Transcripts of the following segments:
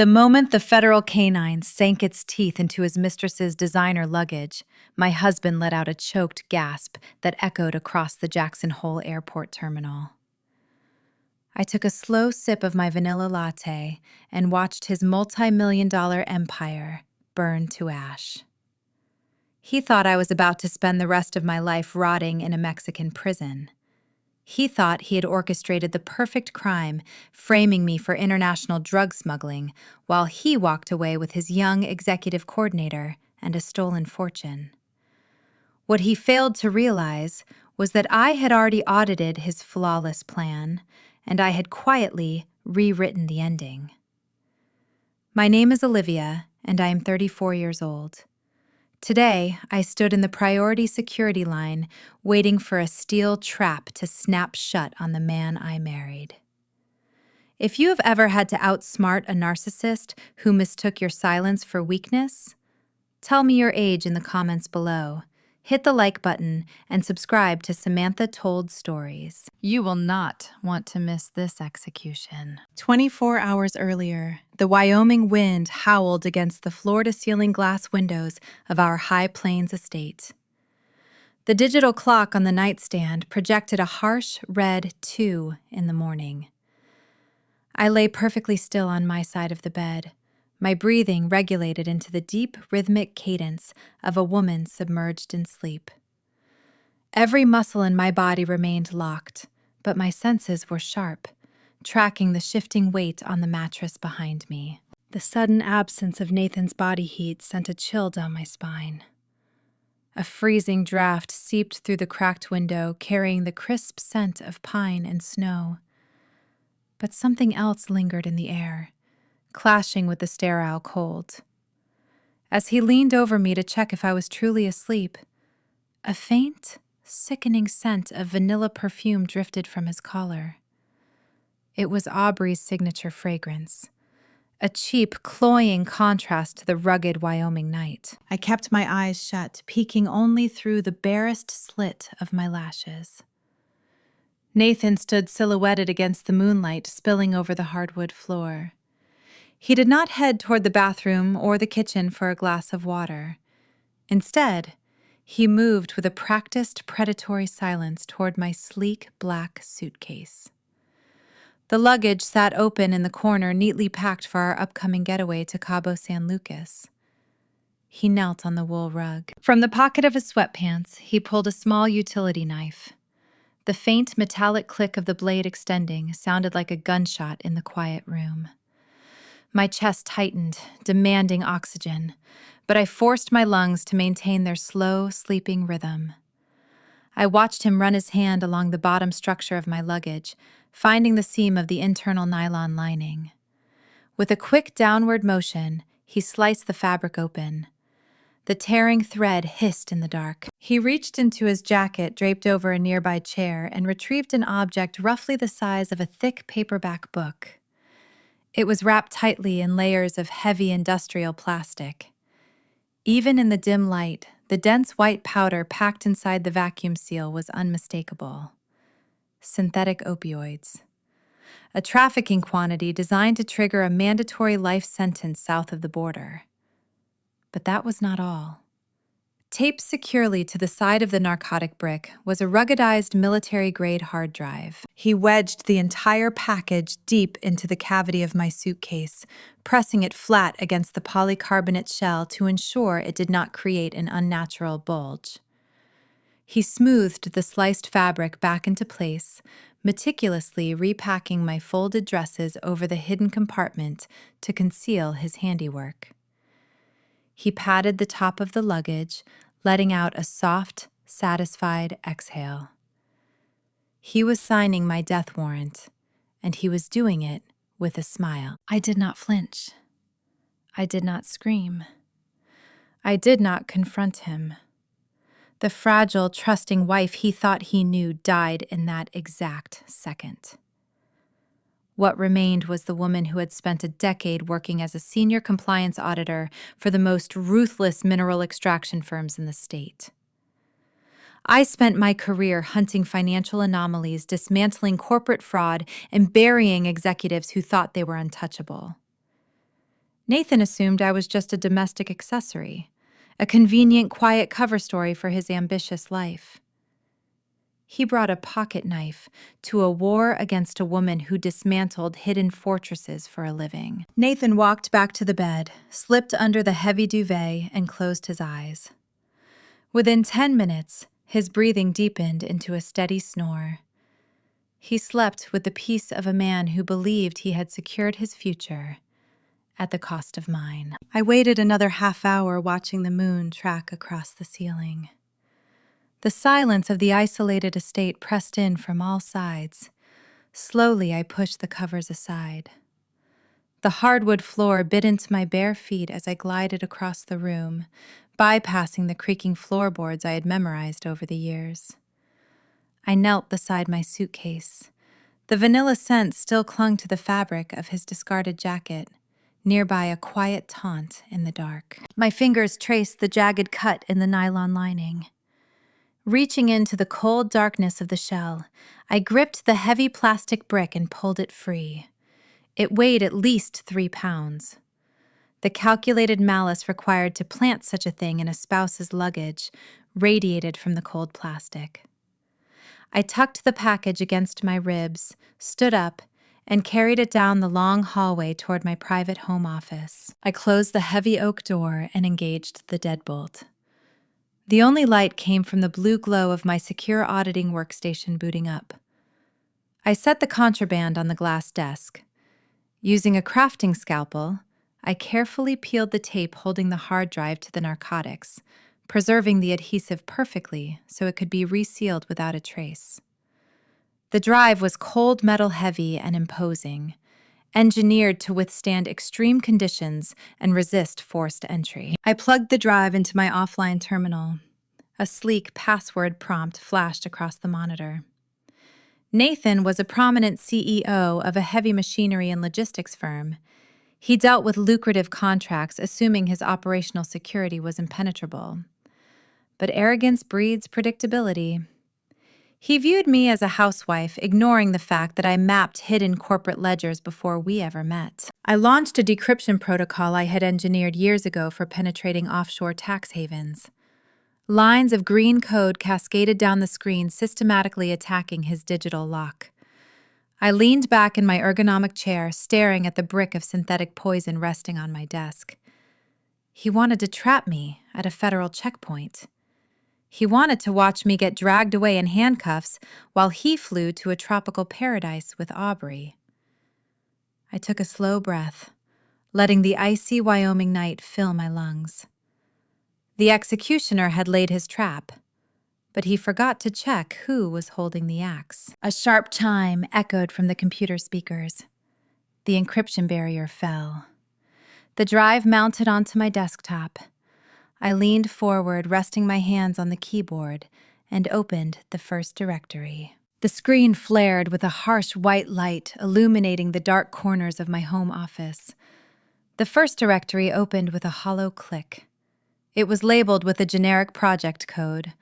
The moment the federal canine sank its teeth into his mistress's designer luggage, my husband let out a choked gasp that echoed across the Jackson Hole Airport terminal. I took a slow sip of my vanilla latte and watched his multi-million-dollar empire burn to ash. He thought I was about to spend the rest of my life rotting in a Mexican prison. He thought he had orchestrated the perfect crime, framing me for international drug smuggling, while he walked away with his young executive coordinator and a stolen fortune. What he failed to realize was that I had already audited his flawless plan, and I had quietly rewritten the ending. My name is Olivia, and I am 34 years old. Today, I stood in the priority security line, waiting for a steel trap to snap shut on the man I married. If you have ever had to outsmart a narcissist who mistook your silence for weakness, tell me your age in the comments below. Hit the like button and subscribe to Samantha Told Stories. You will not want to miss this execution. 24 hours earlier, the Wyoming wind howled against the floor-to-ceiling glass windows of our High Plains estate. The digital clock on the nightstand projected a harsh red 2 in the morning. I lay perfectly still on my side of the bed, my breathing regulated into the deep, rhythmic cadence of a woman submerged in sleep. Every muscle in my body remained locked, but my senses were sharp, tracking the shifting weight on the mattress behind me. The sudden absence of Nathan's body heat sent a chill down my spine. A freezing draft seeped through the cracked window, carrying the crisp scent of pine and snow. But something else lingered in the air, clashing with the sterile cold. As he leaned over me to check if I was truly asleep, a faint, sickening scent of vanilla perfume drifted from his collar. It was Aubrey's signature fragrance, a cheap, cloying contrast to the rugged Wyoming night. I kept my eyes shut, peeking only through the barest slit of my lashes. Nathan stood silhouetted against the moonlight spilling over the hardwood floor. He did not head toward the bathroom or the kitchen for a glass of water. Instead, he moved with a practiced predatory silence toward my sleek black suitcase. The luggage sat open in the corner, neatly packed for our upcoming getaway to Cabo San Lucas. He knelt on the wool rug. From the pocket of his sweatpants, he pulled a small utility knife. The faint metallic click of the blade extending sounded like a gunshot in the quiet room. My chest tightened, demanding oxygen, but I forced my lungs to maintain their slow, sleeping rhythm. I watched him run his hand along the bottom structure of my luggage, finding the seam of the internal nylon lining. With a quick downward motion, he sliced the fabric open. The tearing thread hissed in the dark. He reached into his jacket draped over a nearby chair and retrieved an object roughly the size of a thick paperback book. It was wrapped tightly in layers of heavy industrial plastic. Even in the dim light, the dense white powder packed inside the vacuum seal was unmistakable. Synthetic opioids. A trafficking quantity designed to trigger a mandatory life sentence south of the border. But that was not all. Taped securely to the side of the narcotic brick was a ruggedized military-grade hard drive. He wedged the entire package deep into the cavity of my suitcase, pressing it flat against the polycarbonate shell to ensure it did not create an unnatural bulge. He smoothed the sliced fabric back into place, meticulously repacking my folded dresses over the hidden compartment to conceal his handiwork. He patted the top of the luggage, letting out a soft, satisfied exhale. He was signing my death warrant, and he was doing it with a smile. I did not flinch. I did not scream. I did not confront him. The fragile, trusting wife he thought he knew died in that exact second. What remained was the woman who had spent a decade working as a senior compliance auditor for the most ruthless mineral extraction firms in the state. I spent my career hunting financial anomalies, dismantling corporate fraud, and burying executives who thought they were untouchable. Nathan assumed I was just a domestic accessory, a convenient, quiet cover story for his ambitious life. He brought a pocket knife to a war against a woman who dismantled hidden fortresses for a living. Nathan walked back to the bed, slipped under the heavy duvet, and closed his eyes. Within 10 minutes, his breathing deepened into a steady snore. He slept with the peace of a man who believed he had secured his future at the cost of mine. I waited another half hour watching the moon track across the ceiling. The silence of the isolated estate pressed in from all sides. Slowly, I pushed the covers aside. The hardwood floor bit into my bare feet as I glided across the room, bypassing the creaking floorboards I had memorized over the years. I knelt beside my suitcase. The vanilla scent still clung to the fabric of his discarded jacket, nearby a quiet taunt in the dark. My fingers traced the jagged cut in the nylon lining. Reaching into the cold darkness of the shell, I gripped the heavy plastic brick and pulled it free. It weighed at least 3 pounds. The calculated malice required to plant such a thing in a spouse's luggage radiated from the cold plastic. I tucked the package against my ribs, stood up, and carried it down the long hallway toward my private home office. I closed the heavy oak door and engaged the deadbolt. The only light came from the blue glow of my secure auditing workstation booting up. I set the contraband on the glass desk. Using a crafting scalpel, I carefully peeled the tape holding the hard drive to the narcotics, preserving the adhesive perfectly so it could be resealed without a trace. The drive was cold metal heavy and imposing, engineered to withstand extreme conditions and resist forced entry. I plugged the drive into my offline terminal. A sleek password prompt flashed across the monitor. Nathan was a prominent CEO of a heavy machinery and logistics firm. He dealt with lucrative contracts, assuming his operational security was impenetrable. But arrogance breeds predictability. He viewed me as a housewife, ignoring the fact that I mapped hidden corporate ledgers before we ever met. I launched a decryption protocol I had engineered years ago for penetrating offshore tax havens. Lines of green code cascaded down the screen, systematically attacking his digital lock. I leaned back in my ergonomic chair, staring at the brick of synthetic poison resting on my desk. He wanted to trap me at a federal checkpoint. He wanted to watch me get dragged away in handcuffs while he flew to a tropical paradise with Aubrey. I took a slow breath, letting the icy Wyoming night fill my lungs. The executioner had laid his trap, but he forgot to check who was holding the axe. A sharp chime echoed from the computer speakers. The encryption barrier fell. The drive mounted onto my desktop. I leaned forward, resting my hands on the keyboard, and opened the first directory. The screen flared with a harsh white light, illuminating the dark corners of my home office. The first directory opened with a hollow click. It was labeled with a generic project code,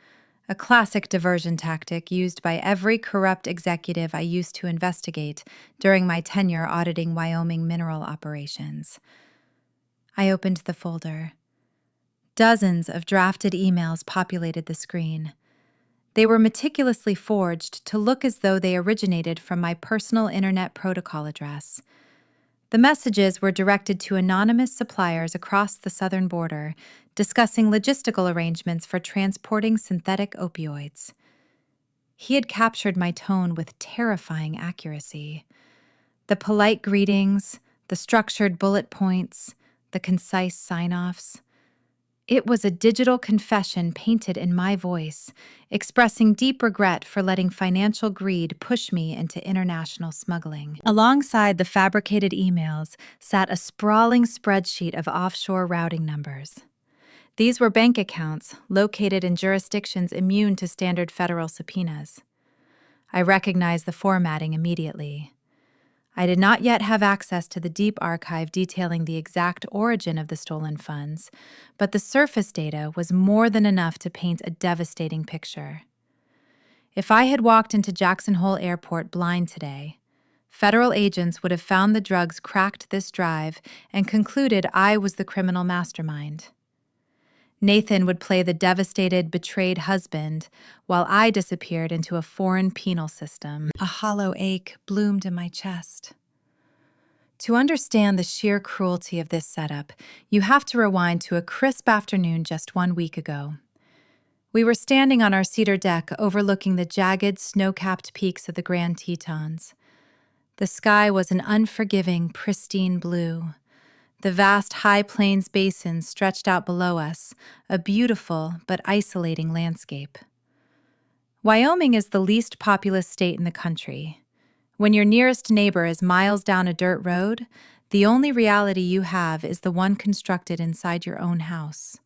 a classic diversion tactic used by every corrupt executive I used to investigate during my tenure auditing Wyoming mineral operations. I opened the folder. Dozens of drafted emails populated the screen. They were meticulously forged to look as though they originated from my personal internet protocol address. The messages were directed to anonymous suppliers across the southern border, discussing logistical arrangements for transporting synthetic opioids. He had captured my tone with terrifying accuracy. The polite greetings, the structured bullet points, the concise sign-offs. It was a digital confession painted in my voice, expressing deep regret for letting financial greed push me into international smuggling. Alongside the fabricated emails sat a sprawling spreadsheet of offshore routing numbers. These were bank accounts located in jurisdictions immune to standard federal subpoenas. I recognized the formatting immediately. I did not yet have access to the deep archive detailing the exact origin of the stolen funds, but the surface data was more than enough to paint a devastating picture. If I had walked into Jackson Hole Airport blind today, Federal agents would have found the drugs cracked this drive and concluded I was the criminal mastermind. Nathan would play the devastated, betrayed husband, while I disappeared into a foreign penal system. A hollow ache bloomed in my chest. To understand the sheer cruelty of this setup, you have to rewind to a crisp afternoon just 1 week ago. We were standing on our cedar deck overlooking the jagged, snow-capped peaks of the Grand Tetons. The sky was an unforgiving, pristine blue. The vast High Plains basin stretched out below us, a beautiful but isolating landscape. Wyoming is the least populous state in the country. When your nearest neighbor is miles down a dirt road, the only reality you have is the one constructed inside your own house.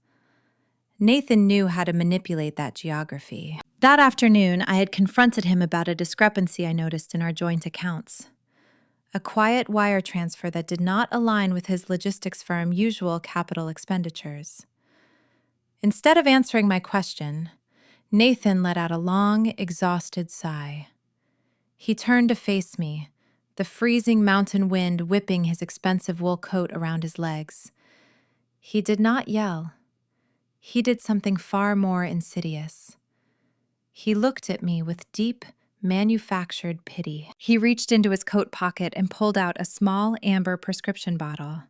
Nathan knew how to manipulate that geography. That afternoon, I had confronted him about a discrepancy I noticed in our joint accounts. A quiet wire transfer that did not align with his logistics firm's usual capital expenditures. Instead of answering my question, Nathan let out a long, exhausted sigh. He turned to face me, the freezing mountain wind whipping his expensive wool coat around his legs. He did not yell. He did something far more insidious. He looked at me with deep, manufactured pity. He reached into his coat pocket and pulled out a small amber prescription bottle.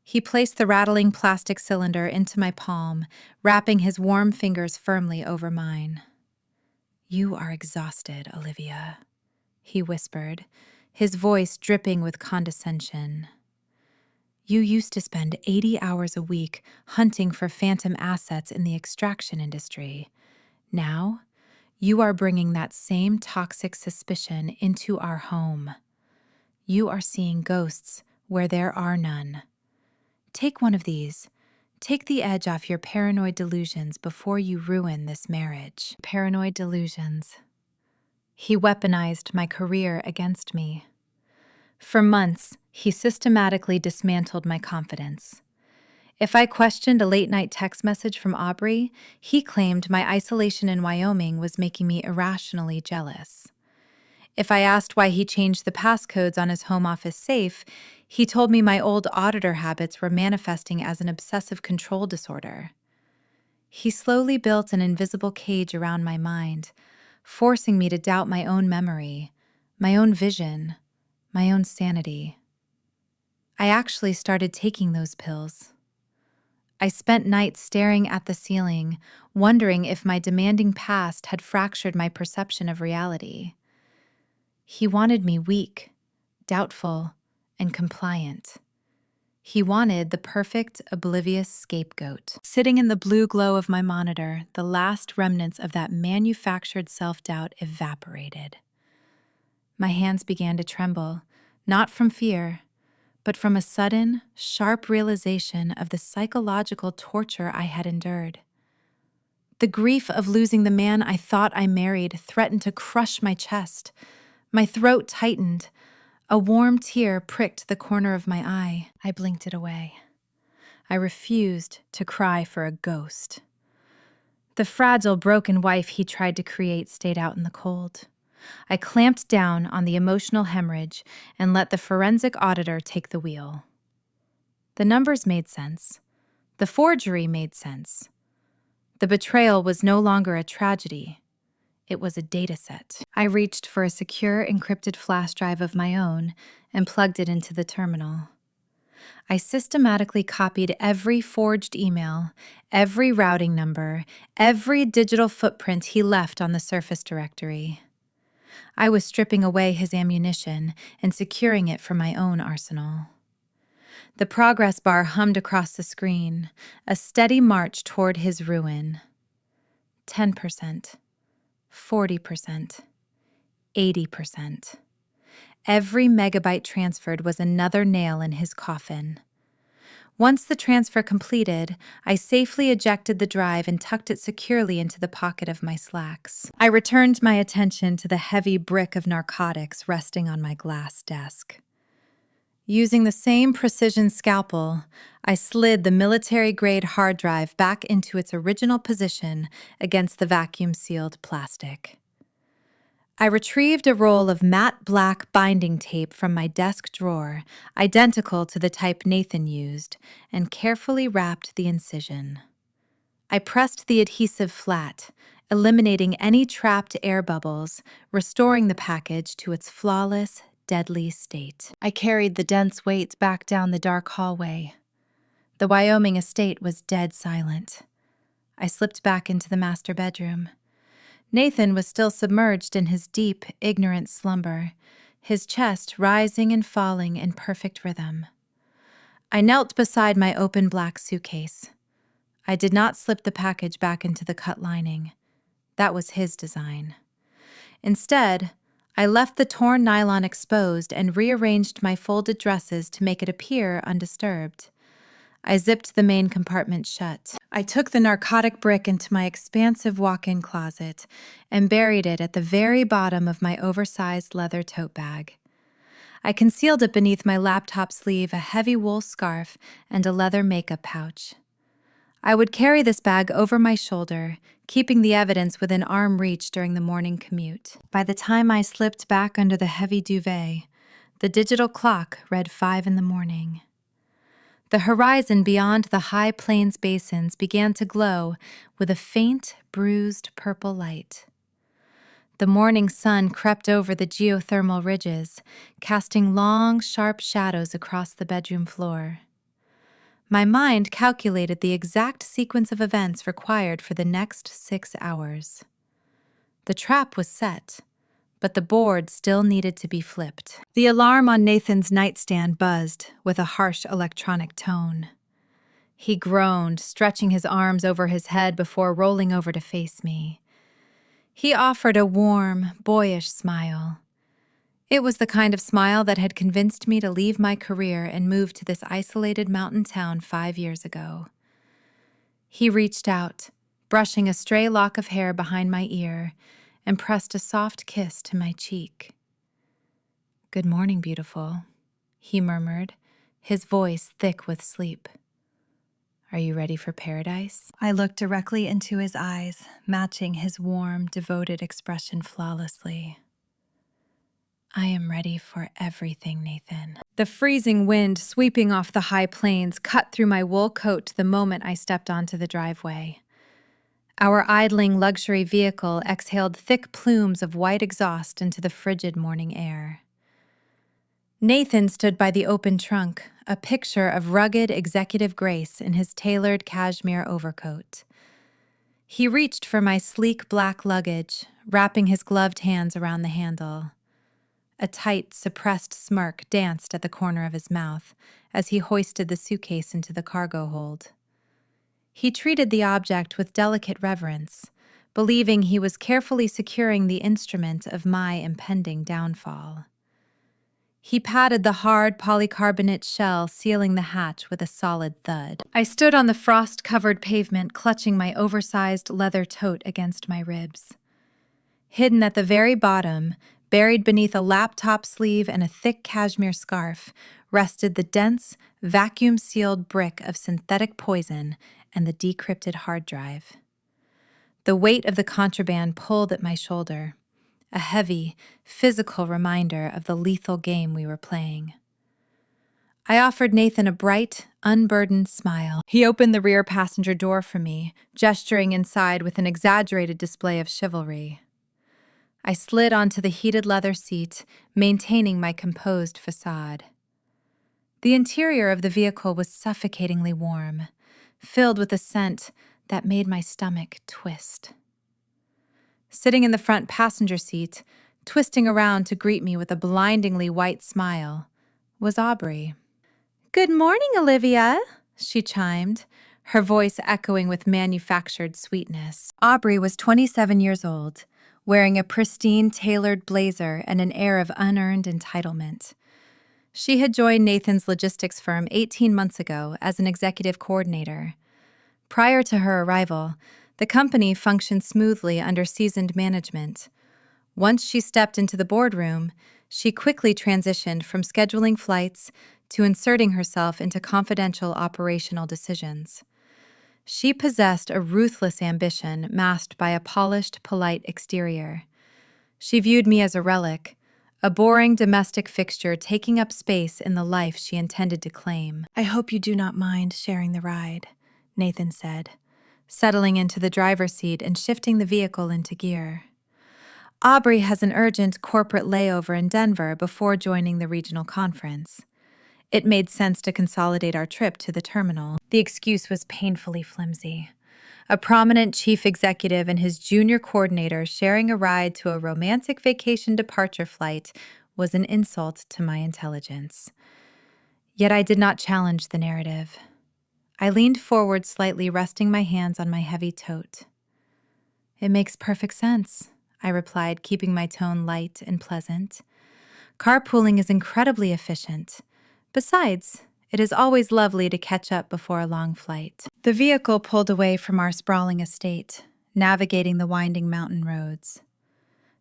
He placed the rattling plastic cylinder into my palm, wrapping his warm fingers firmly over mine. "You are exhausted, Olivia," he whispered, his voice dripping with condescension. "You used to spend 80 hours a week hunting for phantom assets in the extraction industry. Now, you are bringing that same toxic suspicion into our home. You are seeing ghosts where there are none. Take one of these. Take the edge off your paranoid delusions before you ruin this marriage." Paranoid delusions. He weaponized my career against me. For months, he systematically dismantled my confidence. If I questioned a late-night text message from Aubrey, he claimed my isolation in Wyoming was making me irrationally jealous. If I asked why he changed the passcodes on his home office safe, he told me my old auditor habits were manifesting as an obsessive control disorder. He slowly built an invisible cage around my mind, forcing me to doubt my own memory, my own vision, my own sanity. I actually started taking those pills. I spent nights staring at the ceiling, wondering if my demanding past had fractured my perception of reality. He wanted me weak, doubtful, and compliant. He wanted the perfect, oblivious scapegoat. Sitting in the blue glow of my monitor, the last remnants of that manufactured self-doubt evaporated. My hands began to tremble, not from fear, but from a sudden, sharp realization of the psychological torture I had endured. The grief of losing the man I thought I married threatened to crush my chest. My throat tightened. A warm tear pricked the corner of my eye. I blinked it away. I refused to cry for a ghost. The fragile, broken wife he tried to create stayed out in the cold. I clamped down on the emotional hemorrhage and let the forensic auditor take the wheel. The numbers made sense. The forgery made sense. The betrayal was no longer a tragedy. It was a data set. I reached for a secure, encrypted flash drive of my own and plugged it into the terminal. I systematically copied every forged email, every routing number, every digital footprint he left on the Surface directory. I was stripping away his ammunition and securing it for my own arsenal. The progress bar hummed across the screen, a steady march toward his ruin. 10%, 40%, 80%. Every megabyte transferred was another nail in his coffin. Once the transfer completed, I safely ejected the drive and tucked it securely into the pocket of my slacks. I returned my attention to the heavy brick of narcotics resting on my glass desk. Using the same precision scalpel, I slid the military-grade hard drive back into its original position against the vacuum-sealed plastic. I retrieved a roll of matte black binding tape from my desk drawer, identical to the type Nathan used, and carefully wrapped the incision. I pressed the adhesive flat, eliminating any trapped air bubbles, restoring the package to its flawless, deadly state. I carried the dense weight back down the dark hallway. The Wyoming estate was dead silent. I slipped back into the master bedroom. Nathan was still submerged in his deep, ignorant slumber, his chest rising and falling in perfect rhythm. I knelt beside my open black suitcase. I did not slip the package back into the cut lining. That was his design. Instead, I left the torn nylon exposed and rearranged my folded dresses to make it appear undisturbed. I zipped the main compartment shut. I took the narcotic brick into my expansive walk-in closet and buried it at the very bottom of my oversized leather tote bag. I concealed it beneath my laptop sleeve, a heavy wool scarf, and a leather makeup pouch. I would carry this bag over my shoulder, keeping the evidence within arm reach during the morning commute. By the time I slipped back under the heavy duvet, the digital clock read 5 a.m. The horizon beyond the high plains basins began to glow with a faint, bruised purple light. The morning sun crept over the geothermal ridges, casting long, sharp shadows across the bedroom floor. My mind calculated the exact sequence of events required for the next 6 hours. The trap was set, but the board still needed to be flipped. The alarm on Nathan's nightstand buzzed with a harsh electronic tone. He groaned, stretching his arms over his head before rolling over to face me. He offered a warm, boyish smile. It was the kind of smile that had convinced me to leave my career and move to this isolated mountain town 5 years ago. He reached out, brushing a stray lock of hair behind my ear, and pressed a soft kiss to my cheek. "Good morning, beautiful," he murmured, his voice thick with sleep. "Are you ready for paradise?" I looked directly into his eyes, matching his warm, devoted expression flawlessly. "I am ready for everything, Nathan." The freezing wind sweeping off the high plains cut through my wool coat the moment I stepped onto the driveway. Our idling luxury vehicle exhaled thick plumes of white exhaust into the frigid morning air. Nathan stood by the open trunk, a picture of rugged executive grace in his tailored cashmere overcoat. He reached for my sleek black luggage, wrapping his gloved hands around the handle. A tight, suppressed smirk danced at the corner of his mouth as he hoisted the suitcase into the cargo hold. He treated the object with delicate reverence, believing he was carefully securing the instrument of my impending downfall. He patted the hard polycarbonate shell, sealing the hatch with a solid thud. I stood on the frost-covered pavement, clutching my oversized leather tote against my ribs. Hidden at the very bottom, buried beneath a laptop sleeve and a thick cashmere scarf, rested the dense, vacuum-sealed brick of synthetic poison and the decrypted hard drive. The weight of the contraband pulled at my shoulder, a heavy, physical reminder of the lethal game we were playing. I offered Nathan a bright, unburdened smile. He opened the rear passenger door for me, gesturing inside with an exaggerated display of chivalry. I slid onto the heated leather seat, maintaining my composed facade. The interior of the vehicle was suffocatingly warm, filled with a scent that made my stomach twist. Sitting in the front passenger seat, twisting around to greet me with a blindingly white smile, was Aubrey. "Good morning, Olivia," she chimed, her voice echoing with manufactured sweetness. Aubrey was 27 years old, wearing a pristine tailored blazer and an air of unearned entitlement. She had joined Nathan's logistics firm 18 months ago as an executive coordinator. Prior to her arrival, the company functioned smoothly under seasoned management. Once she stepped into the boardroom, she quickly transitioned from scheduling flights to inserting herself into confidential operational decisions. She possessed a ruthless ambition masked by a polished, polite exterior. She viewed me as a relic, a boring domestic fixture taking up space in the life she intended to claim. "I hope you do not mind sharing the ride," Nathan said, settling into the driver's seat and shifting the vehicle into gear. Aubrey has an urgent corporate layover in Denver before joining the regional conference. It made sense to consolidate our trip to the terminal. The excuse was painfully flimsy. A prominent chief executive and his junior coordinator sharing a ride to a romantic vacation departure flight was an insult to my intelligence. Yet I did not challenge the narrative. I leaned forward slightly, resting my hands on my heavy tote. "It makes perfect sense," I replied, keeping my tone light and pleasant. "Carpooling is incredibly efficient. Besides, it is always lovely to catch up before a long flight." The vehicle pulled away from our sprawling estate, navigating the winding mountain roads.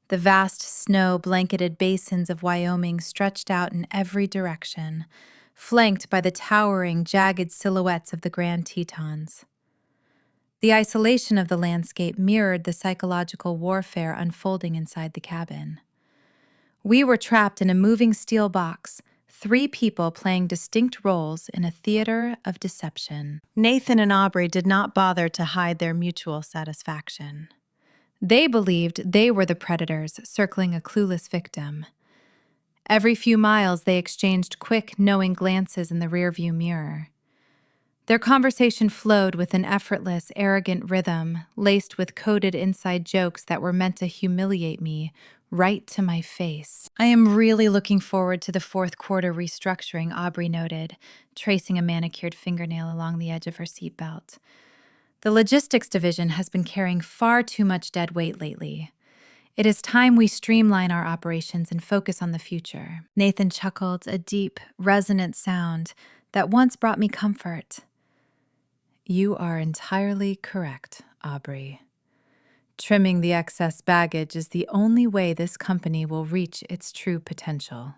The vast snow-blanketed basins of Wyoming stretched out in every direction, flanked by the towering, jagged silhouettes of the Grand Tetons. The isolation of the landscape mirrored the psychological warfare unfolding inside the cabin. We were trapped in a moving steel box, 3 people playing distinct roles in a theater of deception. Nathan and Aubrey did not bother to hide their mutual satisfaction. They believed they were the predators circling a clueless victim. Every few miles, they exchanged quick, knowing glances in the rearview mirror. Their conversation flowed with an effortless, arrogant rhythm, laced with coded inside jokes that were meant to humiliate me right to my face. "I am really looking forward to the fourth quarter restructuring," Aubrey noted, tracing a manicured fingernail along the edge of her seatbelt. "The logistics division has been carrying far too much dead weight lately. It is time we streamline our operations and focus on the future." Nathan chuckled, a deep, resonant sound that once brought me comfort. "You are entirely correct, Aubrey. Trimming the excess baggage is the only way this company will reach its true potential.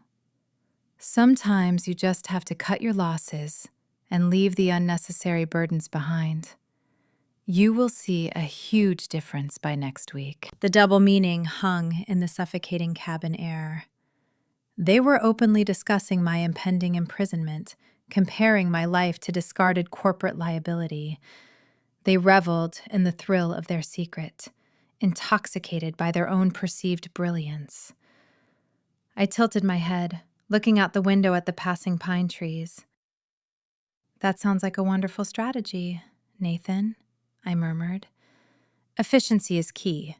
Sometimes you just have to cut your losses and leave the unnecessary burdens behind. You will see a huge difference by next week." The double meaning hung in the suffocating cabin air. They were openly discussing my impending imprisonment, comparing my life to discarded corporate liability. They reveled in the thrill of their secret, intoxicated by their own perceived brilliance. I tilted my head, looking out the window at the passing pine trees. "That sounds like a wonderful strategy, Nathan," I murmured. "Efficiency is key.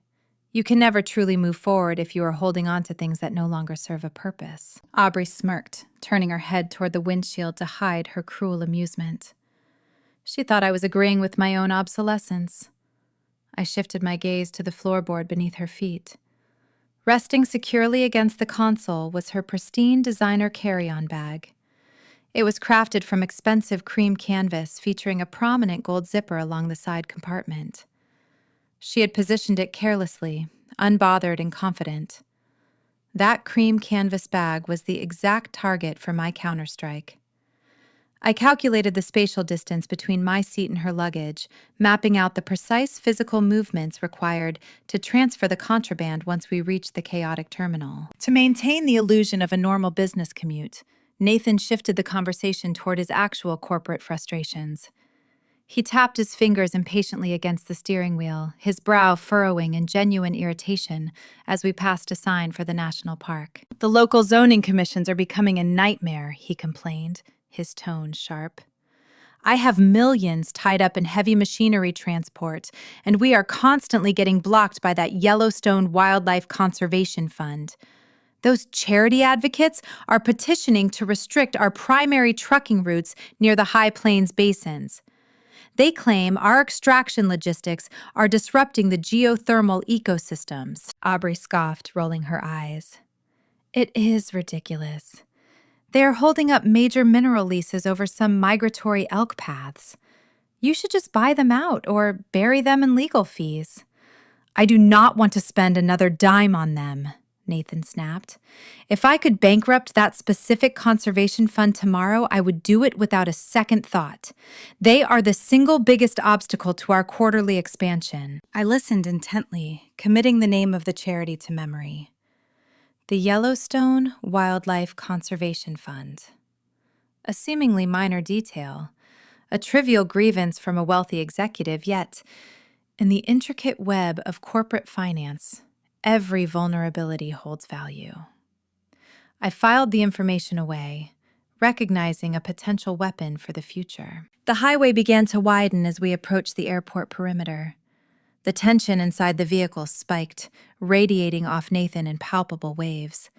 You can never truly move forward if you are holding on to things that no longer serve a purpose." Aubrey smirked, turning her head toward the windshield to hide her cruel amusement. She thought I was agreeing with my own obsolescence. I shifted my gaze to the floorboard beneath her feet. Resting securely against the console was her pristine designer carry-on bag. It was crafted from expensive cream canvas, featuring a prominent gold zipper along the side compartment. She had positioned it carelessly, unbothered and confident. That cream canvas bag was the exact target for my counterstrike. I calculated the spatial distance between my seat and her luggage, mapping out the precise physical movements required to transfer the contraband once we reached the chaotic terminal. To maintain the illusion of a normal business commute, Nathan shifted the conversation toward his actual corporate frustrations. He tapped his fingers impatiently against the steering wheel, his brow furrowing in genuine irritation as we passed a sign for the national park. "The local zoning commissions are becoming a nightmare," he complained, his tone sharp. "I have millions tied up in heavy machinery transport, and we are constantly getting blocked by that Yellowstone Wildlife Conservation Fund. Those charity advocates are petitioning to restrict our primary trucking routes near the High Plains basins. They claim our extraction logistics are disrupting the geothermal ecosystems." Aubrey scoffed, rolling her eyes. "It is ridiculous. They are holding up major mineral leases over some migratory elk paths. You should just buy them out or bury them in legal fees. I do not want to spend another dime on them," Nathan snapped. If I could bankrupt that specific conservation fund tomorrow, I would do it without a second thought. They are the single biggest obstacle to our quarterly expansion. I listened intently, committing the name of the charity to memory. The Yellowstone Wildlife Conservation Fund. A seemingly minor detail, a trivial grievance from a wealthy executive, yet, in the intricate web of corporate finance, every vulnerability holds value. I filed the information away, recognizing a potential weapon for the future. The highway began to widen as we approached the airport perimeter. The tension inside the vehicle spiked, radiating off Nathan in palpable waves.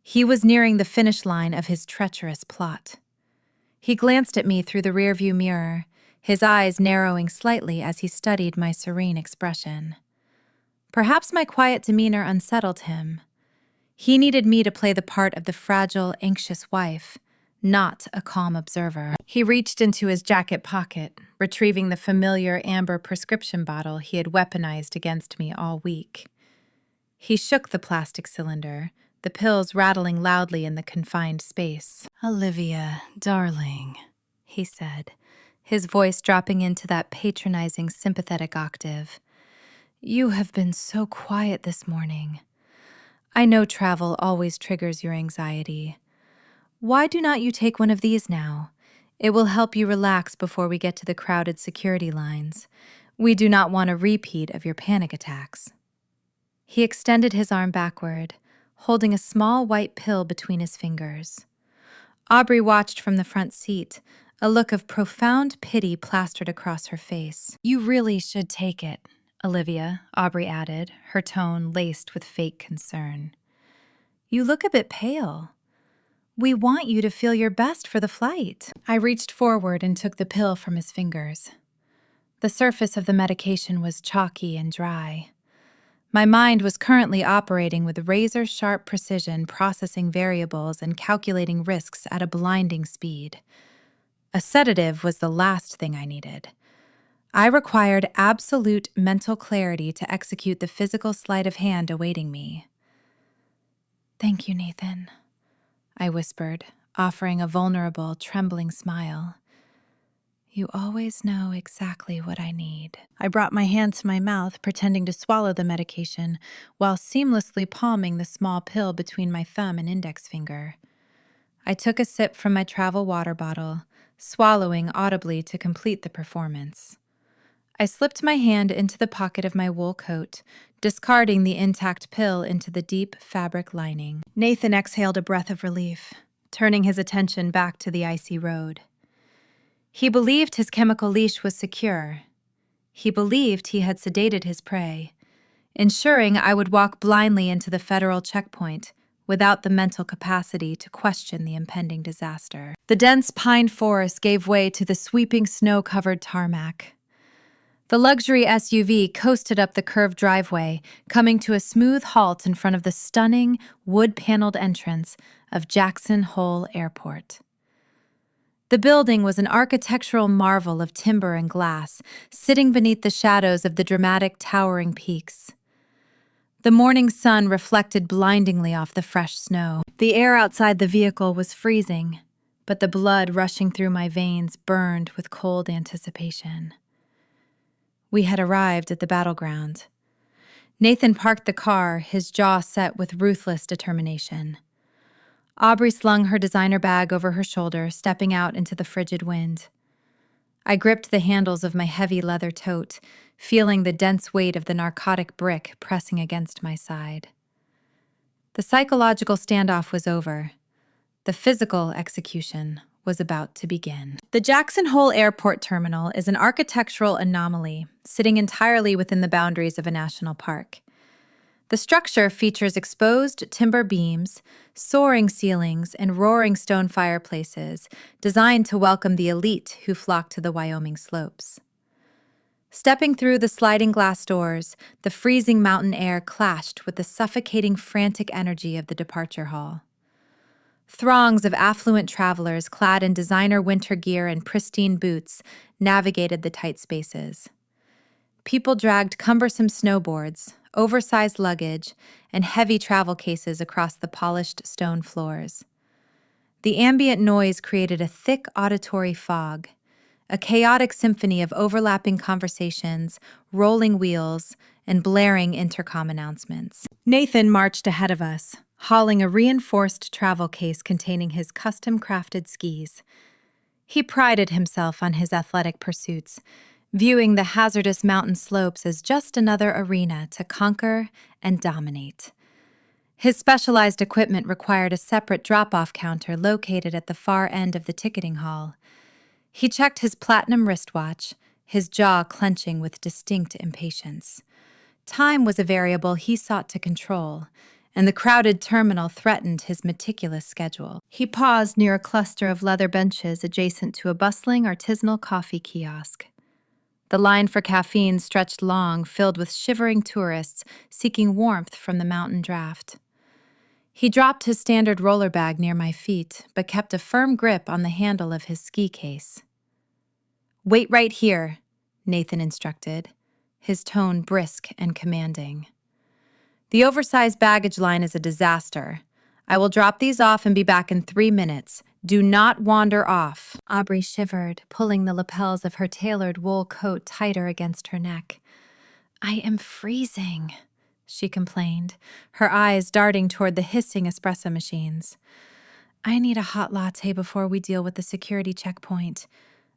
He was nearing the finish line of his treacherous plot. He glanced at me through the rearview mirror, his eyes narrowing slightly as he studied my serene expression. Perhaps my quiet demeanor unsettled him. He needed me to play the part of the fragile, anxious wife, not a calm observer. He reached into his jacket pocket, retrieving the familiar amber prescription bottle he had weaponized against me all week. He shook the plastic cylinder, the pills rattling loudly in the confined space. "Olivia, darling," he said, his voice dropping into that patronizing, sympathetic octave. "You have been so quiet this morning. I know travel always triggers your anxiety. Why do not you take one of these now? It will help you relax before we get to the crowded security lines. We do not want a repeat of your panic attacks." He extended his arm backward, holding a small white pill between his fingers. Aubrey watched from the front seat, a look of profound pity plastered across her face. "You really should take it, Olivia," Aubrey added, her tone laced with fake concern. "You look a bit pale. We want you to feel your best for the flight." I reached forward and took the pill from his fingers. The surface of the medication was chalky and dry. My mind was currently operating with razor-sharp precision, processing variables and calculating risks at a blinding speed. A sedative was the last thing I needed. I required absolute mental clarity to execute the physical sleight of hand awaiting me. "Thank you, Nathan," I whispered, offering a vulnerable, trembling smile. "You always know exactly what I need." I brought my hand to my mouth, pretending to swallow the medication, while seamlessly palming the small pill between my thumb and index finger. I took a sip from my travel water bottle, swallowing audibly to complete the performance. I slipped my hand into the pocket of my wool coat, discarding the intact pill into the deep fabric lining. Nathan exhaled a breath of relief, turning his attention back to the icy road. He believed his chemical leash was secure. He believed he had sedated his prey, ensuring I would walk blindly into the federal checkpoint without the mental capacity to question the impending disaster. The dense pine forest gave way to the sweeping snow-covered tarmac. The luxury SUV coasted up the curved driveway, coming to a smooth halt in front of the stunning, wood-paneled entrance of Jackson Hole Airport. The building was an architectural marvel of timber and glass, sitting beneath the shadows of the dramatic towering peaks. The morning sun reflected blindingly off the fresh snow. The air outside the vehicle was freezing, but the blood rushing through my veins burned with cold anticipation. We had arrived at the battleground. Nathan parked the car, his jaw set with ruthless determination. Aubrey slung her designer bag over her shoulder, stepping out into the frigid wind. I gripped the handles of my heavy leather tote, feeling the dense weight of the narcotic brick pressing against my side. The psychological standoff was over. The physical execution was about to begin. The Jackson Hole Airport Terminal is an architectural anomaly, sitting entirely within the boundaries of a national park. The structure features exposed timber beams, soaring ceilings, and roaring stone fireplaces, designed to welcome the elite who flock to the Wyoming slopes. Stepping through the sliding glass doors, the freezing mountain air clashed with the suffocating, frantic energy of the departure hall. Throngs of affluent travelers clad in designer winter gear and pristine boots navigated the tight spaces. People dragged cumbersome snowboards, oversized luggage, and heavy travel cases across the polished stone floors. The ambient noise created a thick auditory fog, a chaotic symphony of overlapping conversations, rolling wheels, and blaring intercom announcements. Nathan marched ahead of us, hauling a reinforced travel case containing his custom-crafted skis. He prided himself on his athletic pursuits, viewing the hazardous mountain slopes as just another arena to conquer and dominate. His specialized equipment required a separate drop-off counter located at the far end of the ticketing hall. He checked his platinum wristwatch, his jaw clenching with distinct impatience. Time was a variable he sought to control, and the crowded terminal threatened his meticulous schedule. He paused near a cluster of leather benches adjacent to a bustling artisanal coffee kiosk. The line for caffeine stretched long, filled with shivering tourists seeking warmth from the mountain draft. He dropped his standard roller bag near my feet, but kept a firm grip on the handle of his ski case. "Wait right here," Nathan instructed, his tone brisk and commanding. "The oversized baggage line is a disaster. I will drop these off and be back in 3 minutes. Do not wander off." Aubrey shivered, pulling the lapels of her tailored wool coat tighter against her neck. "I am freezing," she complained, her eyes darting toward the hissing espresso machines. "I need a hot latte before we deal with the security checkpoint.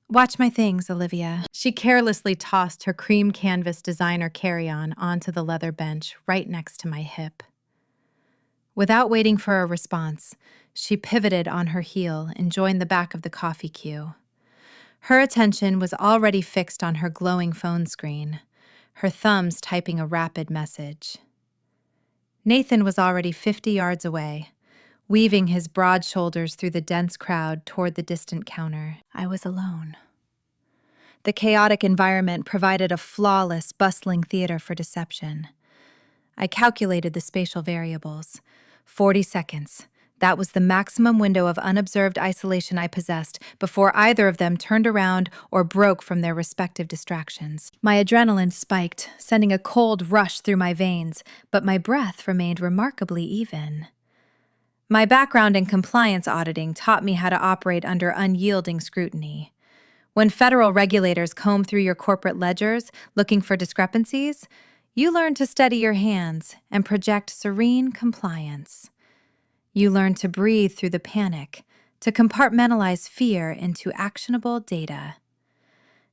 Watch my things, Olivia." She carelessly tossed her cream canvas designer carry-on onto the leather bench right next to my hip. Without waiting for a response, she pivoted on her heel and joined the back of the coffee queue. Her attention was already fixed on her glowing phone screen, her thumbs typing a rapid message. Nathan was already 50 yards away, weaving his broad shoulders through the dense crowd toward the distant counter. I was alone. The chaotic environment provided a flawless, bustling theater for deception. I calculated the spatial variables. 40 seconds. That was the maximum window of unobserved isolation I possessed before either of them turned around or broke from their respective distractions. My adrenaline spiked, sending a cold rush through my veins, but my breath remained remarkably even. My background in compliance auditing taught me how to operate under unyielding scrutiny. When federal regulators comb through your corporate ledgers looking for discrepancies, you learn to steady your hands and project serene compliance. You learn to breathe through the panic, to compartmentalize fear into actionable data.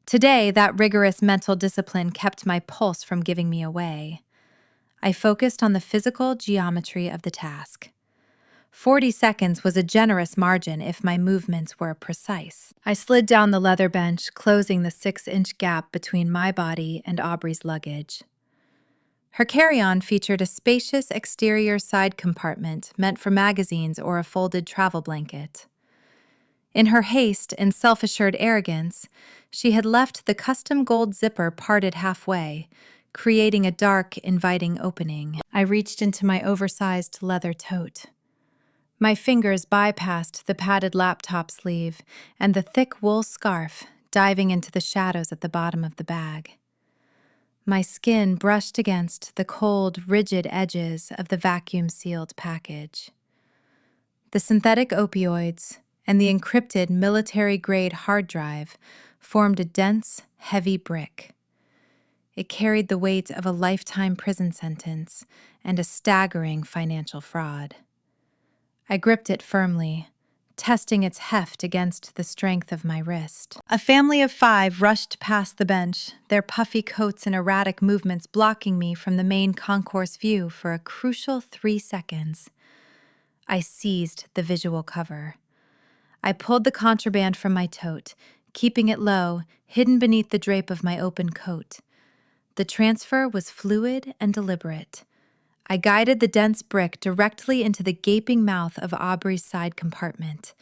Today, that rigorous mental discipline kept my pulse from giving me away. I focused on the physical geometry of the task. 40 seconds was a generous margin if my movements were precise. I slid down the leather bench, closing the 6-inch gap between my body and Aubrey's luggage. Her carry-on featured a spacious exterior side compartment meant for magazines or a folded travel blanket. In her haste and self-assured arrogance, she had left the custom gold zipper parted halfway, creating a dark, inviting opening. I reached into my oversized leather tote. My fingers bypassed the padded laptop sleeve and the thick wool scarf, diving into the shadows at the bottom of the bag. My skin brushed against the cold, rigid edges of the vacuum-sealed package. The synthetic opioids and the encrypted military-grade hard drive formed a dense, heavy brick. It carried the weight of a lifetime prison sentence and a staggering financial fraud. I gripped it firmly, testing its heft against the strength of my wrist. A family of 5 rushed past the bench, their puffy coats and erratic movements blocking me from the main concourse view for a crucial 3 seconds. I seized the visual cover. I pulled the contraband from my tote, keeping it low, hidden beneath the drape of my open coat. The transfer was fluid and deliberate. I guided the dense brick directly into the gaping mouth of Aubrey's side compartment.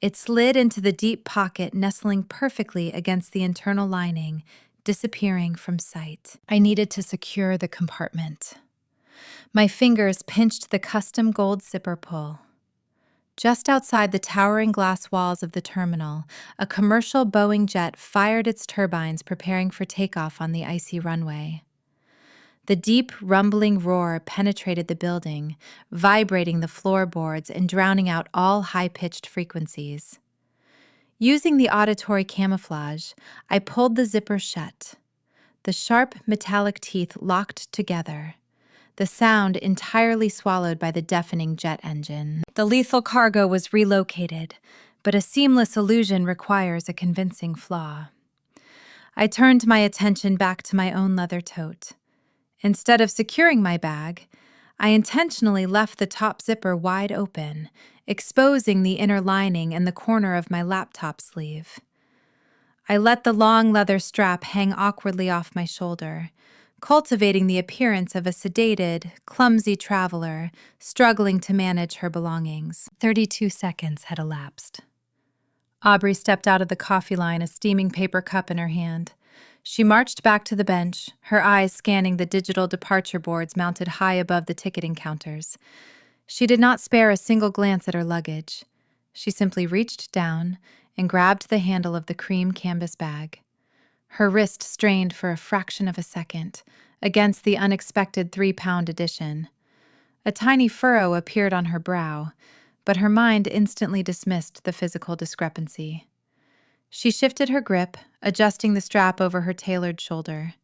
It slid into the deep pocket, nestling perfectly against the internal lining, disappearing from sight. I needed to secure the compartment. My fingers pinched the custom gold zipper pull. Just outside the towering glass walls of the terminal, a commercial Boeing jet fired its turbines, preparing for takeoff on the icy runway. The deep, rumbling roar penetrated the building, vibrating the floorboards and drowning out all high-pitched frequencies. Using the auditory camouflage, I pulled the zipper shut. The sharp, metallic teeth locked together, the sound entirely swallowed by the deafening jet engine. The lethal cargo was relocated, but a seamless illusion requires a convincing flaw. I turned my attention back to my own leather tote. Instead of securing my bag, I intentionally left the top zipper wide open, exposing the inner lining and the corner of my laptop sleeve. I let the long leather strap hang awkwardly off my shoulder, cultivating the appearance of a sedated, clumsy traveler struggling to manage her belongings. 32 seconds had elapsed. Aubrey stepped out of the coffee line, a steaming paper cup in her hand. She marched back to the bench, her eyes scanning the digital departure boards mounted high above the ticketing counters. She did not spare a single glance at her luggage. She simply reached down and grabbed the handle of the cream canvas bag. Her wrist strained for a fraction of a second against the unexpected 3-pound addition. A tiny furrow appeared on her brow, but her mind instantly dismissed the physical discrepancy. She shifted her grip, adjusting the strap over her tailored shoulder.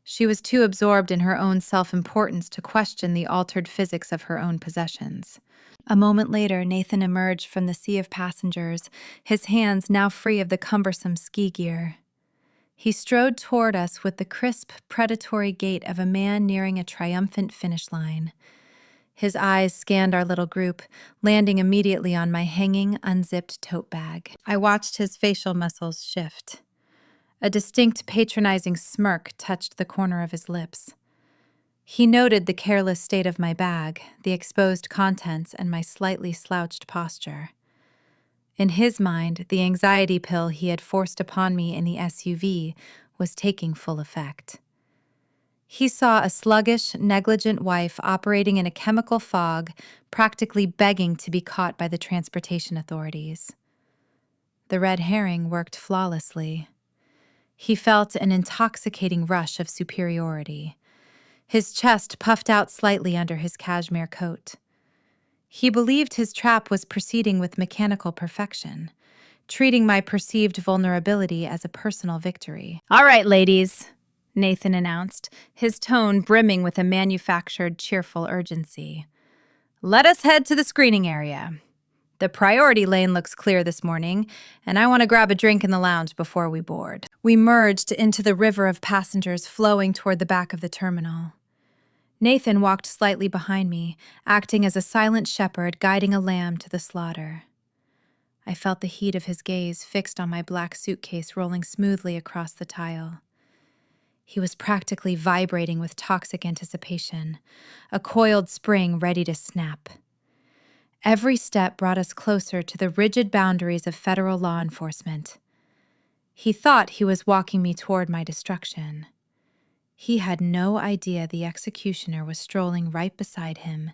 She was too absorbed in her own self-importance to question the altered physics of her own possessions. A moment later, Nathan emerged from the sea of passengers, his hands now free of the cumbersome ski gear. He strode toward us with the crisp, predatory gait of a man nearing a triumphant finish line. His eyes scanned our little group, landing immediately on my hanging, unzipped tote bag. I watched his facial muscles shift. A distinct, patronizing smirk touched the corner of his lips. He noted the careless state of my bag, the exposed contents, and my slightly slouched posture. In his mind, the anxiety pill he had forced upon me in the SUV was taking full effect. He saw a sluggish, negligent wife operating in a chemical fog, practically begging to be caught by the transportation authorities. The red herring worked flawlessly. He felt an intoxicating rush of superiority. His chest puffed out slightly under his cashmere coat. He believed his trap was proceeding with mechanical perfection, treating my perceived vulnerability as a personal victory. "All right, ladies," Nathan announced, his tone brimming with a manufactured, cheerful urgency. "Let us head to the screening area. The priority lane looks clear this morning, and I want to grab a drink in the lounge before we board." We merged into the river of passengers flowing toward the back of the terminal. Nathan walked slightly behind me, acting as a silent shepherd guiding a lamb to the slaughter. I felt the heat of his gaze fixed on my black suitcase rolling smoothly across the tile. He was practically vibrating with toxic anticipation, a coiled spring ready to snap. Every step brought us closer to the rigid boundaries of federal law enforcement. He thought he was walking me toward my destruction. He had no idea the executioner was strolling right beside him,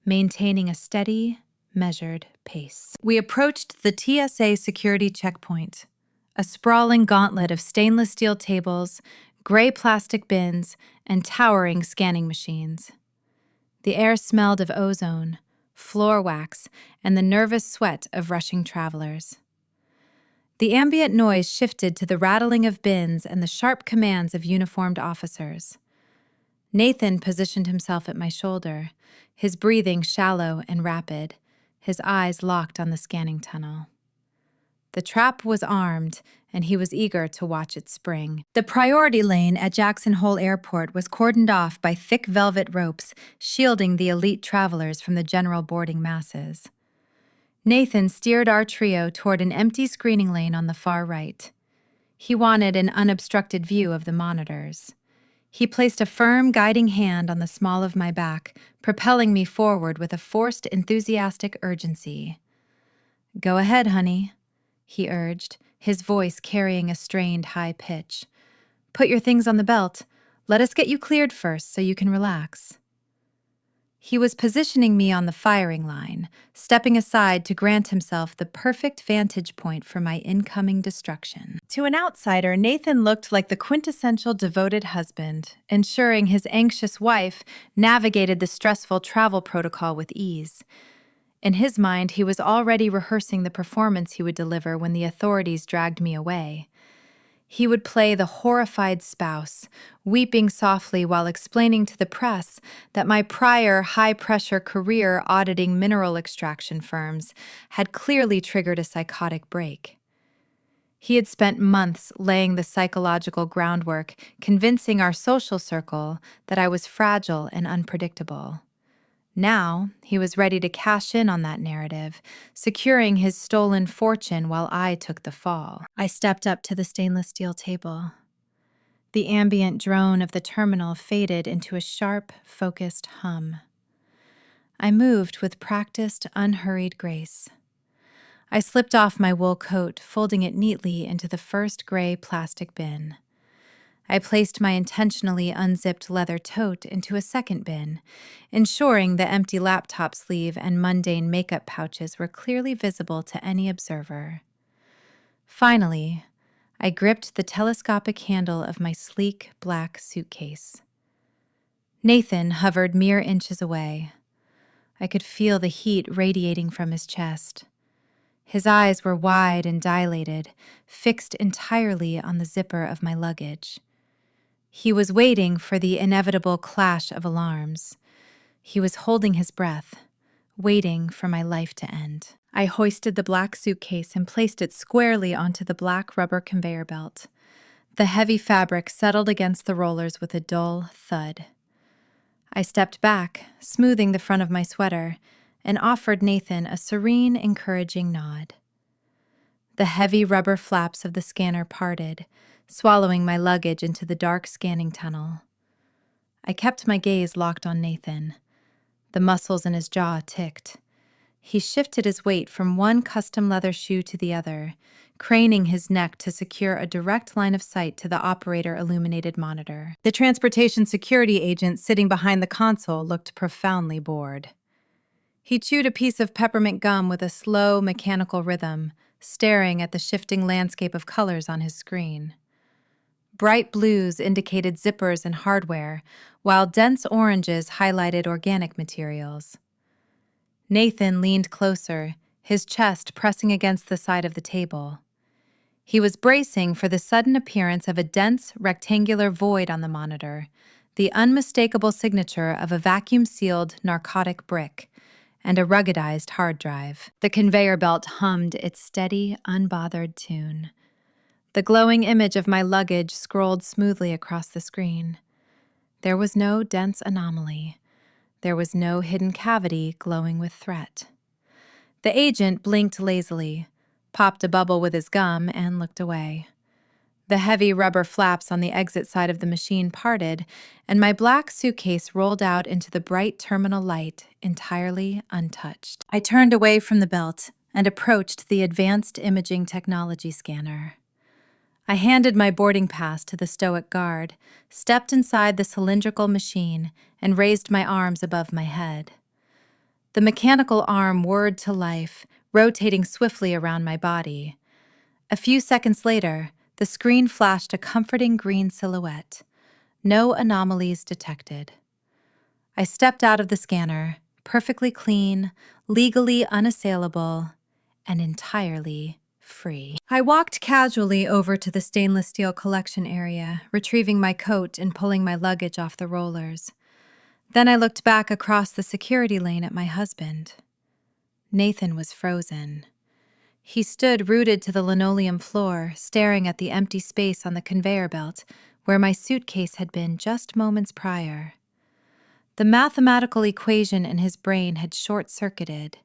maintaining a steady, measured pace. We approached the TSA security checkpoint, a sprawling gauntlet of stainless steel tables, gray plastic bins, and towering scanning machines. The air smelled of ozone, floor wax, and the nervous sweat of rushing travelers. The ambient noise shifted to the rattling of bins and the sharp commands of uniformed officers. Nathan positioned himself at my shoulder, his breathing shallow and rapid, his eyes locked on the scanning tunnel. The trap was armed, and he was eager to watch it spring. The priority lane at Jackson Hole Airport was cordoned off by thick velvet ropes, shielding the elite travelers from the general boarding masses. Nathan steered our trio toward an empty screening lane on the far right. He wanted an unobstructed view of the monitors. He placed a firm, guiding hand on the small of my back, propelling me forward with a forced, enthusiastic urgency. "Go ahead, honey," he urged, his voice carrying a strained high pitch. "Put your things on the belt. Let us get you cleared first so you can relax." He was positioning me on the firing line, stepping aside to grant himself the perfect vantage point for my incoming destruction. To an outsider, Nathan looked like the quintessential devoted husband, ensuring his anxious wife navigated the stressful travel protocol with ease. In his mind, he was already rehearsing the performance he would deliver when the authorities dragged me away. He would play the horrified spouse, weeping softly while explaining to the press that my prior high-pressure career auditing mineral extraction firms had clearly triggered a psychotic break. He had spent months laying the psychological groundwork, convincing our social circle that I was fragile and unpredictable. Now, he was ready to cash in on that narrative, securing his stolen fortune while I took the fall. I stepped up to the stainless steel table. The ambient drone of the terminal faded into a sharp, focused hum. I moved with practiced, unhurried grace. I slipped off my wool coat, folding it neatly into the first gray plastic bin. I placed my intentionally unzipped leather tote into a second bin, ensuring the empty laptop sleeve and mundane makeup pouches were clearly visible to any observer. Finally, I gripped the telescopic handle of my sleek black suitcase. Nathan hovered mere inches away. I could feel the heat radiating from his chest. His eyes were wide and dilated, fixed entirely on the zipper of my luggage. He was waiting for the inevitable clash of alarms. He was holding his breath, waiting for my life to end. I hoisted the black suitcase and placed it squarely onto the black rubber conveyor belt. The heavy fabric settled against the rollers with a dull thud. I stepped back, smoothing the front of my sweater, and offered Nathan a serene, encouraging nod. The heavy rubber flaps of the scanner parted, swallowing my luggage into the dark scanning tunnel. I kept my gaze locked on Nathan. The muscles in his jaw ticked. He shifted his weight from one custom leather shoe to the other, craning his neck to secure a direct line of sight to the operator-illuminated monitor. The transportation security agent sitting behind the console looked profoundly bored. He chewed a piece of peppermint gum with a slow, mechanical rhythm, staring at the shifting landscape of colors on his screen. Bright blues indicated zippers and hardware, while dense oranges highlighted organic materials. Nathan leaned closer, his chest pressing against the side of the table. He was bracing for the sudden appearance of a dense, rectangular void on the monitor, the unmistakable signature of a vacuum-sealed narcotic brick, and a ruggedized hard drive. The conveyor belt hummed its steady, unbothered tune. The glowing image of my luggage scrolled smoothly across the screen. There was no dense anomaly. There was no hidden cavity glowing with threat. The agent blinked lazily, popped a bubble with his gum, and looked away. The heavy rubber flaps on the exit side of the machine parted, and my black suitcase rolled out into the bright terminal light, entirely untouched. I turned away from the belt and approached the advanced imaging technology scanner. I handed my boarding pass to the stoic guard, stepped inside the cylindrical machine, and raised my arms above my head. The mechanical arm whirred to life, rotating swiftly around my body. A few seconds later, the screen flashed a comforting green silhouette. No anomalies detected. I stepped out of the scanner, perfectly clean, legally unassailable, and entirely free. I walked casually over to the stainless steel collection area, retrieving my coat and pulling my luggage off the rollers. Then I looked back across the security lane at my husband. Nathan was frozen. He stood rooted to the linoleum floor, staring at the empty space on the conveyor belt where my suitcase had been just moments prior. The mathematical equation in his brain had short-circuited.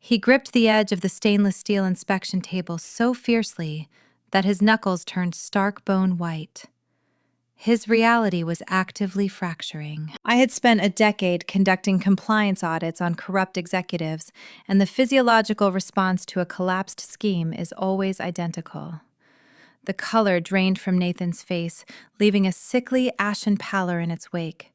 He gripped the edge of the stainless steel inspection table so fiercely that his knuckles turned stark bone white. His reality was actively fracturing. I had spent a decade conducting compliance audits on corrupt executives, and the physiological response to a collapsed scheme is always identical. The color drained from Nathan's face, leaving a sickly, ashen pallor in its wake.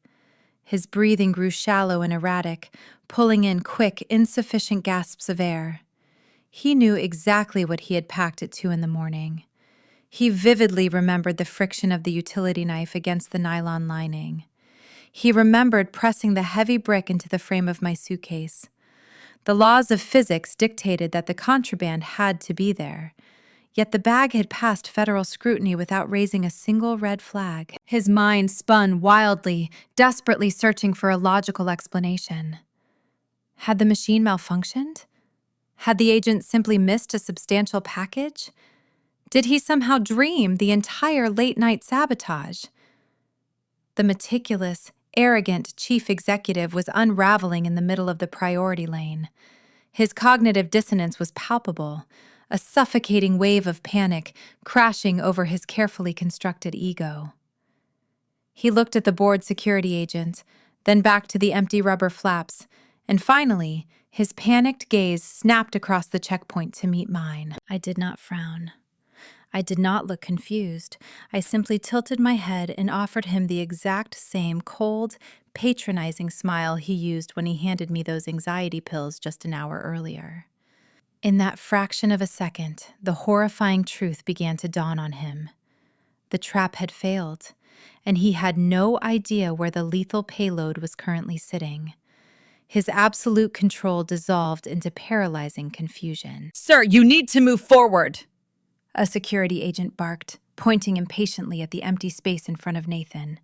His breathing grew shallow and erratic, pulling in quick, insufficient gasps of air. He knew exactly what he had packed at 2 a.m. He vividly remembered the friction of the utility knife against the nylon lining. He remembered pressing the heavy brick into the frame of my suitcase. The laws of physics dictated that the contraband had to be there, yet the bag had passed federal scrutiny without raising a single red flag. His mind spun wildly, desperately searching for a logical explanation. Had the machine malfunctioned? Had the agent simply missed a substantial package? Did he somehow dream the entire late-night sabotage? The meticulous, arrogant chief executive was unraveling in the middle of the priority lane. His cognitive dissonance was palpable, a suffocating wave of panic crashing over his carefully constructed ego. He looked at the bored security agent, then back to the empty rubber flaps, and finally, his panicked gaze snapped across the checkpoint to meet mine. I did not frown. I did not look confused. I simply tilted my head and offered him the exact same cold, patronizing smile he used when he handed me those anxiety pills just an hour earlier. In that fraction of a second, the horrifying truth began to dawn on him. The trap had failed, and he had no idea where the lethal payload was currently sitting. His absolute control dissolved into paralyzing confusion. "Sir, you need to move forward," a security agent barked, pointing impatiently at the empty space in front of Nathan.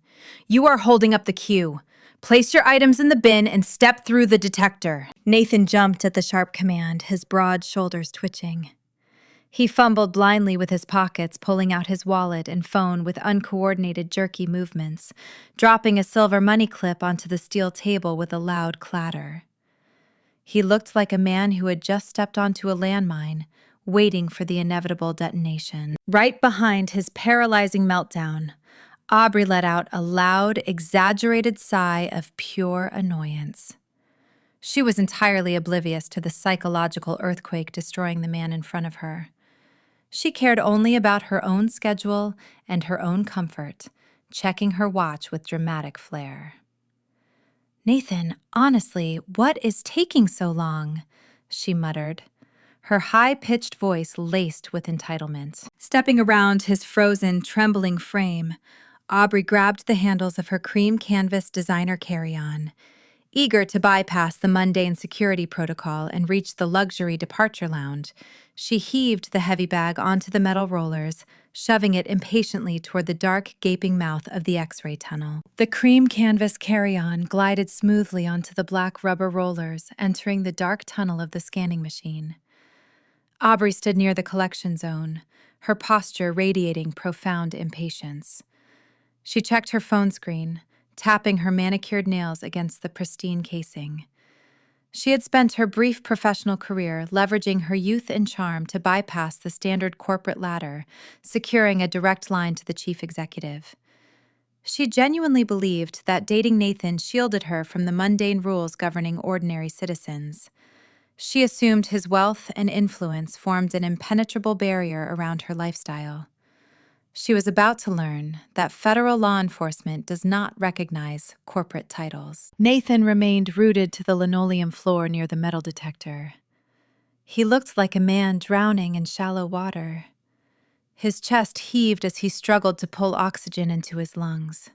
"You are holding up the queue. Place your items in the bin and step through the detector." Nathan jumped at the sharp command, his broad shoulders twitching. He fumbled blindly with his pockets, pulling out his wallet and phone with uncoordinated, jerky movements, dropping a silver money clip onto the steel table with a loud clatter. He looked like a man who had just stepped onto a landmine, waiting for the inevitable detonation. Right behind his paralyzing meltdown, Aubrey let out a loud, exaggerated sigh of pure annoyance. She was entirely oblivious to the psychological earthquake destroying the man in front of her. She cared only about her own schedule and her own comfort, checking her watch with dramatic flair. "Nathan, honestly, what is taking so long?" she muttered, her high-pitched voice laced with entitlement. Stepping around his frozen, trembling frame, Aubrey grabbed the handles of her cream canvas designer carry-on. Eager to bypass the mundane security protocol and reach the luxury departure lounge, she heaved the heavy bag onto the metal rollers, shoving it impatiently toward the dark, gaping mouth of the X-ray tunnel. The cream canvas carry-on glided smoothly onto the black rubber rollers, entering the dark tunnel of the scanning machine. Aubrey stood near the collection zone, her posture radiating profound impatience. She checked her phone screen, tapping her manicured nails against the pristine casing. She had spent her brief professional career leveraging her youth and charm to bypass the standard corporate ladder, securing a direct line to the chief executive. She genuinely believed that dating Nathan shielded her from the mundane rules governing ordinary citizens. She assumed his wealth and influence formed an impenetrable barrier around her lifestyle. She was about to learn that federal law enforcement does not recognize corporate titles. Nathan remained rooted to the linoleum floor near the metal detector. He looked like a man drowning in shallow water. His chest heaved as he struggled to pull oxygen into his lungs.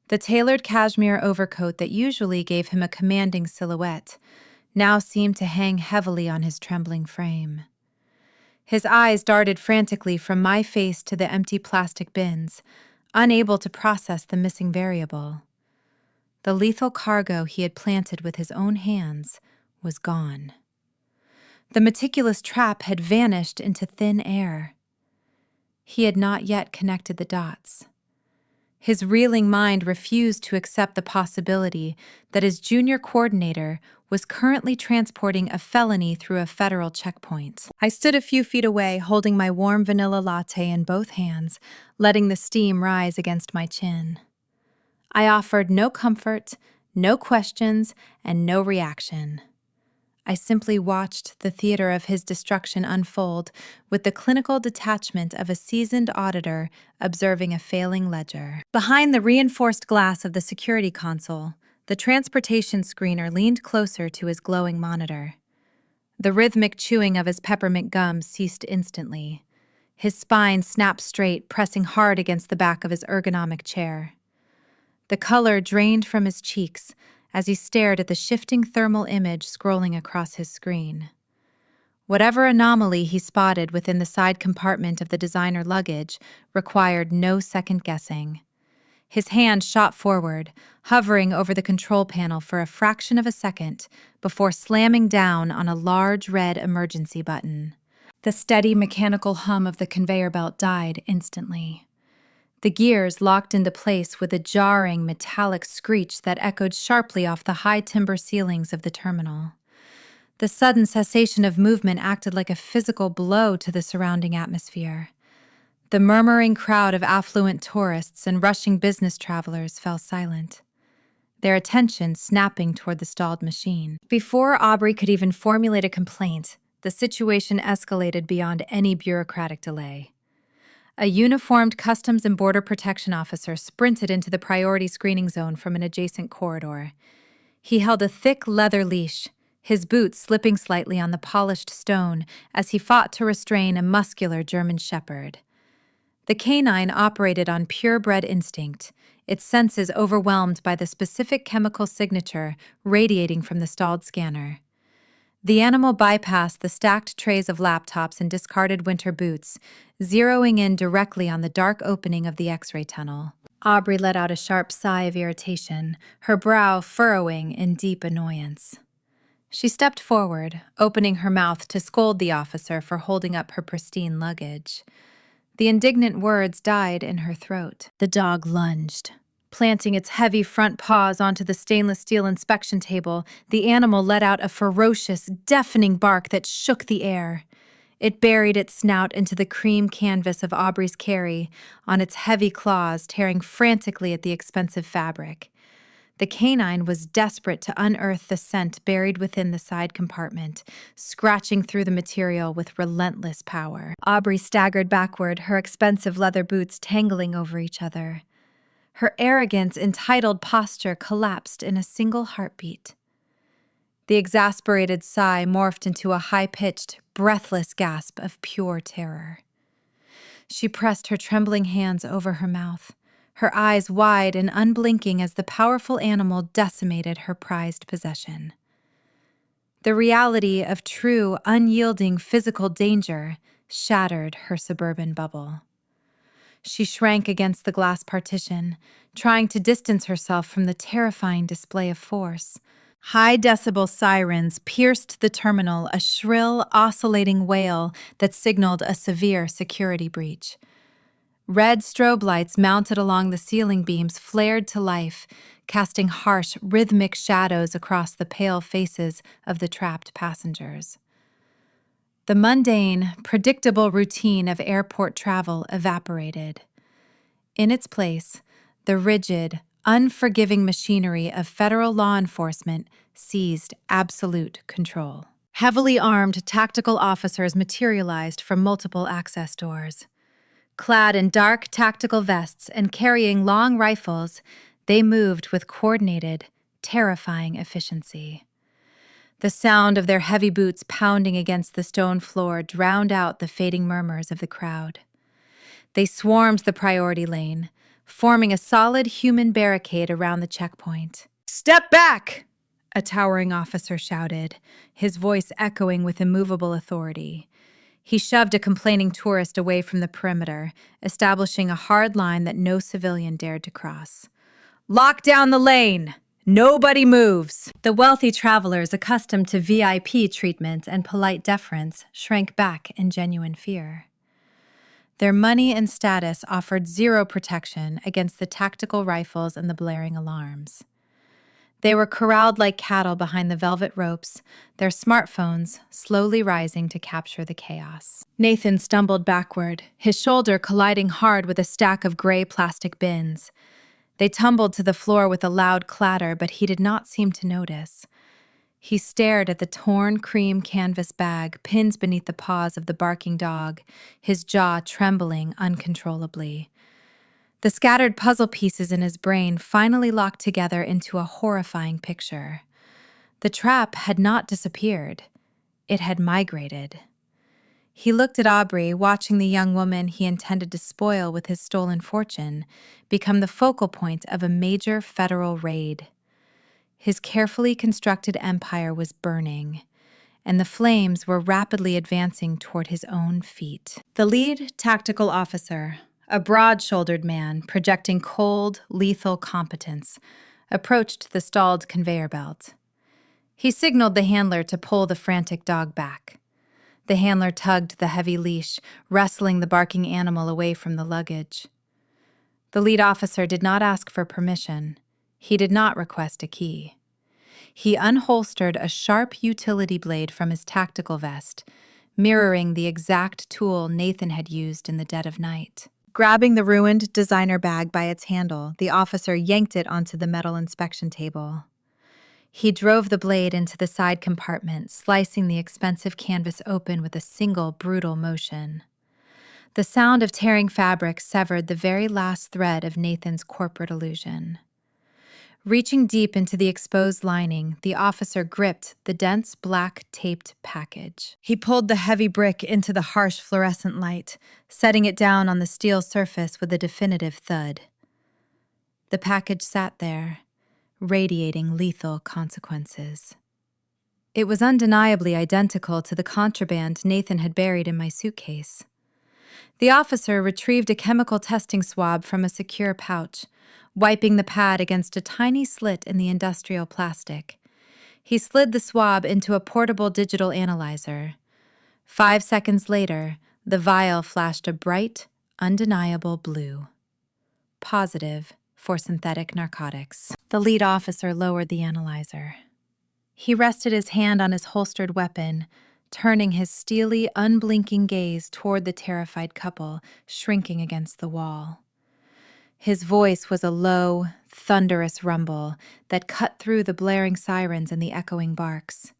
The tailored cashmere overcoat that usually gave him a commanding silhouette now seemed to hang heavily on his trembling frame. His eyes darted frantically from my face to the empty plastic bins, unable to process the missing variable. The lethal cargo he had planted with his own hands was gone. The meticulous trap had vanished into thin air. He had not yet connected the dots. His reeling mind refused to accept the possibility that his junior coordinator was currently transporting a felony through a federal checkpoint. I stood a few feet away, holding my warm vanilla latte in both hands, letting the steam rise against my chin. I offered no comfort, no questions, and no reaction. I simply watched the theater of his destruction unfold with the clinical detachment of a seasoned auditor observing a failing ledger. Behind the reinforced glass of the security console, the transportation screener leaned closer to his glowing monitor. The rhythmic chewing of his peppermint gum ceased instantly. His spine snapped straight, pressing hard against the back of his ergonomic chair. The color drained from his cheeks as he stared at the shifting thermal image scrolling across his screen. Whatever anomaly he spotted within the side compartment of the designer luggage required no second guessing. His hand shot forward, hovering over the control panel for a fraction of a second before slamming down on a large red emergency button. The steady mechanical hum of the conveyor belt died instantly. The gears locked into place with a jarring metallic screech that echoed sharply off the high timber ceilings of the terminal. The sudden cessation of movement acted like a physical blow to the surrounding atmosphere. The murmuring crowd of affluent tourists and rushing business travelers fell silent, their attention snapping toward the stalled machine. Before Aubrey could even formulate a complaint, the situation escalated beyond any bureaucratic delay. A uniformed Customs and Border Protection officer sprinted into the priority screening zone from an adjacent corridor. He held a thick leather leash, his boots slipping slightly on the polished stone as he fought to restrain a muscular German shepherd. The canine operated on purebred instinct, its senses overwhelmed by the specific chemical signature radiating from the stalled scanner. The animal bypassed the stacked trays of laptops and discarded winter boots, zeroing in directly on the dark opening of the X-ray tunnel. Aubrey let out a sharp sigh of irritation, her brow furrowing in deep annoyance. She stepped forward, opening her mouth to scold the officer for holding up her pristine luggage. The indignant words died in her throat. The dog lunged. Planting its heavy front paws onto the stainless steel inspection table, the animal let out a ferocious, deafening bark that shook the air. It buried its snout into the cream canvas of Aubrey's carry, on its heavy claws tearing frantically at the expensive fabric. The canine was desperate to unearth the scent buried within the side compartment, scratching through the material with relentless power. Aubrey staggered backward, her expensive leather boots tangling over each other. Her arrogant, entitled posture collapsed in a single heartbeat. The exasperated sigh morphed into a high-pitched, breathless gasp of pure terror. She pressed her trembling hands over her mouth, her eyes wide and unblinking as the powerful animal decimated her prized possession. The reality of true, unyielding physical danger shattered her suburban bubble. She shrank against the glass partition, trying to distance herself from the terrifying display of force. High-decibel sirens pierced the terminal, a shrill, oscillating wail that signaled a severe security breach. Red strobe lights mounted along the ceiling beams flared to life, casting harsh, rhythmic shadows across the pale faces of the trapped passengers. The mundane, predictable routine of airport travel evaporated. In its place, the rigid, unforgiving machinery of federal law enforcement seized absolute control. Heavily armed tactical officers materialized from multiple access doors. Clad in dark tactical vests and carrying long rifles, they moved with coordinated, terrifying efficiency. The sound of their heavy boots pounding against the stone floor drowned out the fading murmurs of the crowd. They swarmed the priority lane, forming a solid human barricade around the checkpoint. "Step back!" a towering officer shouted, his voice echoing with immovable authority. He shoved a complaining tourist away from the perimeter, establishing a hard line that no civilian dared to cross. "Lock down the lane! Nobody moves!" The wealthy travelers, accustomed to VIP treatment and polite deference, shrank back in genuine fear. Their money and status offered zero protection against the tactical rifles and the blaring alarms. They were corralled like cattle behind the velvet ropes, their smartphones slowly rising to capture the chaos. Nathan stumbled backward, his shoulder colliding hard with a stack of gray plastic bins. They tumbled to the floor with a loud clatter, but he did not seem to notice. He stared at the torn cream canvas bag pinned beneath the paws of the barking dog, his jaw trembling uncontrollably. The scattered puzzle pieces in his brain finally locked together into a horrifying picture. The trap had not disappeared. It had migrated. He looked at Aubrey, watching the young woman he intended to spoil with his stolen fortune become the focal point of a major federal raid. His carefully constructed empire was burning, and the flames were rapidly advancing toward his own feet. The lead tactical officer, a broad-shouldered man projecting cold, lethal competence, approached the stalled conveyor belt. He signaled the handler to pull the frantic dog back. The handler tugged the heavy leash, wrestling the barking animal away from the luggage. The lead officer did not ask for permission. He did not request a key. He unholstered a sharp utility blade from his tactical vest, mirroring the exact tool Nathan had used in the dead of night. Grabbing the ruined designer bag by its handle, the officer yanked it onto the metal inspection table. He drove the blade into the side compartment, slicing the expensive canvas open with a single brutal motion. The sound of tearing fabric severed the very last thread of Nathan's corporate illusion. Reaching deep into the exposed lining, the officer gripped the dense black taped package. He pulled the heavy brick into the harsh fluorescent light, setting it down on the steel surface with a definitive thud. The package sat there, radiating lethal consequences. It was undeniably identical to the contraband Nathan had buried in my suitcase. The officer retrieved a chemical testing swab from a secure pouch, wiping the pad against a tiny slit in the industrial plastic. He slid the swab into a portable digital analyzer. 5 seconds later, the vial flashed a bright, undeniable blue. Positive for synthetic narcotics. The lead officer lowered the analyzer. He rested his hand on his holstered weapon, turning his steely, unblinking gaze toward the terrified couple shrinking against the wall. His voice was a low, thunderous rumble that cut through the blaring sirens and the echoing barks.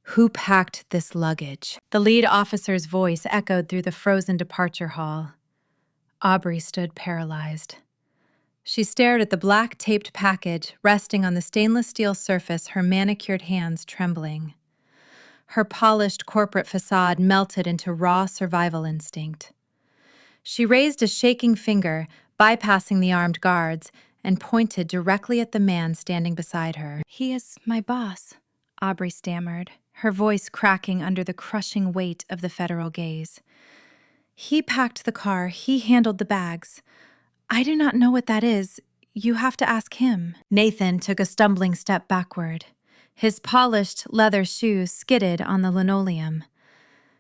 "Who packed this luggage?" The lead officer's voice echoed through the frozen departure hall. Aubrey stood paralyzed. She stared at the black taped package resting on the stainless steel surface, her manicured hands trembling. Her polished corporate facade melted into raw survival instinct. She raised a shaking finger, bypassing the armed guards, and pointed directly at the man standing beside her. "He is my boss," Aubrey stammered, her voice cracking under the crushing weight of the federal gaze. "He packed the car, he handled the bags. I do not know what that is. You have to ask him." Nathan took a stumbling step backward. His polished leather shoes skidded on the linoleum.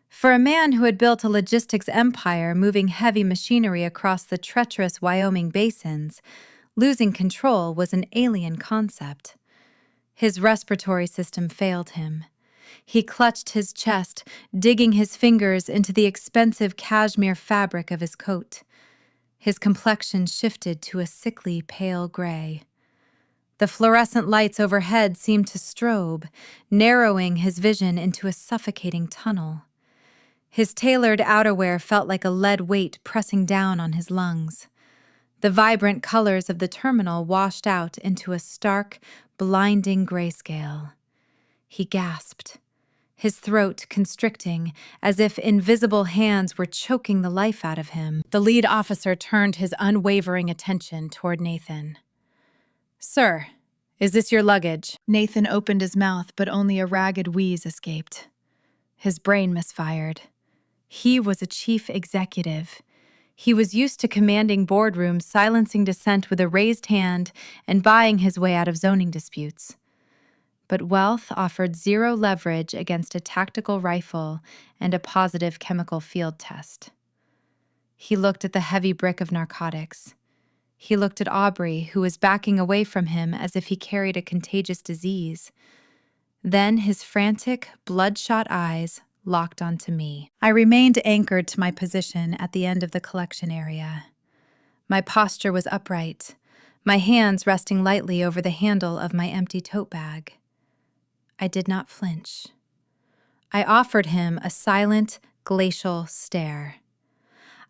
For a man who had built a logistics empire moving heavy machinery across the treacherous Wyoming basins, losing control was an alien concept. His respiratory system failed him. He clutched his chest, digging his fingers into the expensive cashmere fabric of his coat. His complexion shifted to a sickly pale gray. The fluorescent lights overhead seemed to strobe, narrowing his vision into a suffocating tunnel. His tailored outerwear felt like a lead weight pressing down on his lungs. The vibrant colors of the terminal washed out into a stark, blinding grayscale. He gasped, his throat constricting, as if invisible hands were choking the life out of him. The lead officer turned his unwavering attention toward Nathan. "Sir, is this your luggage?" Nathan opened his mouth, but only a ragged wheeze escaped. His brain misfired. He was a chief executive. He was used to commanding boardrooms, silencing dissent with a raised hand, and buying his way out of zoning disputes. But wealth offered zero leverage against a tactical rifle and a positive chemical field test. He looked at the heavy brick of narcotics. He looked at Aubrey, who was backing away from him as if he carried a contagious disease. Then his frantic, bloodshot eyes locked onto me. I remained anchored to my position at the end of the collection area. My posture was upright, my hands resting lightly over the handle of my empty tote bag. I did not flinch. I offered him a silent, glacial stare.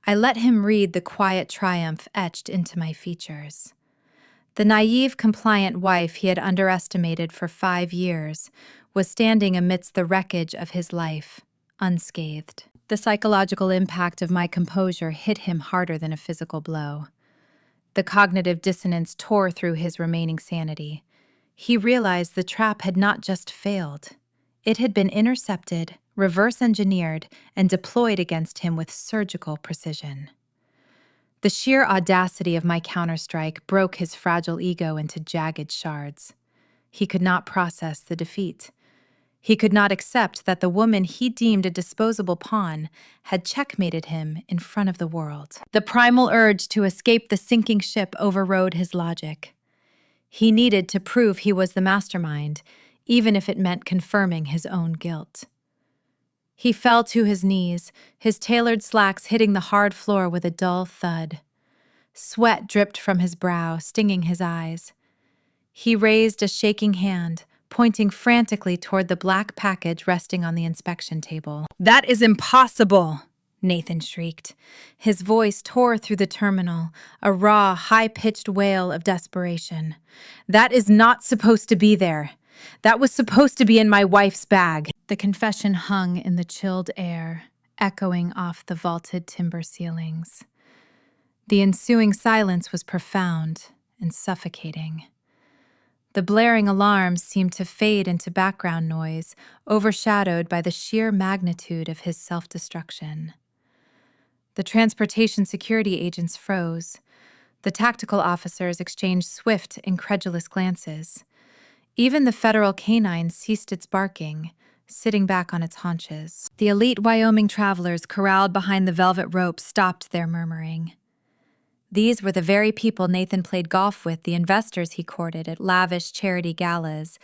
I let him read the quiet triumph etched into my features. The naive, compliant wife he had underestimated for 5 years was standing amidst the wreckage of his life, unscathed. The psychological impact of my composure hit him harder than a physical blow. The cognitive dissonance tore through his remaining sanity. He realized the trap had not just failed. It had been intercepted, reverse-engineered, and deployed against him with surgical precision. The sheer audacity of my counterstrike broke his fragile ego into jagged shards. He could not process the defeat. He could not accept that the woman he deemed a disposable pawn had checkmated him in front of the world. The primal urge to escape the sinking ship overrode his logic. He needed to prove he was the mastermind, even if it meant confirming his own guilt. He fell to his knees, his tailored slacks hitting the hard floor with a dull thud. Sweat dripped from his brow, stinging his eyes. He raised a shaking hand, pointing frantically toward the black package resting on the inspection table. "That is impossible!" Nathan shrieked. His voice tore through the terminal, a raw, high-pitched wail of desperation. "That is not supposed to be there. That was supposed to be in my wife's bag." The confession hung in the chilled air, echoing off the vaulted timber ceilings. The ensuing silence was profound and suffocating. The blaring alarms seemed to fade into background noise, overshadowed by the sheer magnitude of his self-destruction. The transportation security agents froze. The tactical officers exchanged swift, incredulous glances. Even the federal canine ceased its barking, sitting back on its haunches. The elite Wyoming travelers corralled behind the velvet rope stopped their murmuring. These were the very people Nathan played golf with, the investors he courted at lavish charity galas,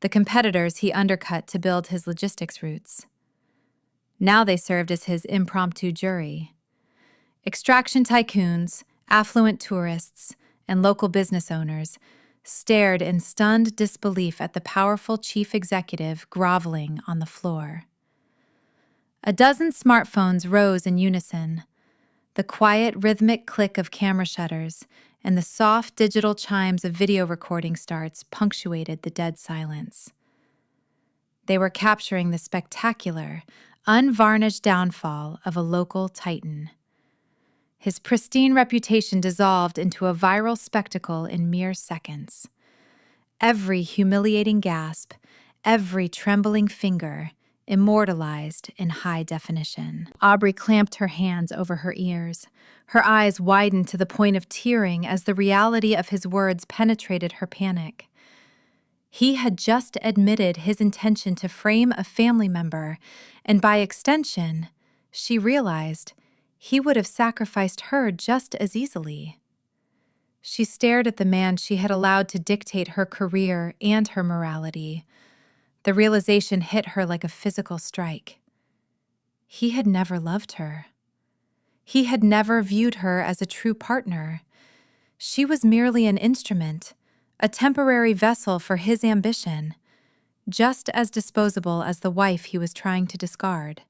the competitors he undercut to build his logistics routes. Now they served as his impromptu jury. Extraction tycoons, affluent tourists, and local business owners stared in stunned disbelief at the powerful chief executive groveling on the floor. A dozen smartphones rose in unison. The quiet, rhythmic click of camera shutters and the soft digital chimes of video recording starts punctuated the dead silence. They were capturing the spectacular, unvarnished downfall of a local titan. His pristine reputation dissolved into a viral spectacle in mere seconds. Every humiliating gasp, every trembling finger, immortalized in high definition. Aubrey clamped her hands over her ears. Her eyes widened to the point of tearing as the reality of his words penetrated her panic. He had just admitted his intention to frame a family member, and by extension, she realized he would have sacrificed her just as easily. She stared at the man she had allowed to dictate her career and her morality. The realization hit her like a physical strike. He had never loved her. He had never viewed her as a true partner. She was merely an instrument, a temporary vessel for his ambition, just as disposable as the wife he was trying to discard.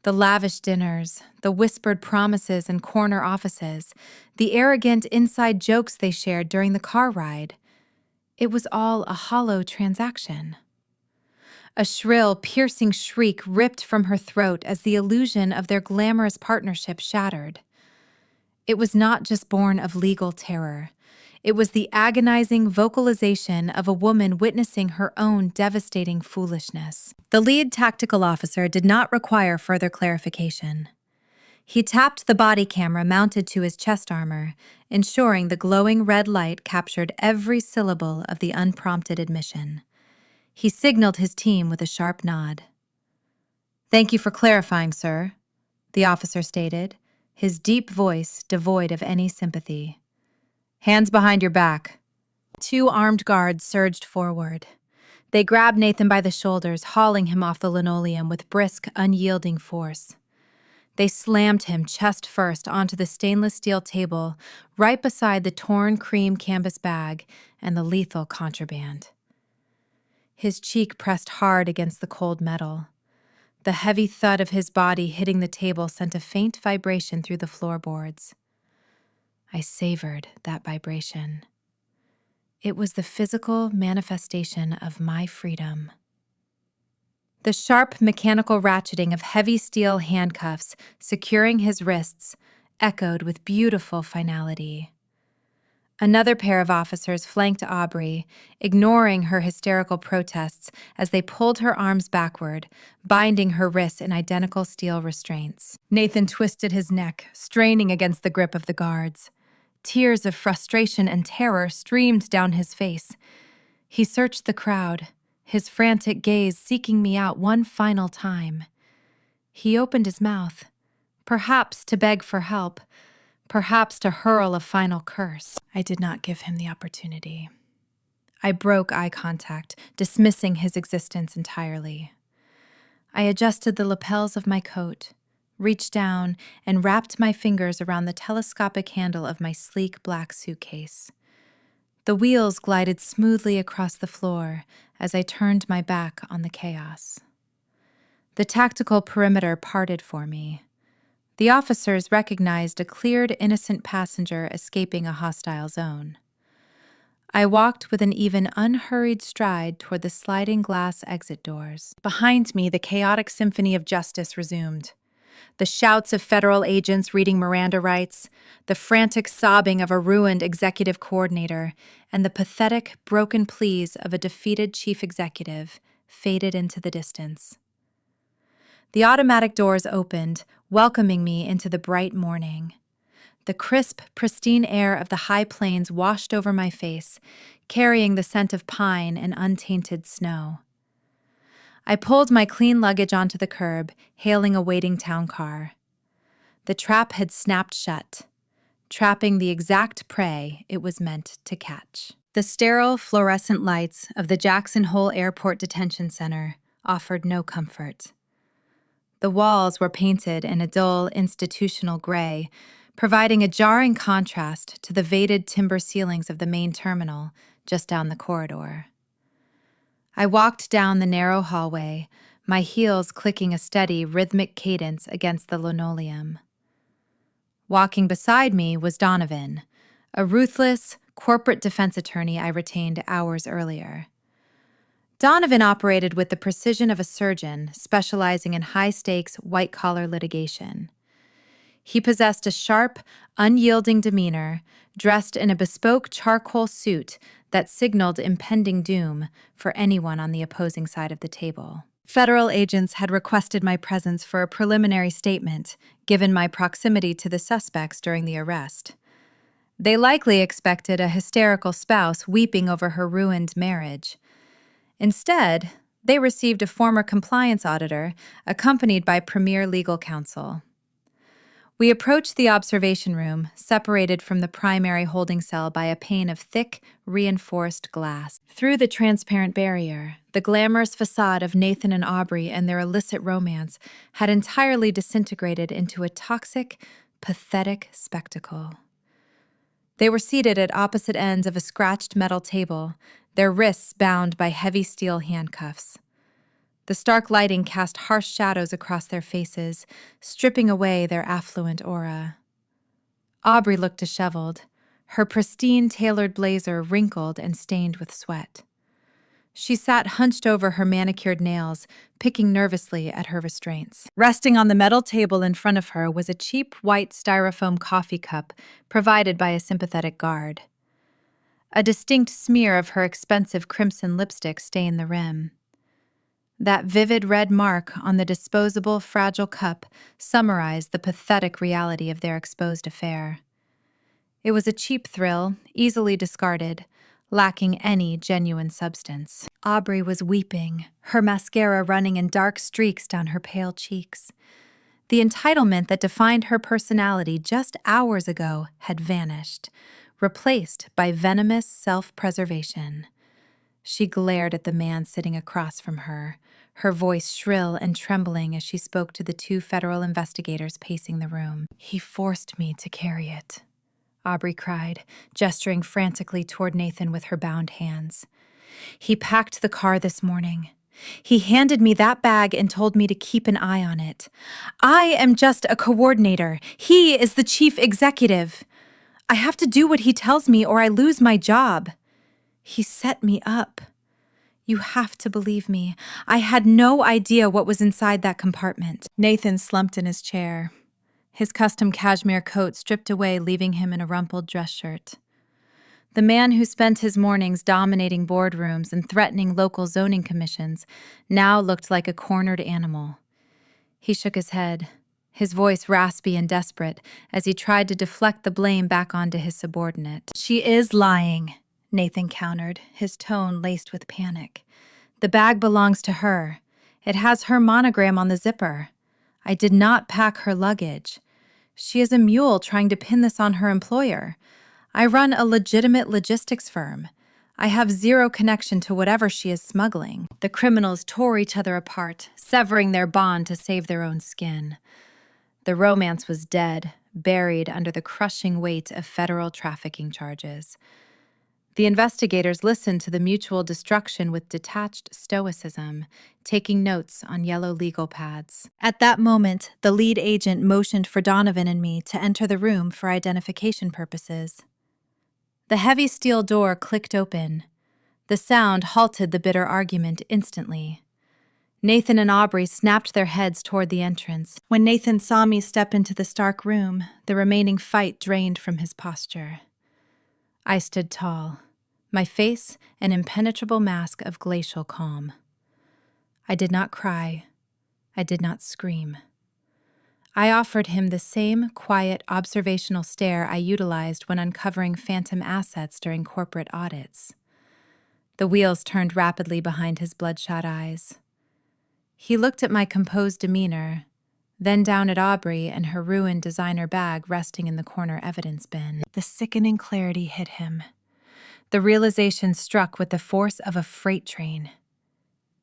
The lavish dinners, the whispered promises in corner offices, the arrogant inside jokes they shared during the car ride. It was all a hollow transaction. A shrill, piercing shriek ripped from her throat as the illusion of their glamorous partnership shattered. It was not just born of legal terror. It was the agonizing vocalization of a woman witnessing her own devastating foolishness. The lead tactical officer did not require further clarification. He tapped the body camera mounted to his chest armor, ensuring the glowing red light captured every syllable of the unprompted admission. He signaled his team with a sharp nod. "Thank you for clarifying, sir," the officer stated, his deep voice devoid of any sympathy. "Hands behind your back." 2 armed guards surged forward. They grabbed Nathan by the shoulders, hauling him off the linoleum with brisk, unyielding force. They slammed him chest first onto the stainless steel table, right beside the torn cream canvas bag and the lethal contraband. his cheek pressed hard against the cold metal. The heavy thud of his body hitting the table sent a faint vibration through the floorboards. I savored that vibration. It was the physical manifestation of my freedom. The sharp mechanical ratcheting of heavy steel handcuffs securing his wrists echoed with beautiful finality. Another pair of officers flanked Aubrey, ignoring her hysterical protests as they pulled her arms backward, binding her wrists in identical steel restraints. Nathan twisted his neck, straining against the grip of the guards. Tears of frustration and terror streamed down his face. He searched the crowd, his frantic gaze seeking me out one final time. He opened his mouth, perhaps to beg for help, perhaps to hurl a final curse. I did not give him the opportunity. I broke eye contact, dismissing his existence entirely. I adjusted the lapels of my coat, reached down, and wrapped my fingers around the telescopic handle of my sleek black suitcase. The wheels glided smoothly across the floor as I turned my back on the chaos. The tactical perimeter parted for me. The officers recognized a cleared, innocent passenger escaping a hostile zone. I walked with an even unhurried stride toward the sliding glass exit doors. Behind me, the chaotic symphony of justice resumed. The shouts of federal agents reading Miranda rights, the frantic sobbing of a ruined executive coordinator, and the pathetic, broken pleas of a defeated chief executive faded into the distance. The automatic doors opened, welcoming me into the bright morning. The crisp, pristine air of the high plains washed over my face, carrying the scent of pine and untainted snow. I pulled my clean luggage onto the curb, hailing a waiting town car. The trap had snapped shut, trapping the exact prey it was meant to catch. The sterile, fluorescent lights of the Jackson Hole Airport Detention Center offered no comfort. The walls were painted in a dull, institutional gray, providing a jarring contrast to the vaded timber ceilings of the main terminal just down the corridor. I walked down the narrow hallway, my heels clicking a steady, rhythmic cadence against the linoleum. Walking beside me was Donovan, a ruthless, corporate defense attorney I retained hours earlier. Donovan operated with the precision of a surgeon specializing in high-stakes, white-collar litigation. He possessed a sharp, unyielding demeanor, dressed in a bespoke charcoal suit that signaled impending doom for anyone on the opposing side of the table. Federal agents had requested my presence for a preliminary statement, given my proximity to the suspects during the arrest. They likely expected a hysterical spouse weeping over her ruined marriage. Instead, they received a former compliance auditor accompanied by premier legal counsel. We approached the observation room, separated from the primary holding cell by a pane of thick, reinforced glass. Through the transparent barrier, the glamorous facade of Nathan and Aubrey and their illicit romance had entirely disintegrated into a toxic, pathetic spectacle. They were seated at opposite ends of a scratched metal table, their wrists bound by heavy steel handcuffs. The stark lighting cast harsh shadows across their faces, stripping away their affluent aura. Aubrey looked disheveled, her pristine tailored blazer wrinkled and stained with sweat. She sat hunched over her manicured nails, picking nervously at her restraints. Resting on the metal table in front of her was a cheap white styrofoam coffee cup provided by a sympathetic guard. A distinct smear of her expensive crimson lipstick stained the rim. That vivid red mark on the disposable, fragile cup summarized the pathetic reality of their exposed affair. It was a cheap thrill, easily discarded, lacking any genuine substance. Aubrey was weeping, her mascara running in dark streaks down her pale cheeks. The entitlement that defined her personality just hours ago had vanished, replaced by venomous self-preservation. She glared at the man sitting across from her, her voice shrill and trembling as she spoke to the two federal investigators pacing the room. "He forced me to carry it," Aubrey cried, gesturing frantically toward Nathan with her bound hands. He packed the car this morning. He handed me that bag and told me to keep an eye on it. I am just a coordinator. He is the chief executive. I have to do what he tells me or I lose my job. He set me up. You have to believe me. I had no idea what was inside that compartment. Nathan slumped in his chair. His custom cashmere coat stripped away, leaving him in a rumpled dress shirt. The man who spent his mornings dominating boardrooms and threatening local zoning commissions now looked like a cornered animal. He shook his head, his voice raspy and desperate, as he tried to deflect the blame back onto his subordinate. "She is lying," Nathan countered, his tone laced with panic. "The bag belongs to her. It has her monogram on the zipper. I did not pack her luggage. She is a mule trying to pin this on her employer. I run a legitimate logistics firm. I have zero connection to whatever she is smuggling." The criminals tore each other apart, severing their bond to save their own skin. The romance was dead, buried under the crushing weight of federal trafficking charges. The investigators listened to the mutual destruction with detached stoicism, taking notes on yellow legal pads. At that moment, the lead agent motioned for Donovan and me to enter the room for identification purposes. The heavy steel door clicked open. The sound halted the bitter argument instantly. Nathan and Aubrey snapped their heads toward the entrance. When Nathan saw me step into the stark room, the remaining fight drained from his posture. I stood tall, my face an impenetrable mask of glacial calm. I did not cry. I did not scream. I offered him the same quiet, observational stare I utilized when uncovering phantom assets during corporate audits. The wheels turned rapidly behind his bloodshot eyes. He looked at my composed demeanor, then down at Aubrey and her ruined designer bag resting in the corner evidence bin. The sickening clarity hit him. The realization struck with the force of a freight train.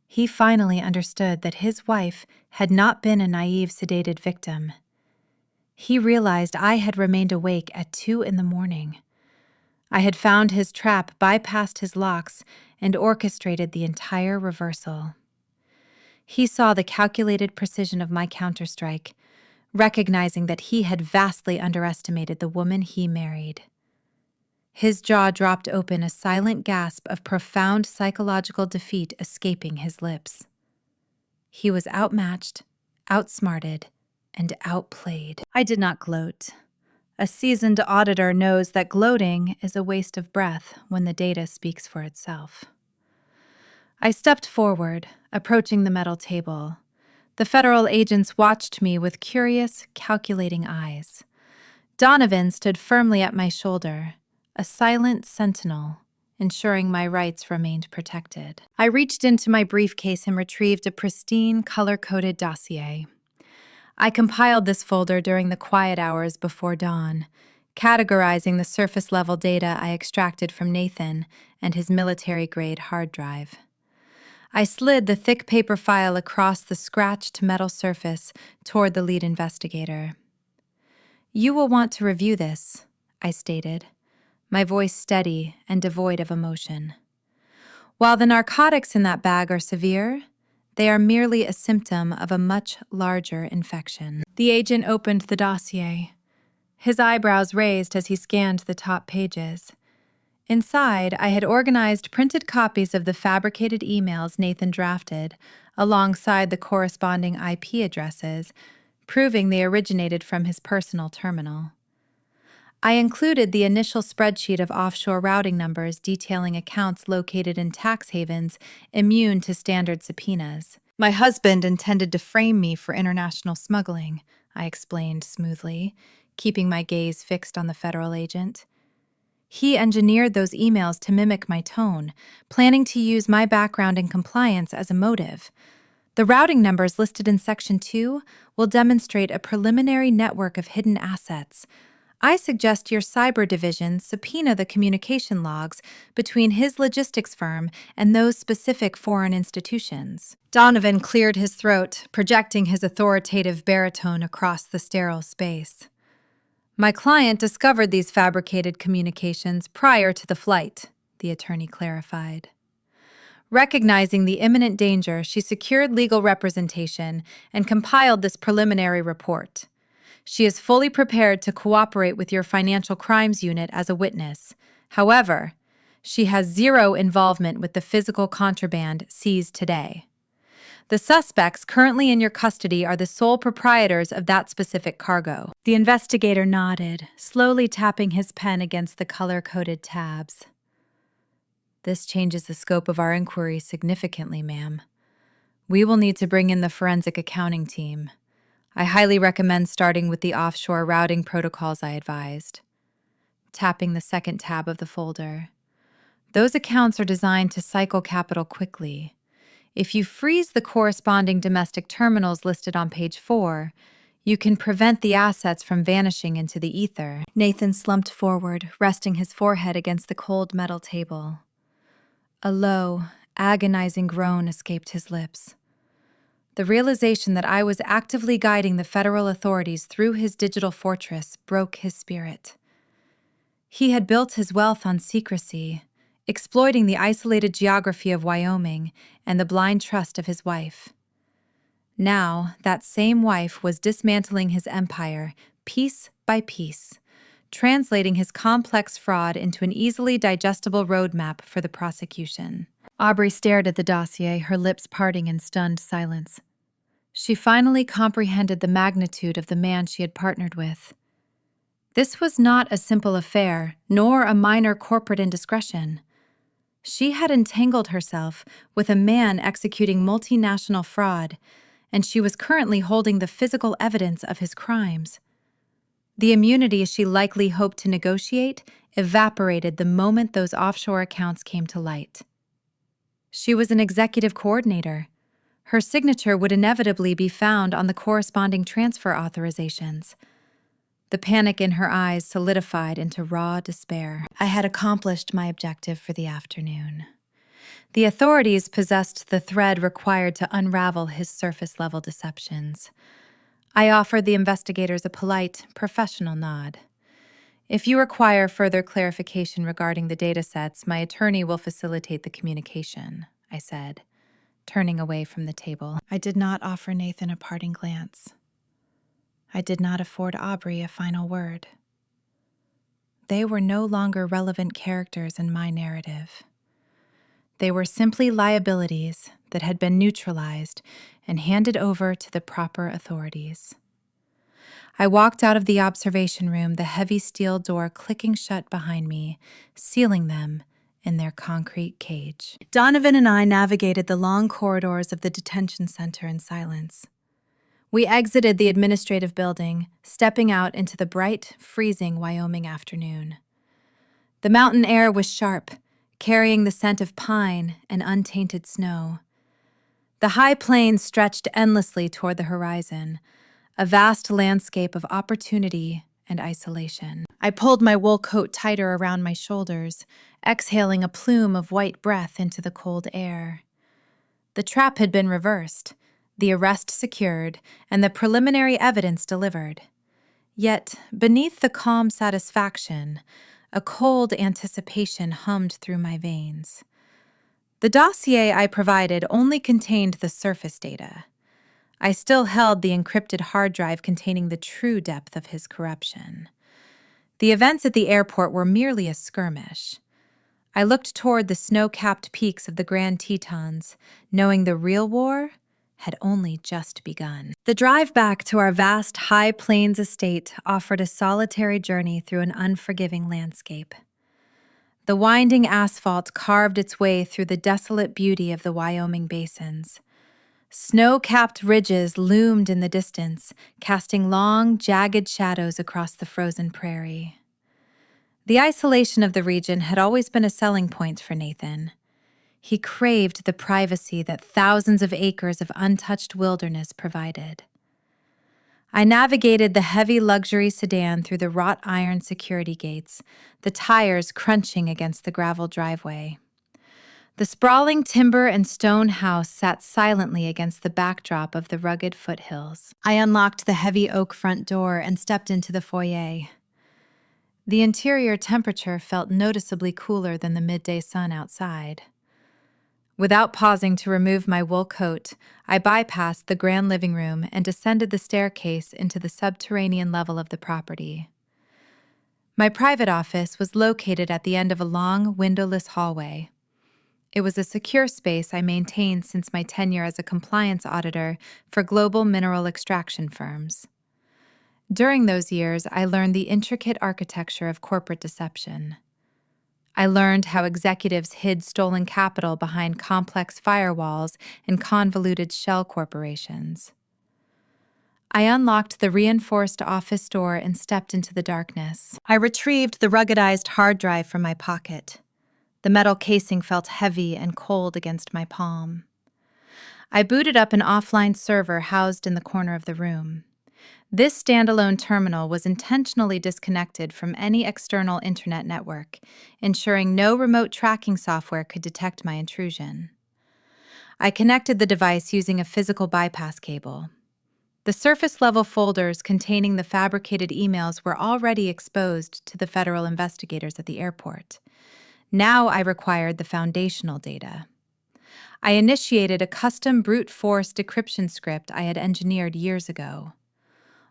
He finally understood that his wife had not been a naive, sedated victim. He realized I had remained awake at 2 a.m. I had found his trap, bypassed his locks, and orchestrated the entire reversal. He saw the calculated precision of my counterstrike, recognizing that he had vastly underestimated the woman he married. His jaw dropped open, a silent gasp of profound psychological defeat escaping his lips. He was outmatched, outsmarted, and outplayed. I did not gloat. A seasoned auditor knows that gloating is a waste of breath when the data speaks for itself. I stepped forward, approaching the metal table. The federal agents watched me with curious, calculating eyes. Donovan stood firmly at my shoulder, a silent sentinel, ensuring my rights remained protected. I reached into my briefcase and retrieved a pristine, color-coded dossier. I compiled this folder during the quiet hours before dawn, categorizing the surface-level data I extracted from Nathan and his military-grade hard drive. I slid the thick paper file across the scratched metal surface toward the lead investigator. "You will want to review this," I stated, my voice steady and devoid of emotion. "While the narcotics in that bag are severe, they are merely a symptom of a much larger infection." The agent opened the dossier. His eyebrows raised as he scanned the top pages. Inside, I had organized printed copies of the fabricated emails Nathan drafted, alongside the corresponding IP addresses, proving they originated from his personal terminal. I included the initial spreadsheet of offshore routing numbers detailing accounts located in tax havens immune to standard subpoenas. "My husband intended to frame me for international smuggling," I explained smoothly, keeping my gaze fixed on the federal agent. "He engineered those emails to mimic my tone, planning to use my background in compliance as a motive. The routing numbers listed in Section 2 will demonstrate a preliminary network of hidden assets. I suggest your cyber division subpoena the communication logs between his logistics firm and those specific foreign institutions." Donovan cleared his throat, projecting his authoritative baritone across the sterile space. "My client discovered these fabricated communications prior to the flight," the attorney clarified. Recognizing the imminent danger, she secured legal representation and compiled this preliminary report. She is fully prepared to cooperate with your financial crimes unit as a witness. However, she has zero involvement with the physical contraband seized today. The suspects currently in your custody are the sole proprietors of that specific cargo. The investigator nodded, slowly tapping his pen against the color-coded tabs. This changes the scope of our inquiry significantly, ma'am. We will need to bring in the forensic accounting team. I highly recommend starting with the offshore routing protocols I advised. Tapping the second tab of the folder. Those accounts are designed to cycle capital quickly. If you freeze the corresponding domestic terminals listed on page 4, you can prevent the assets from vanishing into the ether. Nathan slumped forward, resting his forehead against the cold metal table. A low, agonizing groan escaped his lips. The realization that I was actively guiding the federal authorities through his digital fortress broke his spirit. He had built his wealth on secrecy, exploiting the isolated geography of Wyoming and the blind trust of his wife. Now, that same wife was dismantling his empire piece by piece, translating his complex fraud into an easily digestible roadmap for the prosecution. Aubrey stared at the dossier, her lips parting in stunned silence. She finally comprehended the magnitude of the man she had partnered with. This was not a simple affair, nor a minor corporate indiscretion. She had entangled herself with a man executing multinational fraud, and she was currently holding the physical evidence of his crimes. The immunity she likely hoped to negotiate evaporated the moment those offshore accounts came to light. She was an executive coordinator. Her signature would inevitably be found on the corresponding transfer authorizations. The panic in her eyes solidified into raw despair. I had accomplished my objective for the afternoon. The authorities possessed the thread required to unravel his surface-level deceptions. I offered the investigators a polite, professional nod. If you require further clarification regarding the datasets, my attorney will facilitate the communication, I said, turning away from the table. I did not offer Nathan a parting glance. I did not afford Aubrey a final word. They were no longer relevant characters in my narrative. They were simply liabilities that had been neutralized and handed over to the proper authorities. I walked out of the observation room, the heavy steel door clicking shut behind me, sealing them in their concrete cage. Donovan and I navigated the long corridors of the detention center in silence. We exited the administrative building, stepping out into the bright, freezing Wyoming afternoon. The mountain air was sharp, carrying the scent of pine and untainted snow. The high plains stretched endlessly toward the horizon, a vast landscape of opportunity and isolation. I pulled my wool coat tighter around my shoulders, exhaling a plume of white breath into the cold air. The trap had been reversed, the arrest secured, and the preliminary evidence delivered. Yet, beneath the calm satisfaction, a cold anticipation hummed through my veins. The dossier I provided only contained the surface data. I still held the encrypted hard drive containing the true depth of his corruption. The events at the airport were merely a skirmish. I looked toward the snow-capped peaks of the Grand Tetons, knowing the real war had only just begun. The drive back to our vast high plains estate offered a solitary journey through an unforgiving landscape. The winding asphalt carved its way through the desolate beauty of the Wyoming basins. Snow-capped ridges loomed in the distance, casting long, jagged shadows across the frozen prairie. The isolation of the region had always been a selling point for Nathan. He craved the privacy that thousands of acres of untouched wilderness provided. I navigated the heavy luxury sedan through the wrought iron security gates, the tires crunching against the gravel driveway. The sprawling timber and stone house sat silently against the backdrop of the rugged foothills. I unlocked the heavy oak front door and stepped into the foyer. The interior temperature felt noticeably cooler than the midday sun outside. Without pausing to remove my wool coat, I bypassed the grand living room and descended the staircase into the subterranean level of the property. My private office was located at the end of a long, windowless hallway. It was a secure space I maintained since my tenure as a compliance auditor for global mineral extraction firms. During those years, I learned the intricate architecture of corporate deception. I learned how executives hid stolen capital behind complex firewalls and convoluted shell corporations. I unlocked the reinforced office door and stepped into the darkness. I retrieved the ruggedized hard drive from my pocket. The metal casing felt heavy and cold against my palm. I booted up an offline server housed in the corner of the room. This standalone terminal was intentionally disconnected from any external internet network, ensuring no remote tracking software could detect my intrusion. I connected the device using a physical bypass cable. The surface-level folders containing the fabricated emails were already exposed to the federal investigators at the airport. Now I required the foundational data. I initiated a custom brute force decryption script I had engineered years ago.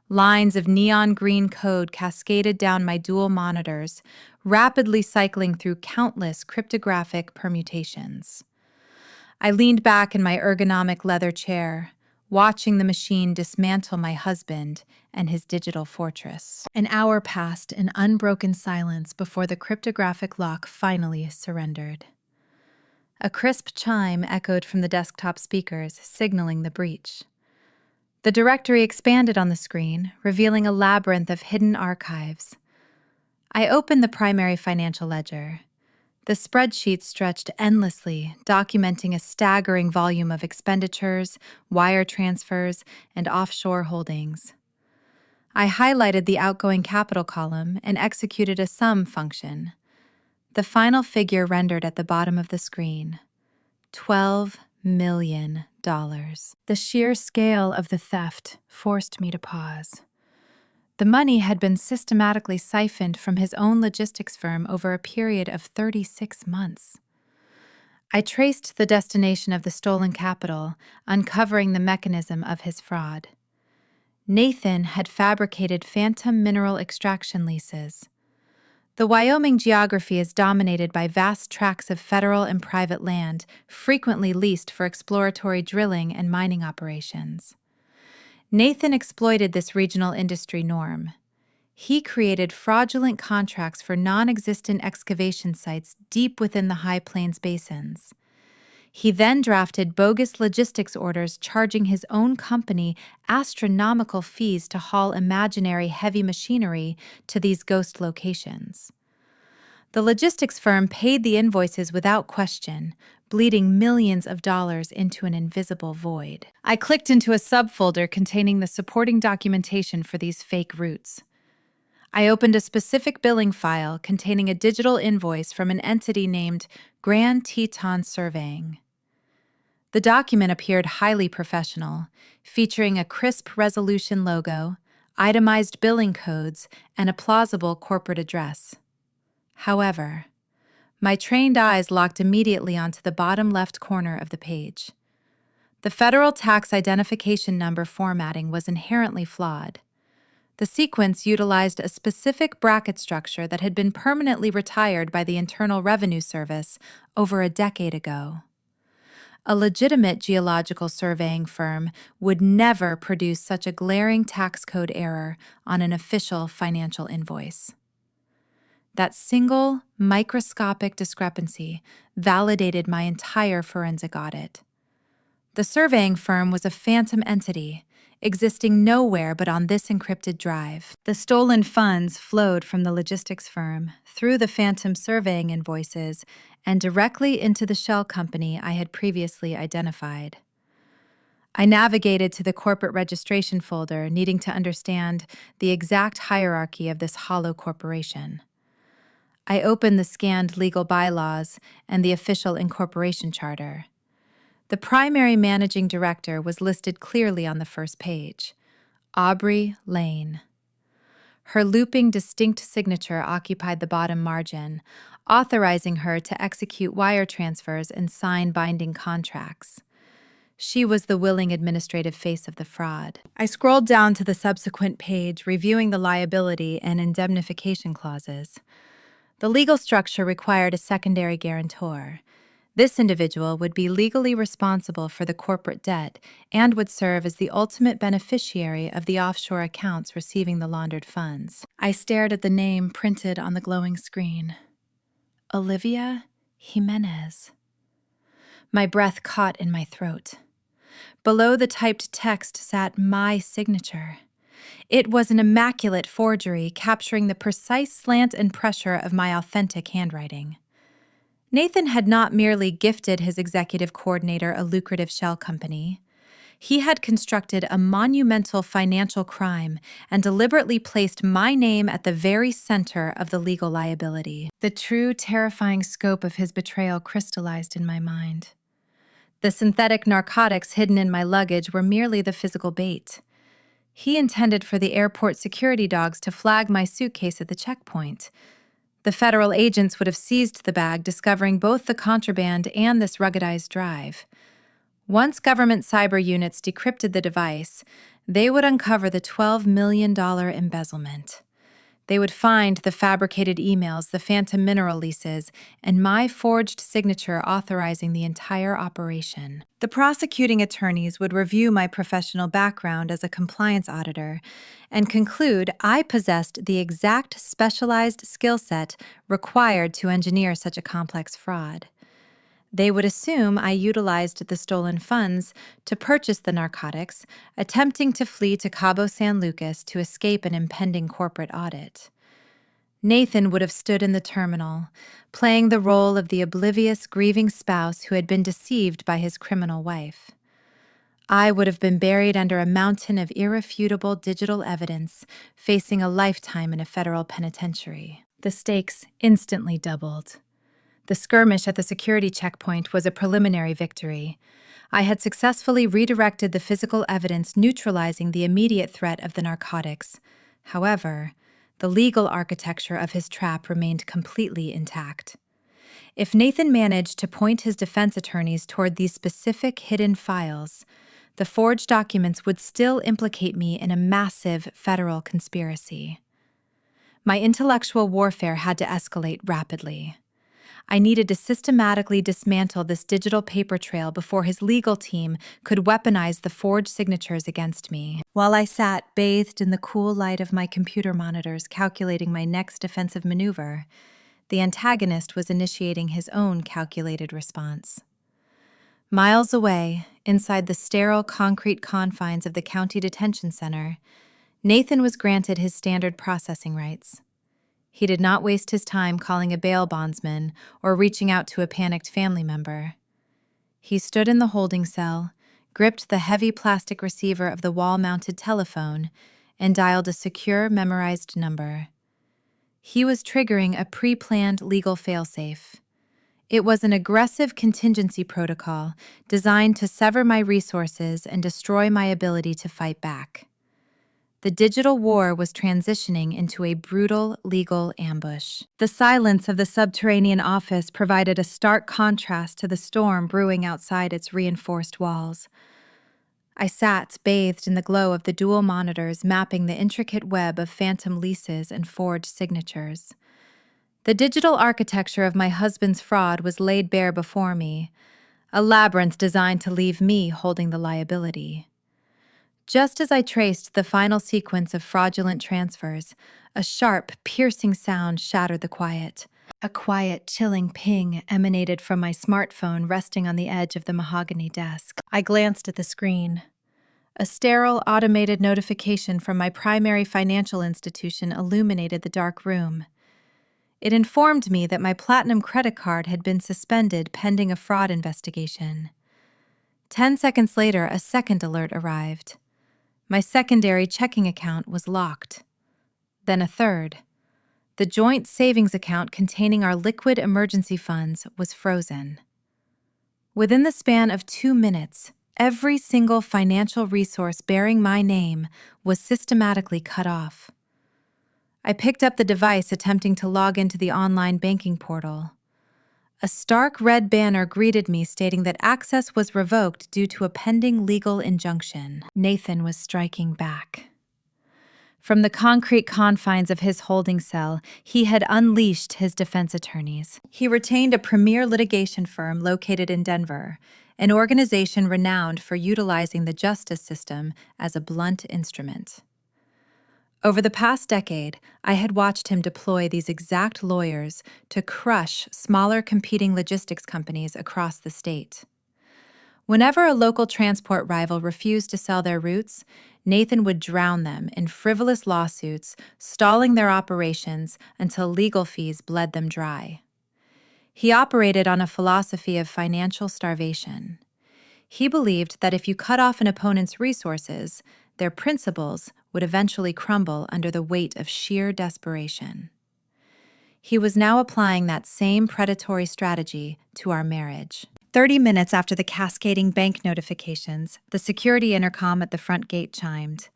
Lines of neon green code cascaded down my dual monitors, rapidly cycling through countless cryptographic permutations. I leaned back in my ergonomic leather chair, watching the machine dismantle my husband and his digital fortress. An hour passed in unbroken silence before the cryptographic lock finally surrendered. A crisp chime echoed from the desktop speakers, signaling the breach. The directory expanded on the screen, revealing a labyrinth of hidden archives. I opened the primary financial ledger. The spreadsheet stretched endlessly, documenting a staggering volume of expenditures, wire transfers, and offshore holdings. I highlighted the outgoing capital column and executed a sum function. The final figure rendered at the bottom of the screen: $12 million. The sheer scale of the theft forced me to pause. The money had been systematically siphoned from his own logistics firm over a period of 36 months. I traced the destination of the stolen capital, uncovering the mechanism of his fraud. Nathan had fabricated phantom mineral extraction leases. The Wyoming geography is dominated by vast tracts of federal and private land, frequently leased for exploratory drilling and mining operations. Nathan exploited this regional industry norm. He created fraudulent contracts for non-existent excavation sites deep within the High Plains basins. He then drafted bogus logistics orders charging his own company astronomical fees to haul imaginary heavy machinery to these ghost locations. The logistics firm paid the invoices without question, bleeding millions of dollars into an invisible void. I clicked into a subfolder containing the supporting documentation for these fake routes. I opened a specific billing file containing a digital invoice from an entity named Grand Teton Surveying. The document appeared highly professional, featuring a crisp resolution logo, itemized billing codes, and a plausible corporate address. However, my trained eyes locked immediately onto the bottom left corner of the page. The federal tax identification number formatting was inherently flawed. The sequence utilized a specific bracket structure that had been permanently retired by the Internal Revenue Service over a decade ago. A legitimate geological surveying firm would never produce such a glaring tax code error on an official financial invoice. That single, microscopic discrepancy validated my entire forensic audit. The surveying firm was a phantom entity, existing nowhere but on this encrypted drive. The stolen funds flowed from the logistics firm, through the phantom surveying invoices, and directly into the shell company I had previously identified. I navigated to the corporate registration folder, needing to understand the exact hierarchy of this hollow corporation. I opened the scanned legal bylaws and the official incorporation charter. The primary managing director was listed clearly on the first page: Aubrey Lane. Her looping, distinct signature occupied the bottom margin, authorizing her to execute wire transfers and sign binding contracts. She was the willing administrative face of the fraud. I scrolled down to the subsequent page, reviewing the liability and indemnification clauses. The legal structure required a secondary guarantor. This individual would be legally responsible for the corporate debt and would serve as the ultimate beneficiary of the offshore accounts receiving the laundered funds. I stared at the name printed on the glowing screen. Olivia Jimenez. My breath caught in my throat. Below the typed text sat my signature. It was an immaculate forgery, capturing the precise slant and pressure of my authentic handwriting. Nathan had not merely gifted his executive coordinator a lucrative shell company. He had constructed a monumental financial crime and deliberately placed my name at the very center of the legal liability. The true, terrifying scope of his betrayal crystallized in my mind. The synthetic narcotics hidden in my luggage were merely the physical bait. He intended for the airport security dogs to flag my suitcase at the checkpoint. The federal agents would have seized the bag, discovering both the contraband and this ruggedized drive. Once government cyber units decrypted the device, they would uncover the $12 million embezzlement. They would find the fabricated emails, the phantom mineral leases, and my forged signature authorizing the entire operation. The prosecuting attorneys would review my professional background as a compliance auditor and conclude I possessed the exact specialized skill set required to engineer such a complex fraud. They would assume I utilized the stolen funds to purchase the narcotics, attempting to flee to Cabo San Lucas to escape an impending corporate audit. Nathan would have stood in the terminal, playing the role of the oblivious, grieving spouse who had been deceived by his criminal wife. I would have been buried under a mountain of irrefutable digital evidence, facing a lifetime in a federal penitentiary. The stakes instantly doubled. The skirmish at the security checkpoint was a preliminary victory. I had successfully redirected the physical evidence, neutralizing the immediate threat of the narcotics. However, the legal architecture of his trap remained completely intact. If Nathan managed to point his defense attorneys toward these specific hidden files, the forged documents would still implicate me in a massive federal conspiracy. My intellectual warfare had to escalate rapidly. I needed to systematically dismantle this digital paper trail before his legal team could weaponize the forged signatures against me. While I sat bathed in the cool light of my computer monitors calculating my next defensive maneuver, the antagonist was initiating his own calculated response. Miles away, inside the sterile concrete confines of the county detention center, Nathan was granted his standard processing rights. He did not waste his time calling a bail bondsman or reaching out to a panicked family member. He stood in the holding cell, gripped the heavy plastic receiver of the wall-mounted telephone, and dialed a secure, memorized number. He was triggering a pre-planned legal failsafe. It was an aggressive contingency protocol designed to sever my resources and destroy my ability to fight back. The digital war was transitioning into a brutal legal ambush. The silence of the subterranean office provided a stark contrast to the storm brewing outside its reinforced walls. I sat, bathed in the glow of the dual monitors mapping the intricate web of phantom leases and forged signatures. The digital architecture of my husband's fraud was laid bare before me, a labyrinth designed to leave me holding the liability. Just as I traced the final sequence of fraudulent transfers, a sharp, piercing sound shattered the quiet. A quiet, chilling ping emanated from my smartphone resting on the edge of the mahogany desk. I glanced at the screen. A sterile, automated notification from my primary financial institution illuminated the dark room. It informed me that my Platinum credit card had been suspended pending a fraud investigation. 10 seconds later, a second alert arrived. My secondary checking account was locked. Then a third. The joint savings account containing our liquid emergency funds was frozen. Within the span of 2 minutes, every single financial resource bearing my name was systematically cut off. I picked up the device, attempting to log into the online banking portal. A stark red banner greeted me, stating that access was revoked due to a pending legal injunction. Nathan was striking back. From the concrete confines of his holding cell, he had unleashed his defense attorneys. He retained a premier litigation firm located in Denver, an organization renowned for utilizing the justice system as a blunt instrument. Over the past decade, I had watched him deploy these exact lawyers to crush smaller competing logistics companies across the state. Whenever a local transport rival refused to sell their routes, Nathan would drown them in frivolous lawsuits, stalling their operations until legal fees bled them dry. He operated on a philosophy of financial starvation. He believed that if you cut off an opponent's resources, their principles would eventually crumble under the weight of sheer desperation. He was now applying that same predatory strategy to our marriage. 30 minutes after the cascading bank notifications, the security intercom at the front gate chimed.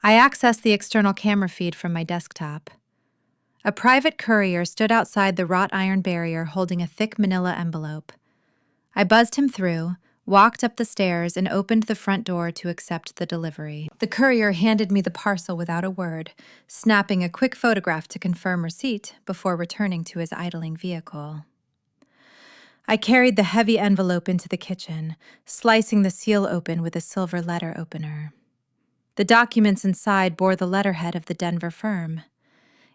I accessed the external camera feed from my desktop. A private courier stood outside the wrought iron barrier holding a thick manila envelope. I buzzed him through, walked up the stairs, and opened the front door to accept the delivery. The courier handed me the parcel without a word, snapping a quick photograph to confirm receipt before returning to his idling vehicle. I carried the heavy envelope into the kitchen, slicing the seal open with a silver letter opener. The documents inside bore the letterhead of the Denver firm.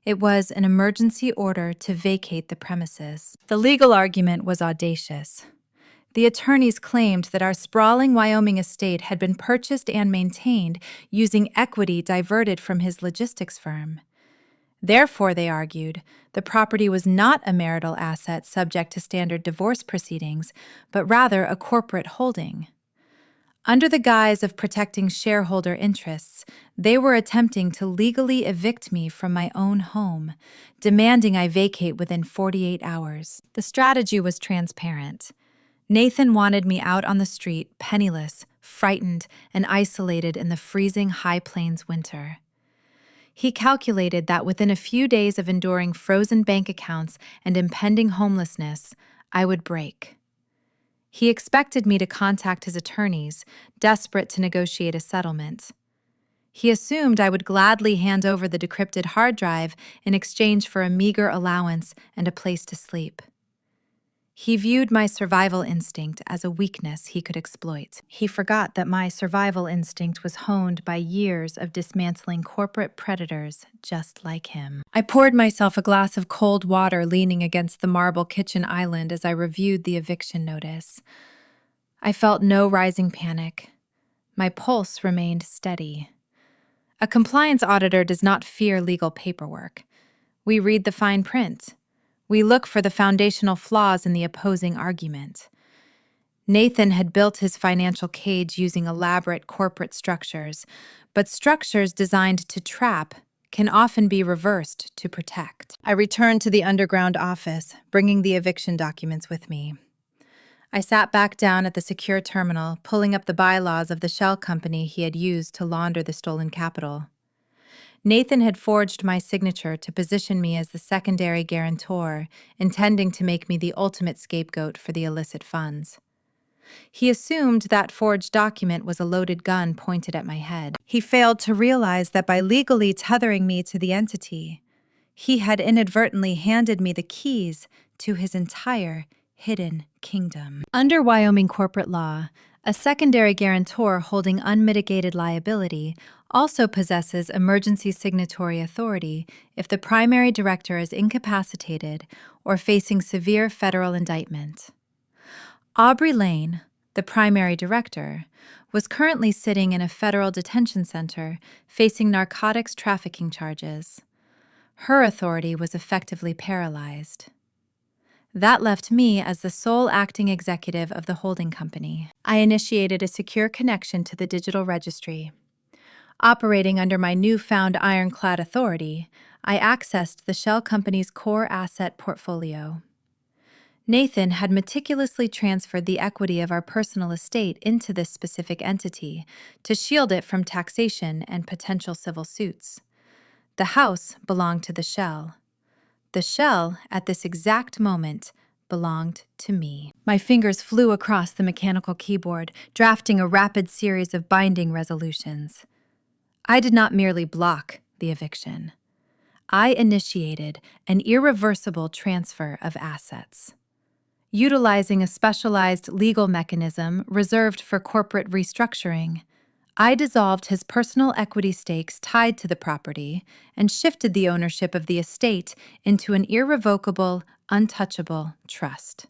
It was an emergency order to vacate the premises. The legal argument was audacious. The attorneys claimed that our sprawling Wyoming estate had been purchased and maintained using equity diverted from his logistics firm. Therefore, they argued, the property was not a marital asset subject to standard divorce proceedings, but rather a corporate holding. Under the guise of protecting shareholder interests, they were attempting to legally evict me from my own home, demanding I vacate within 48 hours. The strategy was transparent. Nathan wanted me out on the street, penniless, frightened, and isolated in the freezing High Plains winter. He calculated that within a few days of enduring frozen bank accounts and impending homelessness, I would break. He expected me to contact his attorneys, desperate to negotiate a settlement. He assumed I would gladly hand over the decrypted hard drive in exchange for a meager allowance and a place to sleep. He viewed my survival instinct as a weakness he could exploit. He forgot that my survival instinct was honed by years of dismantling corporate predators just like him. I poured myself a glass of cold water, leaning against the marble kitchen island as I reviewed the eviction notice. I felt no rising panic. My pulse remained steady. A compliance auditor does not fear legal paperwork. We read the fine print. We look for the foundational flaws in the opposing argument. Nathan had built his financial cage using elaborate corporate structures, but structures designed to trap can often be reversed to protect. I returned to the underground office, bringing the eviction documents with me. I sat back down at the secure terminal, pulling up the bylaws of the shell company he had used to launder the stolen capital. Nathan had forged my signature to position me as the secondary guarantor, intending to make me the ultimate scapegoat for the illicit funds. He assumed that forged document was a loaded gun pointed at my head. He failed to realize that by legally tethering me to the entity, he had inadvertently handed me the keys to his entire hidden kingdom. Under Wyoming corporate law, a secondary guarantor holding unmitigated liability also possesses emergency signatory authority if the primary director is incapacitated or facing severe federal indictment. Aubrey Lane, the primary director, was currently sitting in a federal detention center facing narcotics trafficking charges. Her authority was effectively paralyzed. That left me as the sole acting executive of the holding company. I initiated a secure connection to the digital registry. Operating under my newfound ironclad authority, I accessed the shell company's core asset portfolio. Nathan had meticulously transferred the equity of our personal estate into this specific entity to shield it from taxation and potential civil suits. The house belonged to the shell. The shell, at this exact moment, belonged to me. My fingers flew across the mechanical keyboard, drafting a rapid series of binding resolutions. I did not merely block the eviction. I initiated an irreversible transfer of assets. Utilizing a specialized legal mechanism reserved for corporate restructuring, I dissolved his personal equity stakes tied to the property and shifted the ownership of the estate into an irrevocable, untouchable trust.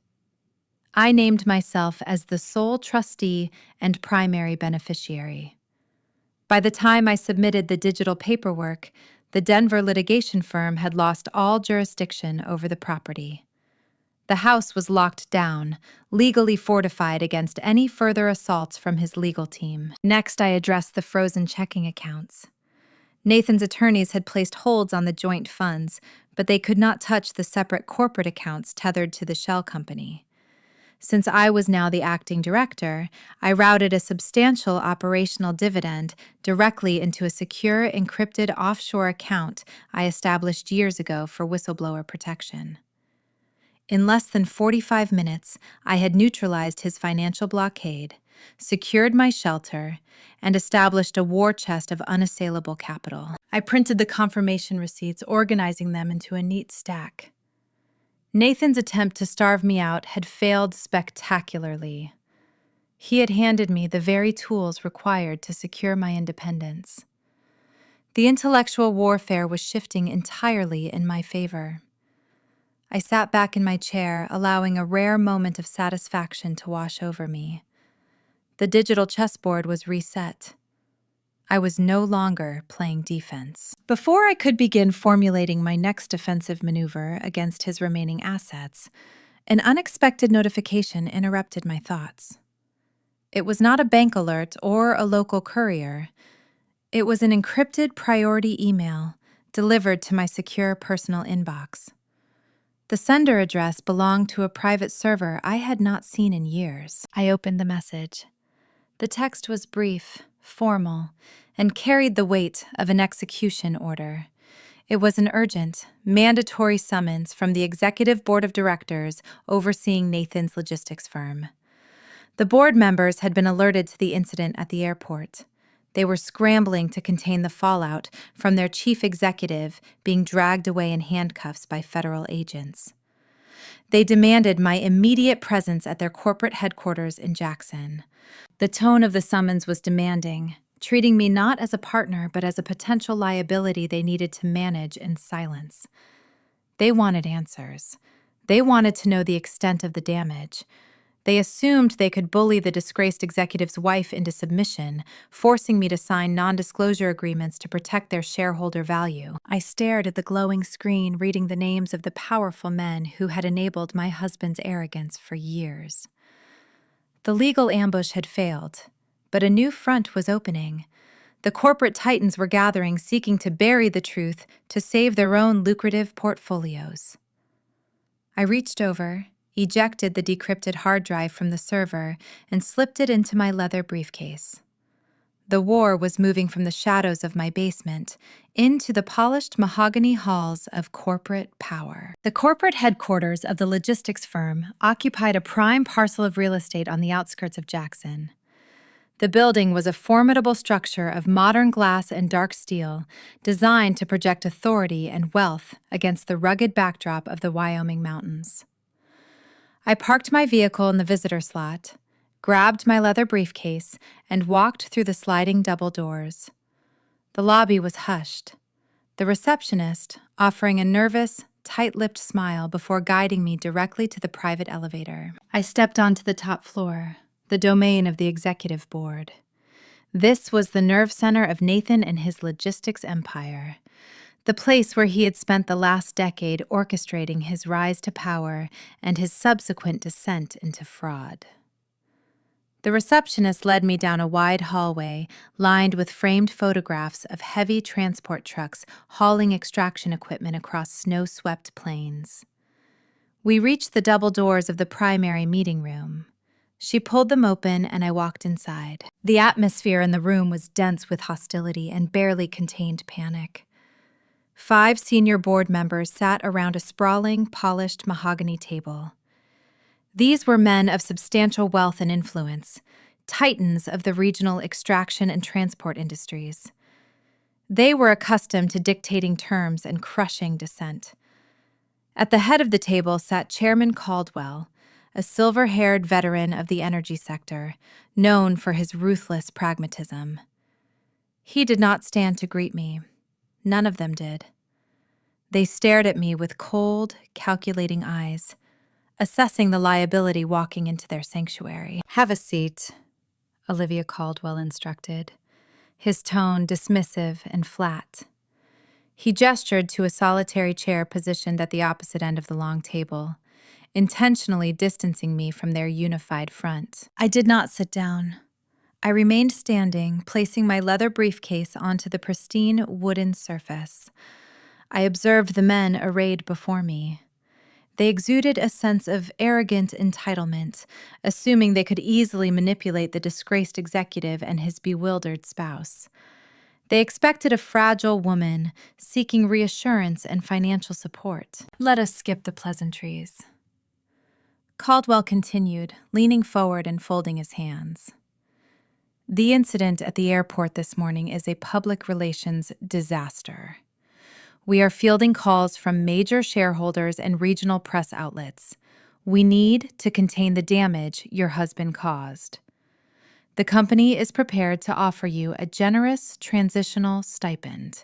I named myself as the sole trustee and primary beneficiary. By the time I submitted the digital paperwork, the Denver litigation firm had lost all jurisdiction over the property. The house was locked down, legally fortified against any further assaults from his legal team. Next, I addressed the frozen checking accounts. Nathan's attorneys had placed holds on the joint funds, but they could not touch the separate corporate accounts tethered to the shell company. Since I was now the acting director, I routed a substantial operational dividend directly into a secure, encrypted offshore account I established years ago for whistleblower protection. In less than 45 minutes, I had neutralized his financial blockade, secured my shelter, and established a war chest of unassailable capital. I printed the confirmation receipts, organizing them into a neat stack. Nathan's attempt to starve me out had failed spectacularly. He had handed me the very tools required to secure my independence. The intellectual warfare was shifting entirely in my favor. I sat back in my chair, allowing a rare moment of satisfaction to wash over me. The digital chessboard was reset. I was no longer playing defense. Before I could begin formulating my next defensive maneuver against his remaining assets, an unexpected notification interrupted my thoughts. It was not a bank alert or a local courier. It was an encrypted priority email delivered to my secure personal inbox. The sender address belonged to a private server I had not seen in years. I opened the message. The text was brief, formal, and carried the weight of an execution order. It was an urgent, mandatory summons from the executive board of directors overseeing Nathan's logistics firm. The board members had been alerted to the incident at the airport. They were scrambling to contain the fallout from their chief executive being dragged away in handcuffs by federal agents. They demanded my immediate presence at their corporate headquarters in Jackson. The tone of the summons was demanding, treating me not as a partner but as a potential liability they needed to manage in silence. They wanted answers. They wanted to know the extent of the damage. They assumed they could bully the disgraced executive's wife into submission, forcing me to sign non-disclosure agreements to protect their shareholder value. I stared at the glowing screen, reading the names of the powerful men who had enabled my husband's arrogance for years. The legal ambush had failed, but a new front was opening. The corporate titans were gathering, seeking to bury the truth to save their own lucrative portfolios. I reached over, ejected the decrypted hard drive from the server, and slipped it into my leather briefcase. The war was moving from the shadows of my basement into the polished mahogany halls of corporate power. The corporate headquarters of the logistics firm occupied a prime parcel of real estate on the outskirts of Jackson. The building was a formidable structure of modern glass and dark steel, designed to project authority and wealth against the rugged backdrop of the Wyoming mountains. I parked my vehicle in the visitor slot, grabbed my leather briefcase, and walked through the sliding double doors. The lobby was hushed, the receptionist offering a nervous, tight-lipped smile before guiding me directly to the private elevator. I stepped onto the top floor, the domain of the executive board. This was the nerve center of Nathan and his logistics empire. The place where he had spent the last decade orchestrating his rise to power and his subsequent descent into fraud. The receptionist led me down a wide hallway lined with framed photographs of heavy transport trucks hauling extraction equipment across snow-swept plains. We reached the double doors of the primary meeting room. She pulled them open and I walked inside. The atmosphere in the room was dense with hostility and barely contained panic. 5 senior board members sat around a sprawling, polished mahogany table. These were men of substantial wealth and influence, titans of the regional extraction and transport industries. They were accustomed to dictating terms and crushing dissent. At the head of the table sat Chairman Caldwell, a silver-haired veteran of the energy sector, known for his ruthless pragmatism. He did not stand to greet me. None of them did. They stared at me with cold, calculating eyes, assessing the liability walking into their sanctuary. "Have a seat," Olivia Caldwell instructed, his tone dismissive and flat. He gestured to a solitary chair positioned at the opposite end of the long table, intentionally distancing me from their unified front. I did not sit down. I remained standing, placing my leather briefcase onto the pristine wooden surface. I observed the men arrayed before me. They exuded a sense of arrogant entitlement, assuming they could easily manipulate the disgraced executive and his bewildered spouse. They expected a fragile woman seeking reassurance and financial support. Let us skip the pleasantries. Caldwell continued, leaning forward and folding his hands. The incident at the airport this morning is a public relations disaster. We are fielding calls from major shareholders and regional press outlets. We need to contain the damage your husband caused. The company is prepared to offer you a generous transitional stipend.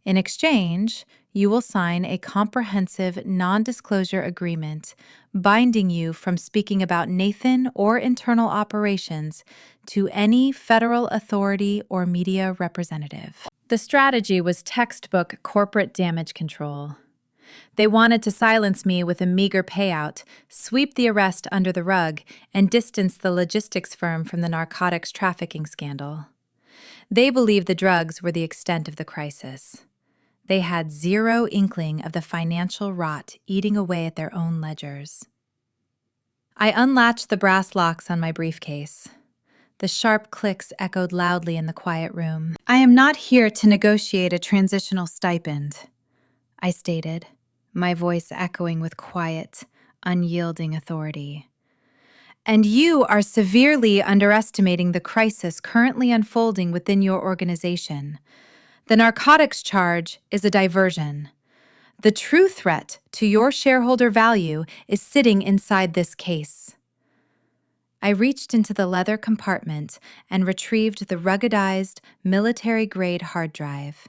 In exchange, you will sign a comprehensive non-disclosure agreement binding you from speaking about Nathan or internal operations to any federal authority or media representative. The strategy was textbook corporate damage control. They wanted to silence me with a meager payout, sweep the arrest under the rug, and distance the logistics firm from the narcotics trafficking scandal. They believed the drugs were the extent of the crisis. They had zero inkling of the financial rot eating away at their own ledgers. I unlatched the brass locks on my briefcase. The sharp clicks echoed loudly in the quiet room. "I am not here to negotiate a transitional stipend," I stated, my voice echoing with quiet, unyielding authority. "And you are severely underestimating the crisis currently unfolding within your organization. The narcotics charge is a diversion. The true threat to your shareholder value is sitting inside this case." I reached into the leather compartment and retrieved the ruggedized, military-grade hard drive.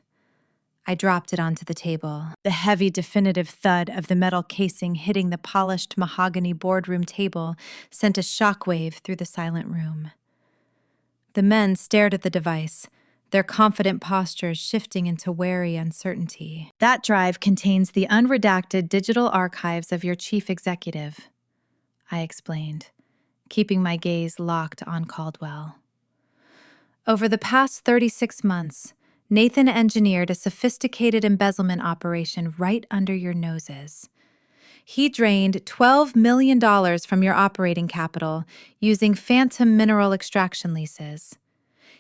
I dropped it onto the table. The heavy, definitive thud of the metal casing hitting the polished mahogany boardroom table sent a shockwave through the silent room. The men stared at the device, their confident postures shifting into wary uncertainty. "That drive contains the unredacted digital archives of your chief executive," I explained, keeping my gaze locked on Caldwell. Over the past 36 months, Nathan engineered a sophisticated embezzlement operation right under your noses. He drained $12 million from your operating capital using phantom mineral extraction leases.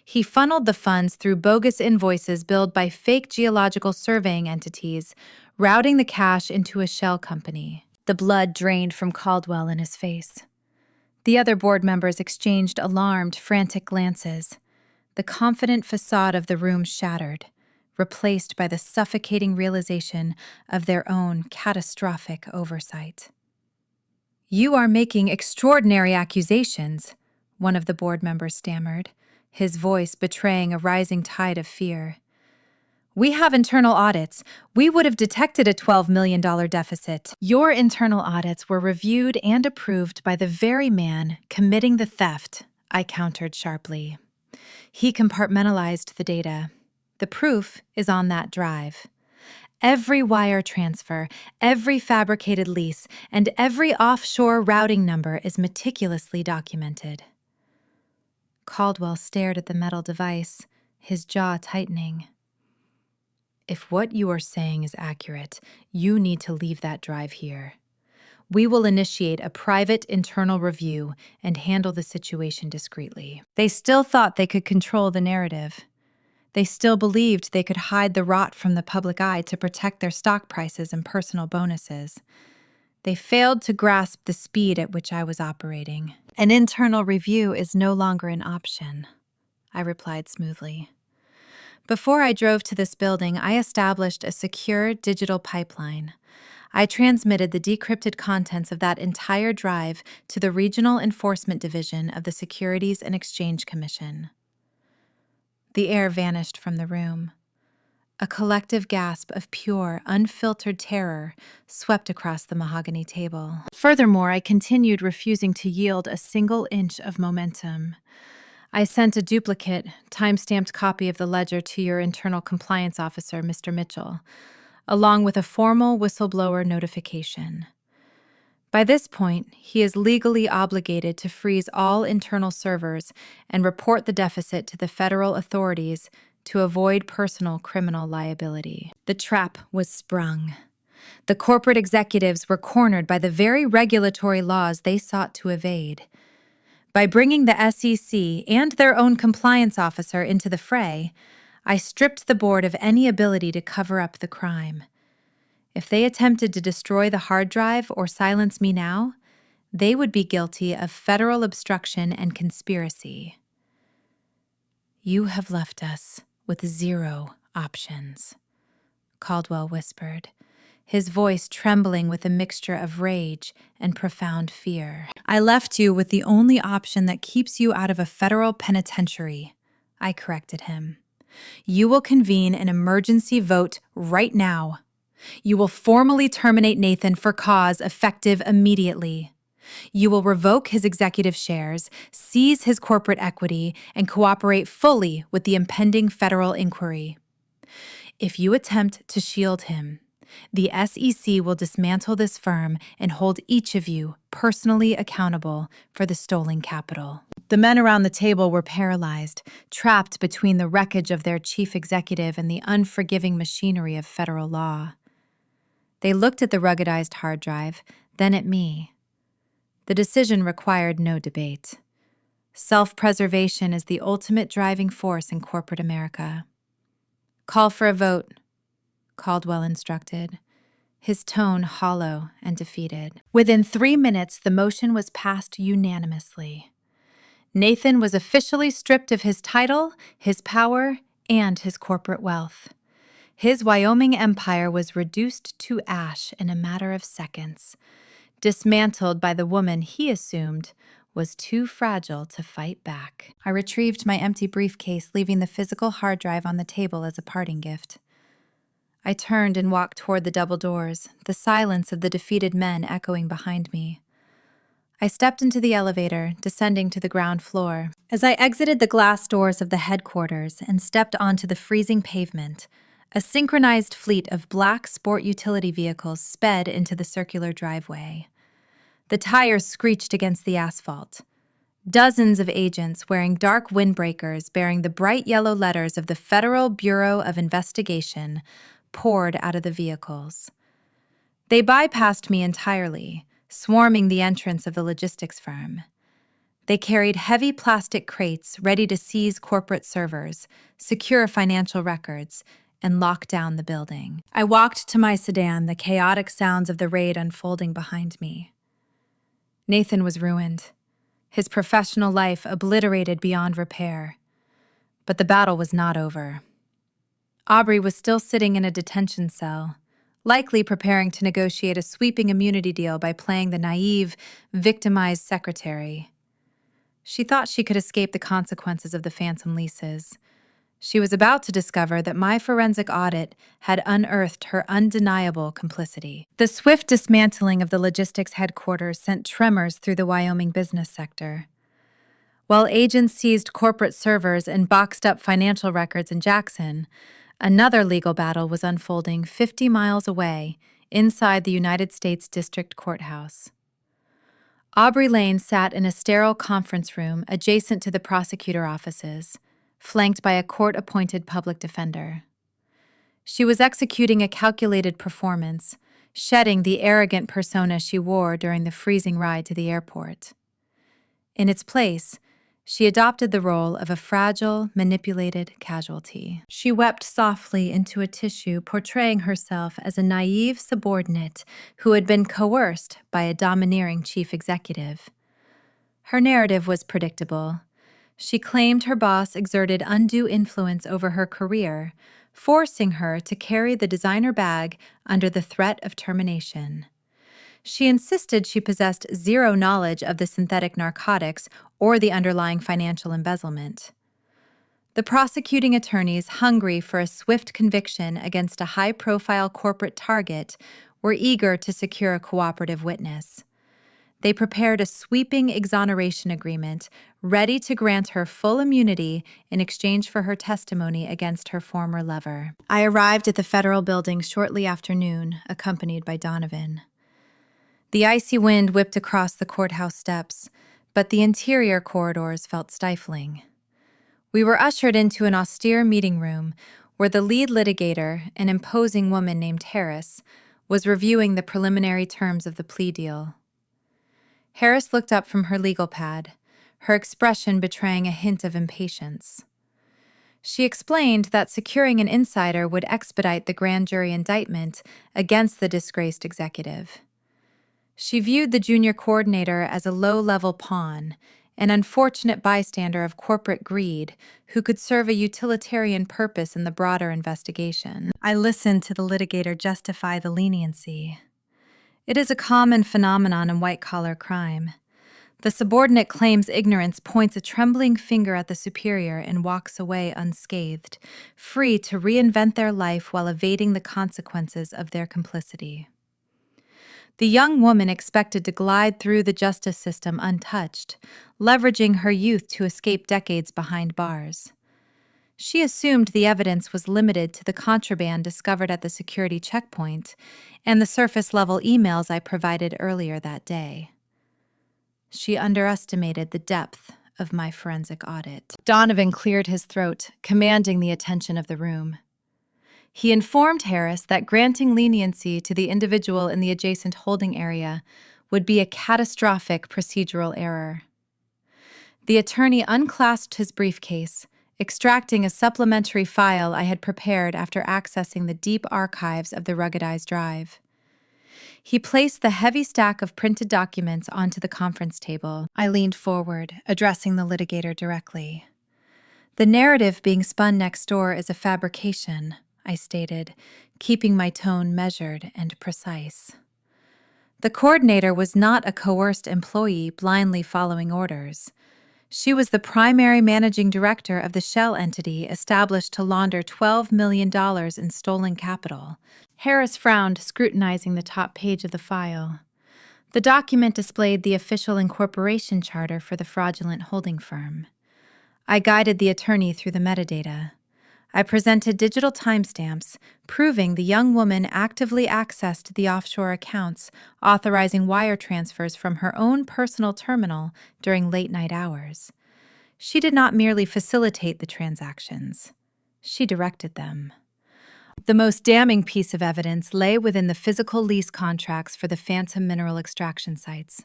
He funneled the funds through bogus invoices billed by fake geological surveying entities, routing the cash into a shell company. The blood drained from Caldwell in his face. The other board members exchanged alarmed, frantic glances. The confident facade of the room shattered, replaced by the suffocating realization of their own catastrophic oversight. "You are making extraordinary accusations," one of the board members stammered, his voice betraying a rising tide of fear. "We have internal audits. We would have detected a $12 million deficit. Your internal audits were reviewed and approved by the very man committing the theft," I countered sharply. He compartmentalized the data. "The proof is on that drive. Every wire transfer, every fabricated lease, and every offshore routing number is meticulously documented." Caldwell stared at the metal device, his jaw tightening. "If what you are saying is accurate, you need to leave that drive here. We will initiate a private internal review and handle the situation discreetly." They still thought they could control the narrative. They still believed they could hide the rot from the public eye to protect their stock prices and personal bonuses. They failed to grasp the speed at which I was operating. An internal review is no longer an option, I replied smoothly. Before I drove to this building, I established a secure digital pipeline. I transmitted the decrypted contents of that entire drive to the Regional Enforcement Division of the Securities and Exchange Commission. The air vanished from the room. A collective gasp of pure, unfiltered terror swept across the mahogany table. Furthermore, I continued refusing to yield a single inch of momentum. I sent a duplicate, time-stamped copy of the ledger to your internal compliance officer, Mr. Mitchell, along with a formal whistleblower notification. By this point, he is legally obligated to freeze all internal servers and report the deficit to the federal authorities to avoid personal criminal liability. The trap was sprung. The corporate executives were cornered by the very regulatory laws they sought to evade. By bringing the SEC and their own compliance officer into the fray, I stripped the board of any ability to cover up the crime. If they attempted to destroy the hard drive or silence me now, they would be guilty of federal obstruction and conspiracy. You have left us with 0 options, Caldwell whispered, his voice trembling with a mixture of rage and profound fear. I left you with the only option that keeps you out of a federal penitentiary, I corrected him. You will convene an emergency vote right now. You will formally terminate Nathan for cause effective immediately. You will revoke his executive shares, seize his corporate equity, and cooperate fully with the impending federal inquiry. If you attempt to shield him, the SEC will dismantle this firm and hold each of you personally accountable for the stolen capital. The men around the table were paralyzed, trapped between the wreckage of their chief executive and the unforgiving machinery of federal law. They looked at the ruggedized hard drive, then at me. The decision required no debate. Self-preservation is the ultimate driving force in corporate America. Call for a vote, Caldwell instructed, his tone hollow and defeated. Within 3 minutes, the motion was passed unanimously. Nathan was officially stripped of his title, his power, and his corporate wealth. His Wyoming empire was reduced to ash in a matter of seconds, dismantled by the woman he assumed was too fragile to fight back. I retrieved my empty briefcase, leaving the physical hard drive on the table as a parting gift. I turned and walked toward the double doors, the silence of the defeated men echoing behind me. I stepped into the elevator, descending to the ground floor. As I exited the glass doors of the headquarters and stepped onto the freezing pavement, a synchronized fleet of black sport utility vehicles sped into the circular driveway. The tires screeched against the asphalt. Dozens of agents wearing dark windbreakers bearing the bright yellow letters of the Federal Bureau of Investigation poured out of the vehicles. They bypassed me entirely, swarming the entrance of the logistics firm. They carried heavy plastic crates ready to seize corporate servers, secure financial records, and lock down the building. I walked to my sedan, the chaotic sounds of the raid unfolding behind me. Nathan was ruined, his professional life obliterated beyond repair. But the battle was not over. Aubrey was still sitting in a detention cell, likely preparing to negotiate a sweeping immunity deal by playing the naive, victimized secretary. She thought she could escape the consequences of the phantom leases. She was about to discover that my forensic audit had unearthed her undeniable complicity. The swift dismantling of the logistics headquarters sent tremors through the Wyoming business sector. While agents seized corporate servers and boxed up financial records in Jackson, another legal battle was unfolding 50 miles away, inside the United States District Courthouse. Aubrey Lane sat in a sterile conference room adjacent to the prosecutor offices, flanked by a court-appointed public defender. She was executing a calculated performance, shedding the arrogant persona she wore during the freezing ride to the airport. In its place, She adopted the role of a fragile, manipulated casualty. She wept softly into a tissue, portraying herself as a naive subordinate who had been coerced by a domineering chief executive. Her narrative was predictable. She claimed her boss exerted undue influence over her career, forcing her to carry the designer bag under the threat of termination. She insisted she possessed zero knowledge of the synthetic narcotics or the underlying financial embezzlement. The prosecuting attorneys, hungry for a swift conviction against a high-profile corporate target, were eager to secure a cooperative witness. They prepared a sweeping exoneration agreement, ready to grant her full immunity in exchange for her testimony against her former lover. I arrived at the federal building shortly after noon, accompanied by Donovan. The icy wind whipped across the courthouse steps, but the interior corridors felt stifling. We were ushered into an austere meeting room where the lead litigator, an imposing woman named Harris, was reviewing the preliminary terms of the plea deal. Harris looked up from her legal pad, her expression betraying a hint of impatience. She explained that securing an insider would expedite the grand jury indictment against the disgraced executive. She viewed the junior coordinator as a low-level pawn, an unfortunate bystander of corporate greed who could serve a utilitarian purpose in the broader investigation. I listened to the litigator justify the leniency. It is a common phenomenon in white-collar crime. The subordinate claims ignorance, points a trembling finger at the superior, and walks away unscathed, free to reinvent their life while evading the consequences of their complicity. The young woman expected to glide through the justice system untouched, leveraging her youth to escape decades behind bars. She assumed the evidence was limited to the contraband discovered at the security checkpoint and the surface-level emails I provided earlier that day. She underestimated the depth of my forensic audit. Donovan cleared his throat, commanding the attention of the room. He informed Harris that granting leniency to the individual in the adjacent holding area would be a catastrophic procedural error. The attorney unclasped his briefcase, extracting a supplementary file I had prepared after accessing the deep archives of the ruggedized drive. He placed the heavy stack of printed documents onto the conference table. I leaned forward, addressing the litigator directly. "The narrative being spun next door is a fabrication," I stated, keeping my tone measured and precise. The coordinator was not a coerced employee blindly following orders. She was the primary managing director of the shell entity established to launder $12 million in stolen capital. Harris frowned, scrutinizing the top page of the file. The document displayed the official incorporation charter for the fraudulent holding firm. I guided the attorney through the metadata. I presented digital timestamps, proving the young woman actively accessed the offshore accounts, authorizing wire transfers from her own personal terminal during late-night hours. She did not merely facilitate the transactions. She directed them. The most damning piece of evidence lay within the physical lease contracts for the phantom mineral extraction sites.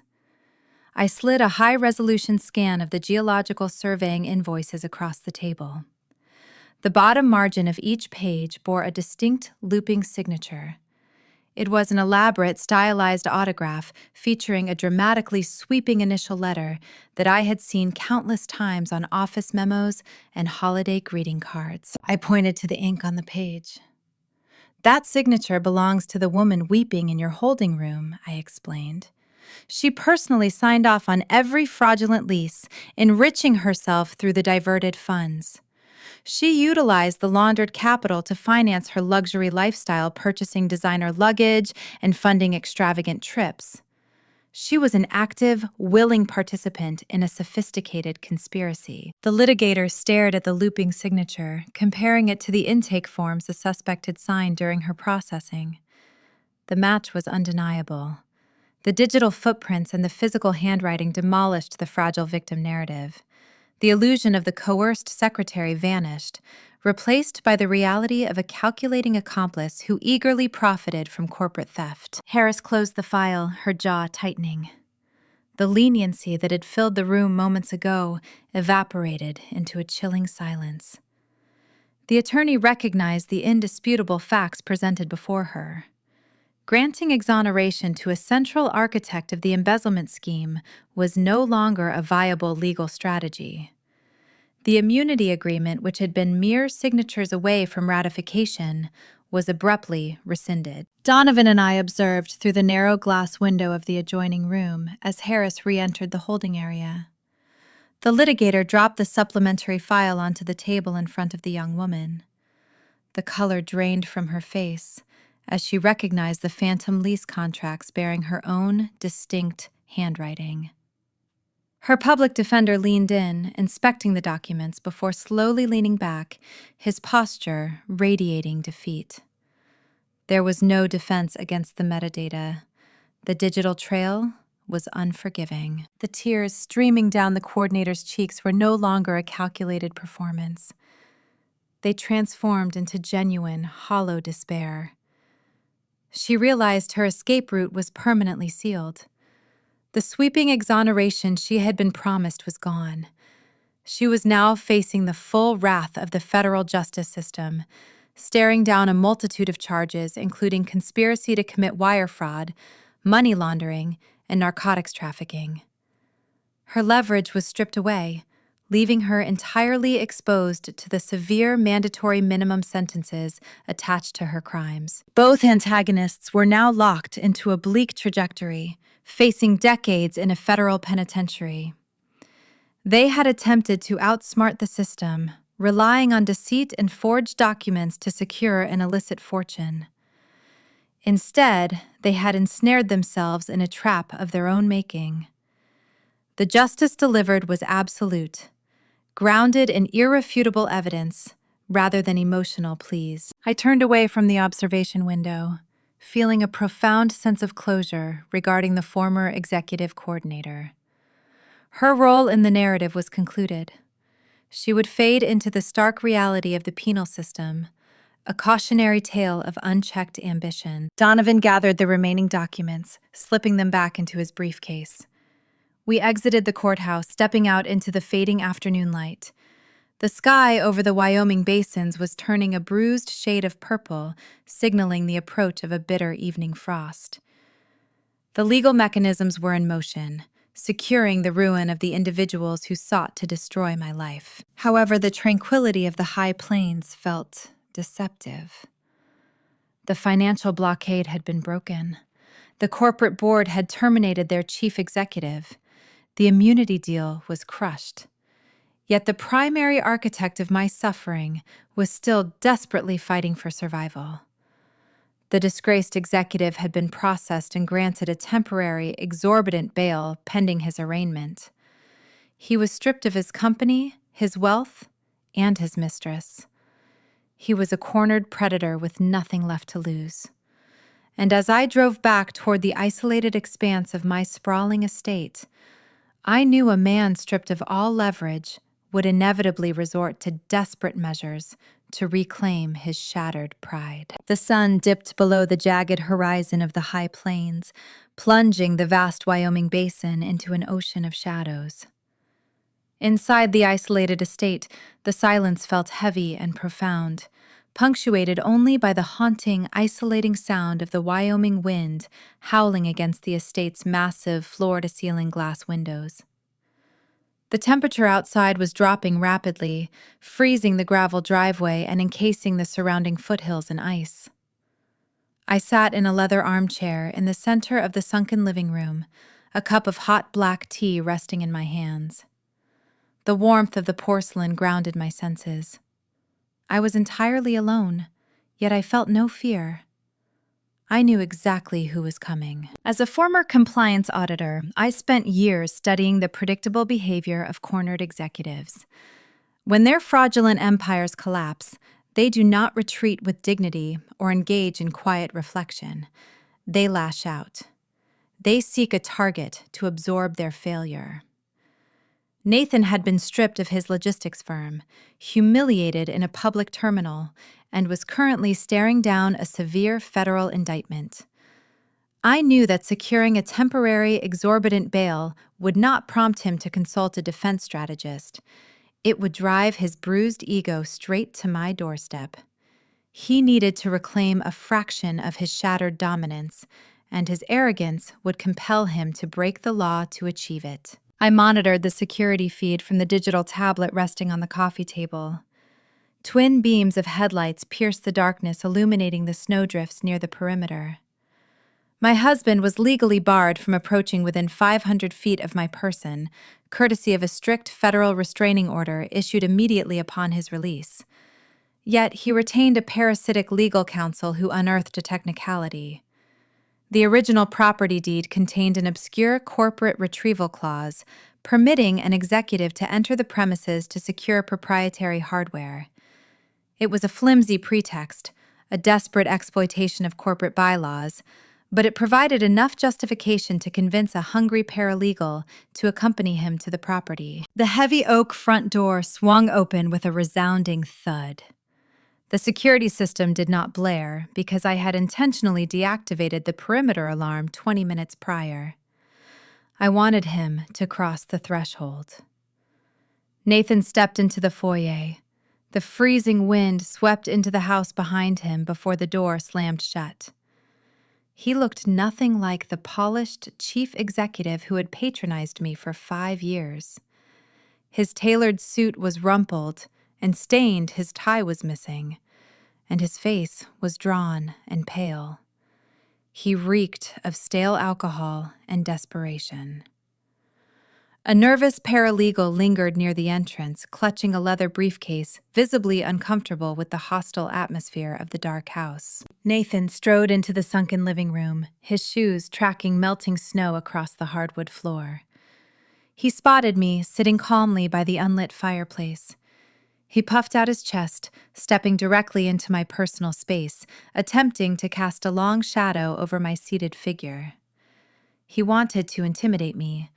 I slid a high-resolution scan of the geological surveying invoices across the table. The bottom margin of each page bore a distinct looping signature. It was an elaborate, stylized autograph featuring a dramatically sweeping initial letter that I had seen countless times on office memos and holiday greeting cards. I pointed to the ink on the page. "That signature belongs to the woman weeping in your holding room," I explained. "She personally signed off on every fraudulent lease, enriching herself through the diverted funds. She utilized the laundered capital to finance her luxury lifestyle, purchasing designer luggage and funding extravagant trips. She was an active, willing participant in a sophisticated conspiracy." The litigator stared at the looping signature, comparing it to the intake forms the suspect had signed during her processing. The match was undeniable. The digital footprints and the physical handwriting demolished the fragile victim narrative. The illusion of the coerced secretary vanished, replaced by the reality of a calculating accomplice who eagerly profited from corporate theft. Harris closed the file, her jaw tightening. The leniency that had filled the room moments ago evaporated into a chilling silence. The attorney recognized the indisputable facts presented before her. Granting exoneration to a central architect of the embezzlement scheme was no longer a viable legal strategy. The immunity agreement, which had been mere signatures away from ratification, was abruptly rescinded. Donovan and I observed through the narrow glass window of the adjoining room as Harris re-entered the holding area. The litigator dropped the supplementary file onto the table in front of the young woman. The color drained from her face as she recognized the phantom lease contracts bearing her own distinct handwriting. Her public defender leaned in, inspecting the documents before slowly leaning back, his posture radiating defeat. There was no defense against the metadata. The digital trail was unforgiving. The tears streaming down the coordinator's cheeks were no longer a calculated performance. They transformed into genuine, hollow despair. She realized her escape route was permanently sealed. The sweeping exoneration she had been promised was gone. She was now facing the full wrath of the federal justice system, staring down a multitude of charges, including conspiracy to commit wire fraud, money laundering, and narcotics trafficking. Her leverage was stripped away, leaving her entirely exposed to the severe mandatory minimum sentences attached to her crimes. Both antagonists were now locked into a bleak trajectory, facing decades in a federal penitentiary. They had attempted to outsmart the system, relying on deceit and forged documents to secure an illicit fortune. Instead, they had ensnared themselves in a trap of their own making. The justice delivered was absolute, grounded in irrefutable evidence rather than emotional pleas. I turned away from the observation window, feeling a profound sense of closure regarding the former executive coordinator. Her role in the narrative was concluded. She would fade into the stark reality of the penal system, a cautionary tale of unchecked ambition. Donovan gathered the remaining documents, slipping them back into his briefcase. We exited the courthouse, stepping out into the fading afternoon light. The sky over the Wyoming basins was turning a bruised shade of purple, signaling the approach of a bitter evening frost. The legal mechanisms were in motion, securing the ruin of the individuals who sought to destroy my life. However, the tranquility of the high plains felt deceptive. The financial blockade had been broken. The corporate board had terminated their chief executive. The immunity deal was crushed. Yet the primary architect of my suffering was still desperately fighting for survival. The disgraced executive had been processed and granted a temporary, exorbitant bail pending his arraignment. He was stripped of his company, his wealth, and his mistress. He was a cornered predator with nothing left to lose. And as I drove back toward the isolated expanse of my sprawling estate, I knew a man stripped of all leverage would inevitably resort to desperate measures to reclaim his shattered pride. The sun dipped below the jagged horizon of the high plains, plunging the vast Wyoming basin into an ocean of shadows. Inside the isolated estate, the silence felt heavy and profound, punctuated only by the haunting, isolating sound of the Wyoming wind howling against the estate's massive floor-to-ceiling glass windows. The temperature outside was dropping rapidly, freezing the gravel driveway and encasing the surrounding foothills in ice. I sat in a leather armchair in the center of the sunken living room, a cup of hot black tea resting in my hands. The warmth of the porcelain grounded my senses. I was entirely alone, yet I felt no fear. I knew exactly who was coming. As a former compliance auditor, I spent years studying the predictable behavior of cornered executives. When their fraudulent empires collapse, they do not retreat with dignity or engage in quiet reflection. They lash out. They seek a target to absorb their failure. Nathan had been stripped of his logistics firm, humiliated in a public terminal, and was currently staring down a severe federal indictment. I knew that securing a temporary, exorbitant bail would not prompt him to consult a defense strategist. It would drive his bruised ego straight to my doorstep. He needed to reclaim a fraction of his shattered dominance, and his arrogance would compel him to break the law to achieve it. I monitored the security feed from the digital tablet resting on the coffee table. Twin beams of headlights pierced the darkness, illuminating the snowdrifts near the perimeter. My husband was legally barred from approaching within 500 feet of my person, courtesy of a strict federal restraining order issued immediately upon his release. Yet he retained a parasitic legal counsel who unearthed a technicality. The original property deed contained an obscure corporate retrieval clause, permitting an executive to enter the premises to secure proprietary hardware. It was a flimsy pretext, a desperate exploitation of corporate bylaws, but it provided enough justification to convince a hungry paralegal to accompany him to the property. The heavy oak front door swung open with a resounding thud. The security system did not blare because I had intentionally deactivated the perimeter alarm 20 minutes prior. I wanted him to cross the threshold. Nathan stepped into the foyer. The freezing wind swept into the house behind him before the door slammed shut. He looked nothing like the polished chief executive who had patronized me for 5 years. His tailored suit was rumpled and stained, his tie was missing, and his face was drawn and pale. He reeked of stale alcohol and desperation. A nervous paralegal lingered near the entrance, clutching a leather briefcase, visibly uncomfortable with the hostile atmosphere of the dark house. Nathan strode into the sunken living room, his shoes tracking melting snow across the hardwood floor. He spotted me, sitting calmly by the unlit fireplace. He puffed out his chest, stepping directly into my personal space, attempting to cast a long shadow over my seated figure. He wanted to intimidate me,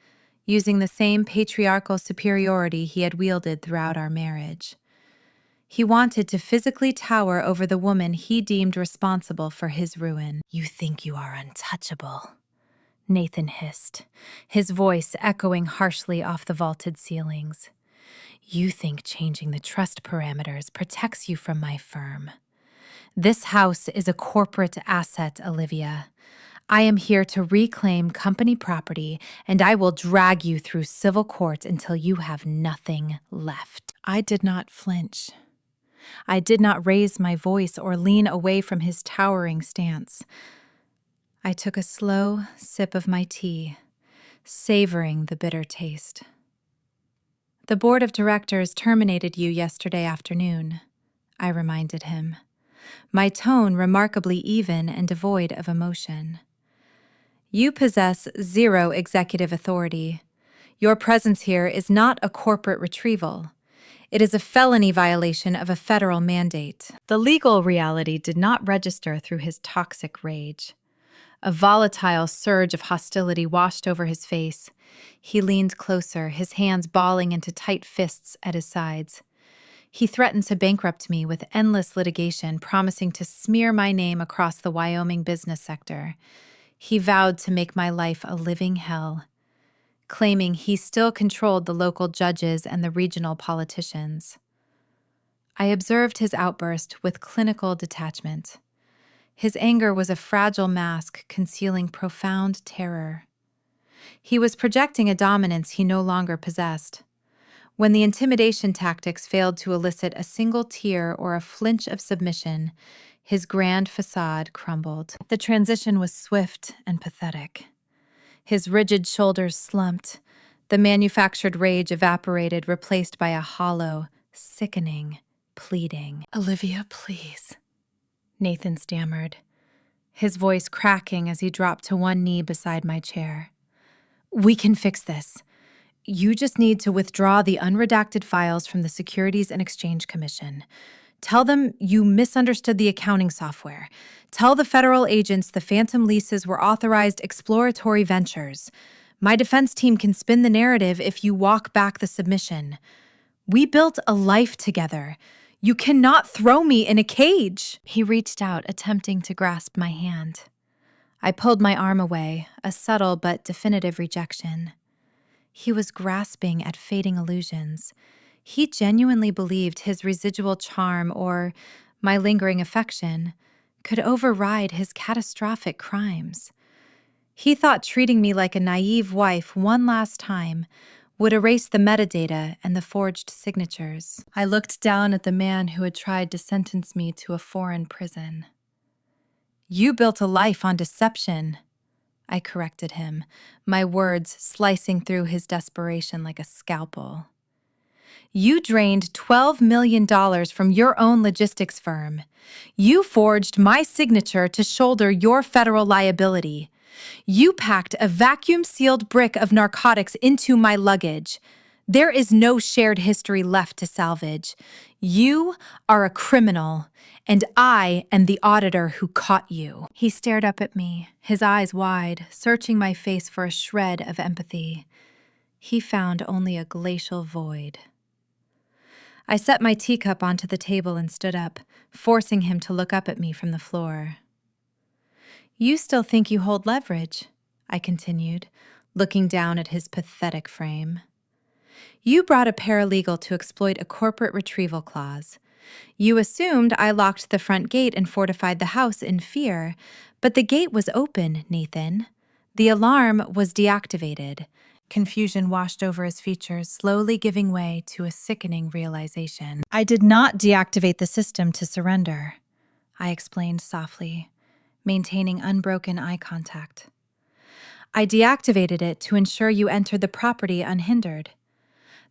using the same patriarchal superiority he had wielded throughout our marriage. He wanted to physically tower over the woman he deemed responsible for his ruin. "You think you are untouchable," Nathan hissed, his voice echoing harshly off the vaulted ceilings. "You think changing the trust parameters protects you from my firm. This house is a corporate asset, Olivia. I am here to reclaim company property, and I will drag you through civil court until you have nothing left." I did not flinch. I did not raise my voice or lean away from his towering stance. I took a slow sip of my tea, savoring the bitter taste. "The board of directors terminated you yesterday afternoon," I reminded him, my tone remarkably even and devoid of emotion. "You possess zero executive authority. Your presence here is not a corporate retrieval. It is a felony violation of a federal mandate." The legal reality did not register through his toxic rage. A volatile surge of hostility washed over his face. He leaned closer, his hands balling into tight fists at his sides. He threatened to bankrupt me with endless litigation, promising to smear my name across the Wyoming business sector. He vowed to make my life a living hell, claiming he still controlled the local judges and the regional politicians. I observed his outburst with clinical detachment. His anger was a fragile mask concealing profound terror. He was projecting a dominance he no longer possessed. When the intimidation tactics failed to elicit a single tear or a flinch of submission, his grand facade crumbled. The transition was swift and pathetic. His rigid shoulders slumped. The manufactured rage evaporated, replaced by a hollow, sickening pleading. "Olivia, please," Nathan stammered, his voice cracking as he dropped to one knee beside my chair. "We can fix this. You just need to withdraw the unredacted files from the Securities and Exchange Commission. Tell them you misunderstood the accounting software. Tell the federal agents the phantom leases were authorized exploratory ventures. My defense team can spin the narrative if you walk back the submission. We built a life together. You cannot throw me in a cage." He reached out, attempting to grasp my hand. I pulled my arm away, a subtle but definitive rejection. He was grasping at fading illusions. He genuinely believed his residual charm, or my lingering affection, could override his catastrophic crimes. He thought treating me like a naive wife one last time would erase the metadata and the forged signatures. I looked down at the man who had tried to sentence me to a foreign prison. "You built a life on deception," I corrected him, my words slicing through his desperation like a scalpel. "You drained $12 million from your own logistics firm. You forged my signature to shoulder your federal liability. You packed a vacuum-sealed brick of narcotics into my luggage. There is no shared history left to salvage. You are a criminal, and I am the auditor who caught you." He stared up at me, his eyes wide, searching my face for a shred of empathy. He found only a glacial void. I set my teacup onto the table and stood up, forcing him to look up at me from the floor. "You still think you hold leverage," I continued, looking down at his pathetic frame. "You brought a paralegal to exploit a corporate retrieval clause. You assumed I locked the front gate and fortified the house in fear, but the gate was open, Nathan. The alarm was deactivated." Confusion washed over his features, slowly giving way to a sickening realization. "I did not deactivate the system to surrender," I explained softly, maintaining unbroken eye contact. "I deactivated it to ensure you entered the property unhindered.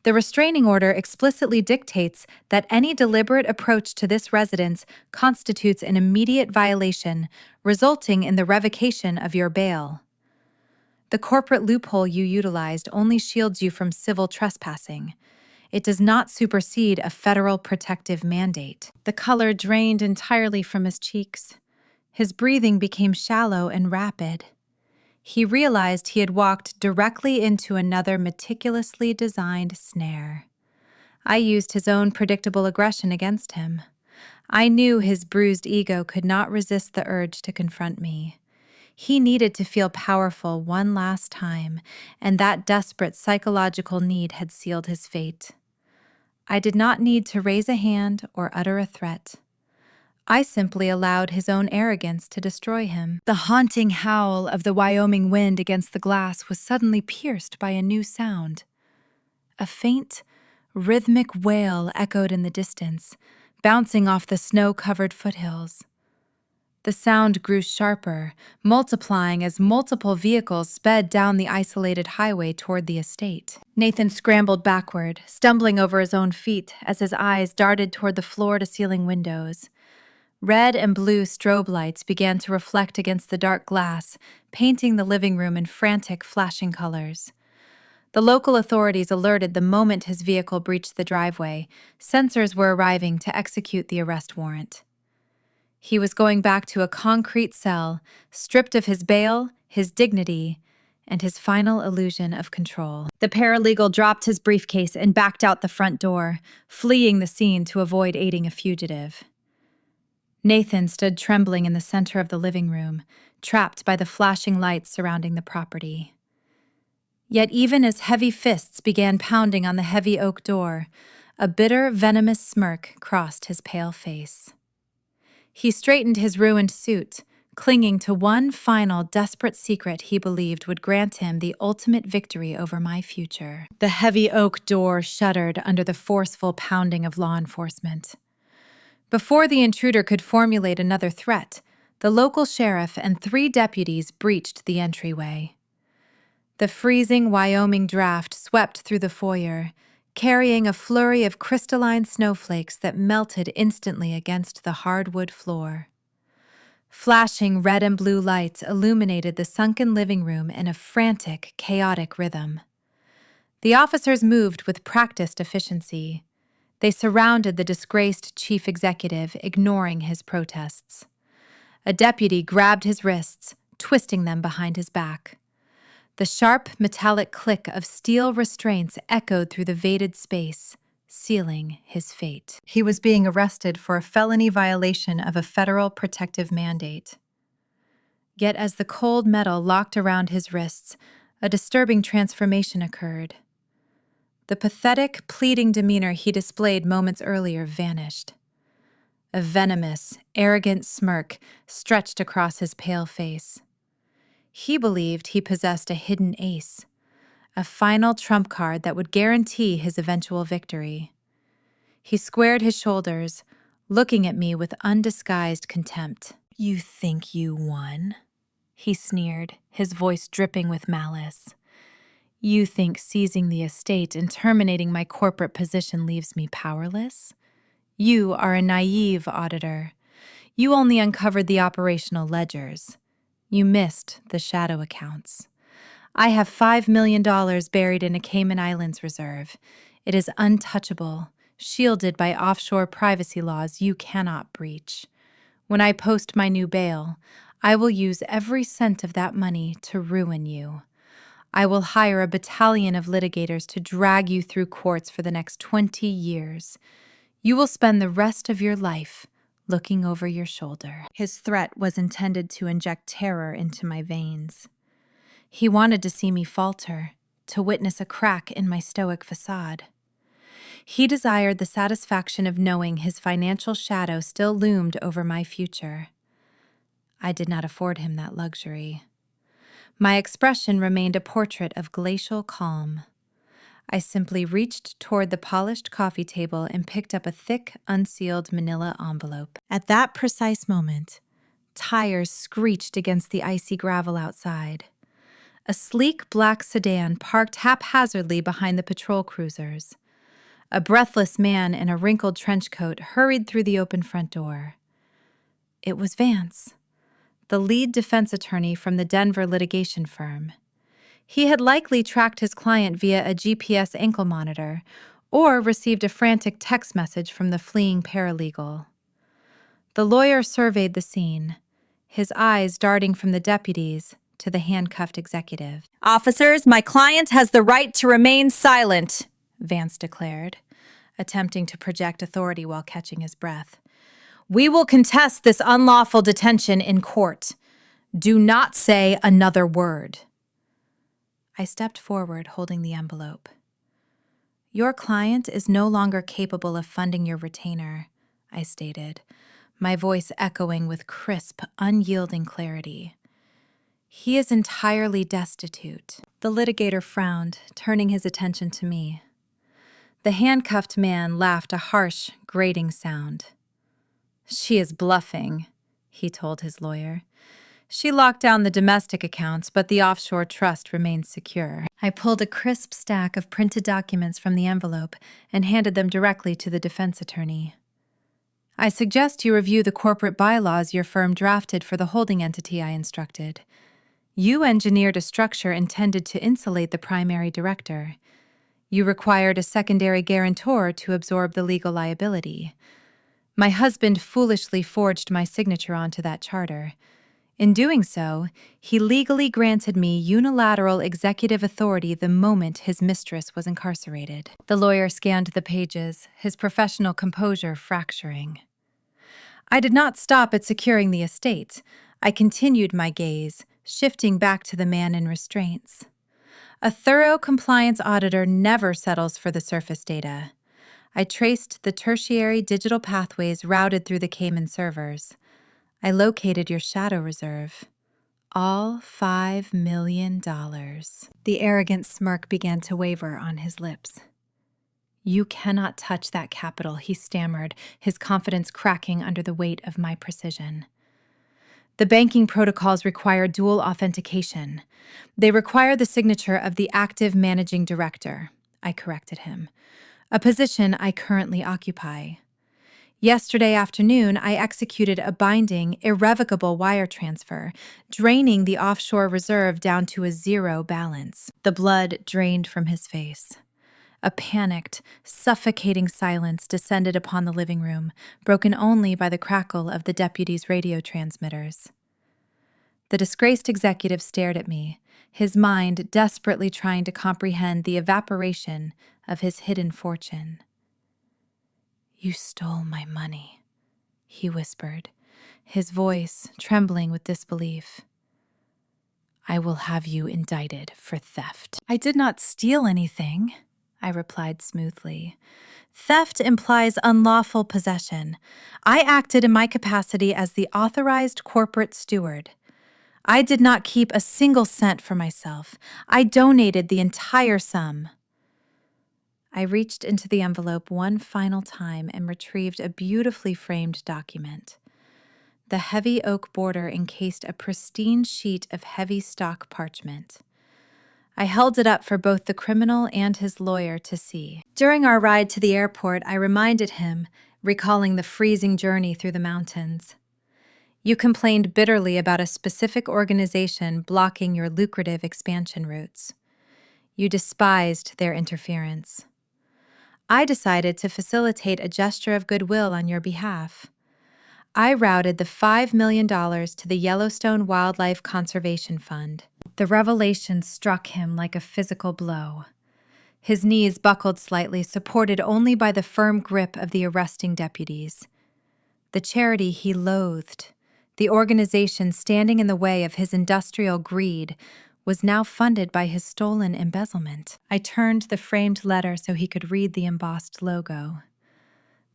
The restraining order explicitly dictates that any deliberate approach to this residence constitutes an immediate violation, resulting in the revocation of your bail. The corporate loophole you utilized only shields you from civil trespassing. It does not supersede a federal protective mandate." The color drained entirely from his cheeks. His breathing became shallow and rapid. He realized he had walked directly into another meticulously designed snare. I used his own predictable aggression against him. I knew his bruised ego could not resist the urge to confront me. He needed to feel powerful one last time, and that desperate psychological need had sealed his fate. I did not need to raise a hand or utter a threat. I simply allowed his own arrogance to destroy him. The haunting howl of the Wyoming wind against the glass was suddenly pierced by a new sound. A faint, rhythmic wail echoed in the distance, bouncing off the snow-covered foothills. The sound grew sharper, multiplying as multiple vehicles sped down the isolated highway toward the estate. Nathan scrambled backward, stumbling over his own feet as his eyes darted toward the floor-to-ceiling windows. Red and blue strobe lights began to reflect against the dark glass, painting the living room in frantic, flashing colors. The local authorities alerted the moment his vehicle breached the driveway. Sensors were arriving to execute the arrest warrant. He was going back to a concrete cell, stripped of his bail, his dignity, and his final illusion of control. The paralegal dropped his briefcase and backed out the front door, fleeing the scene to avoid aiding a fugitive. Nathan stood trembling in the center of the living room, trapped by the flashing lights surrounding the property. Yet even as heavy fists began pounding on the heavy oak door, a bitter, venomous smirk crossed his pale face. He straightened his ruined suit, clinging to one final desperate secret he believed would grant him the ultimate victory over my future. The heavy oak door shuddered under the forceful pounding of law enforcement. Before the intruder could formulate another threat, the local sheriff and 3 deputies breached the entryway. The freezing Wyoming draft swept through the foyer, carrying a flurry of crystalline snowflakes that melted instantly against the hardwood floor. Flashing red and blue lights illuminated the sunken living room in a frantic, chaotic rhythm. The officers moved with practiced efficiency. They surrounded the disgraced chief executive, ignoring his protests. A deputy grabbed his wrists, twisting them behind his back. The sharp, metallic click of steel restraints echoed through the vated space, sealing his fate. He was being arrested for a felony violation of a federal protective mandate. Yet as the cold metal locked around his wrists, a disturbing transformation occurred. The pathetic, pleading demeanor he displayed moments earlier vanished. A venomous, arrogant smirk stretched across his pale face. He believed he possessed a hidden ace, a final trump card that would guarantee his eventual victory. He squared his shoulders, looking at me with undisguised contempt. "You think you won?" he sneered, his voice dripping with malice. "You think seizing the estate and terminating my corporate position leaves me powerless? You are a naive auditor. You only uncovered the operational ledgers. You missed the shadow accounts. I have $5 million buried in a Cayman Islands reserve. It is untouchable, shielded by offshore privacy laws you cannot breach. When I post my new bail, I will use every cent of that money to ruin you. I will hire a battalion of litigators to drag you through courts for the next 20 years. You will spend the rest of your life looking over your shoulder." His threat was intended to inject terror into my veins. He wanted to see me falter, to witness a crack in my stoic facade. He desired the satisfaction of knowing his financial shadow still loomed over my future. I did not afford him that luxury. My expression remained a portrait of glacial calm. I simply reached toward the polished coffee table and picked up a thick, unsealed manila envelope. At that precise moment, tires screeched against the icy gravel outside. A sleek black sedan parked haphazardly behind the patrol cruisers. A breathless man in a wrinkled trench coat hurried through the open front door. It was Vance, the lead defense attorney from the Denver litigation firm. He had likely tracked his client via a GPS ankle monitor or received a frantic text message from the fleeing paralegal. The lawyer surveyed the scene, his eyes darting from the deputies to the handcuffed executive. "Officers, my client has the right to remain silent," Vance declared, attempting to project authority while catching his breath. "We will contest this unlawful detention in court. Do not say another word." I stepped forward, holding the envelope. "Your client is no longer capable of funding your retainer," I stated, my voice echoing with crisp, unyielding clarity. "He is entirely destitute." The litigator frowned, turning his attention to me. The handcuffed man laughed a harsh, grating sound. "She is bluffing," he told his lawyer. "She locked down the domestic accounts, but the offshore trust remains secure." I pulled a crisp stack of printed documents from the envelope and handed them directly to the defense attorney. "I suggest you review the corporate bylaws your firm drafted for the holding entity," I instructed. "You engineered a structure intended to insulate the primary director. You required a secondary guarantor to absorb the legal liability. My husband foolishly forged my signature onto that charter. In doing so, he legally granted me unilateral executive authority the moment his mistress was incarcerated." The lawyer scanned the pages, his professional composure fracturing. I did not stop at securing the estate. I continued my gaze, shifting back to the man in restraints. A thorough compliance auditor never settles for the surface data. I traced the tertiary digital pathways routed through the Cayman servers. I located your shadow reserve. All $5 million. The arrogant smirk began to waver on his lips. "You cannot touch that capital," he stammered, his confidence cracking under the weight of my precision. "The banking protocols require dual authentication. They require the signature of the active managing director," I corrected him, "a position I currently occupy. Yesterday afternoon, I executed a binding, irrevocable wire transfer, draining the offshore reserve down to a zero balance." The blood drained from his face. A panicked, suffocating silence descended upon the living room, broken only by the crackle of the deputy's radio transmitters. The disgraced executive stared at me, his mind desperately trying to comprehend the evaporation of his hidden fortune. "You stole my money," he whispered, his voice trembling with disbelief. I will have you indicted for theft. I did not steal anything, I replied smoothly. Theft implies unlawful possession. I acted in my capacity as the authorized corporate steward. I did not keep a single cent for myself. I donated the entire sum. I reached into the envelope one final time and retrieved a beautifully framed document. The heavy oak border encased a pristine sheet of heavy stock parchment. I held it up for both the criminal and his lawyer to see. During our ride to the airport, I reminded him, recalling the freezing journey through the mountains. You complained bitterly about a specific organization blocking your lucrative expansion routes. You despised their interference. I decided to facilitate a gesture of goodwill on your behalf. I routed the $5 million to the Yellowstone Wildlife Conservation Fund. The revelation struck him like a physical blow. His knees buckled slightly, supported only by the firm grip of the arresting deputies. The charity he loathed, the organization standing in the way of his industrial greed, was now funded by his stolen embezzlement. I turned the framed letter so he could read the embossed logo.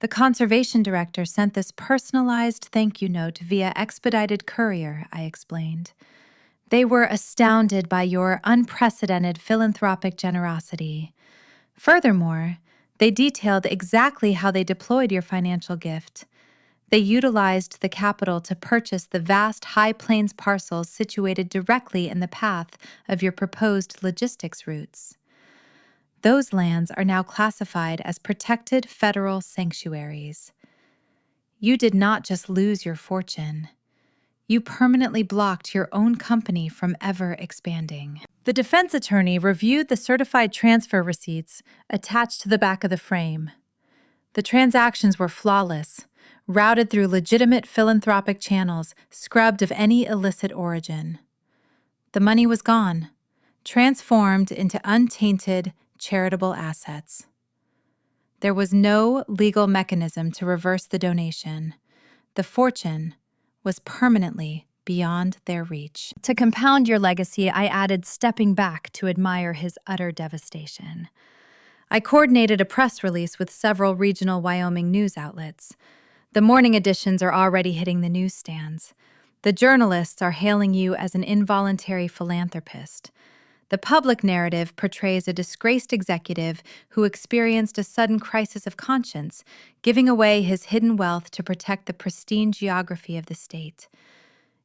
The conservation director sent this personalized thank you note via expedited courier, I explained. They were astounded by your unprecedented philanthropic generosity. Furthermore, they detailed exactly how they deployed your financial gift. They utilized the capital to purchase the vast High Plains parcels situated directly in the path of your proposed logistics routes. Those lands are now classified as protected federal sanctuaries. You did not just lose your fortune. You permanently blocked your own company from ever expanding. The defense attorney reviewed the certified transfer receipts attached to the back of the frame. The transactions were flawless, routed through legitimate philanthropic channels, scrubbed of any illicit origin. The money was gone, transformed into untainted, charitable assets. There was no legal mechanism to reverse the donation. The fortune was permanently beyond their reach. To compound your legacy, I added stepping back to admire his utter devastation. I coordinated a press release with several regional Wyoming news outlets. The morning editions are already hitting the newsstands. The journalists are hailing you as an involuntary philanthropist. The public narrative portrays a disgraced executive who experienced a sudden crisis of conscience, giving away his hidden wealth to protect the pristine geography of the state.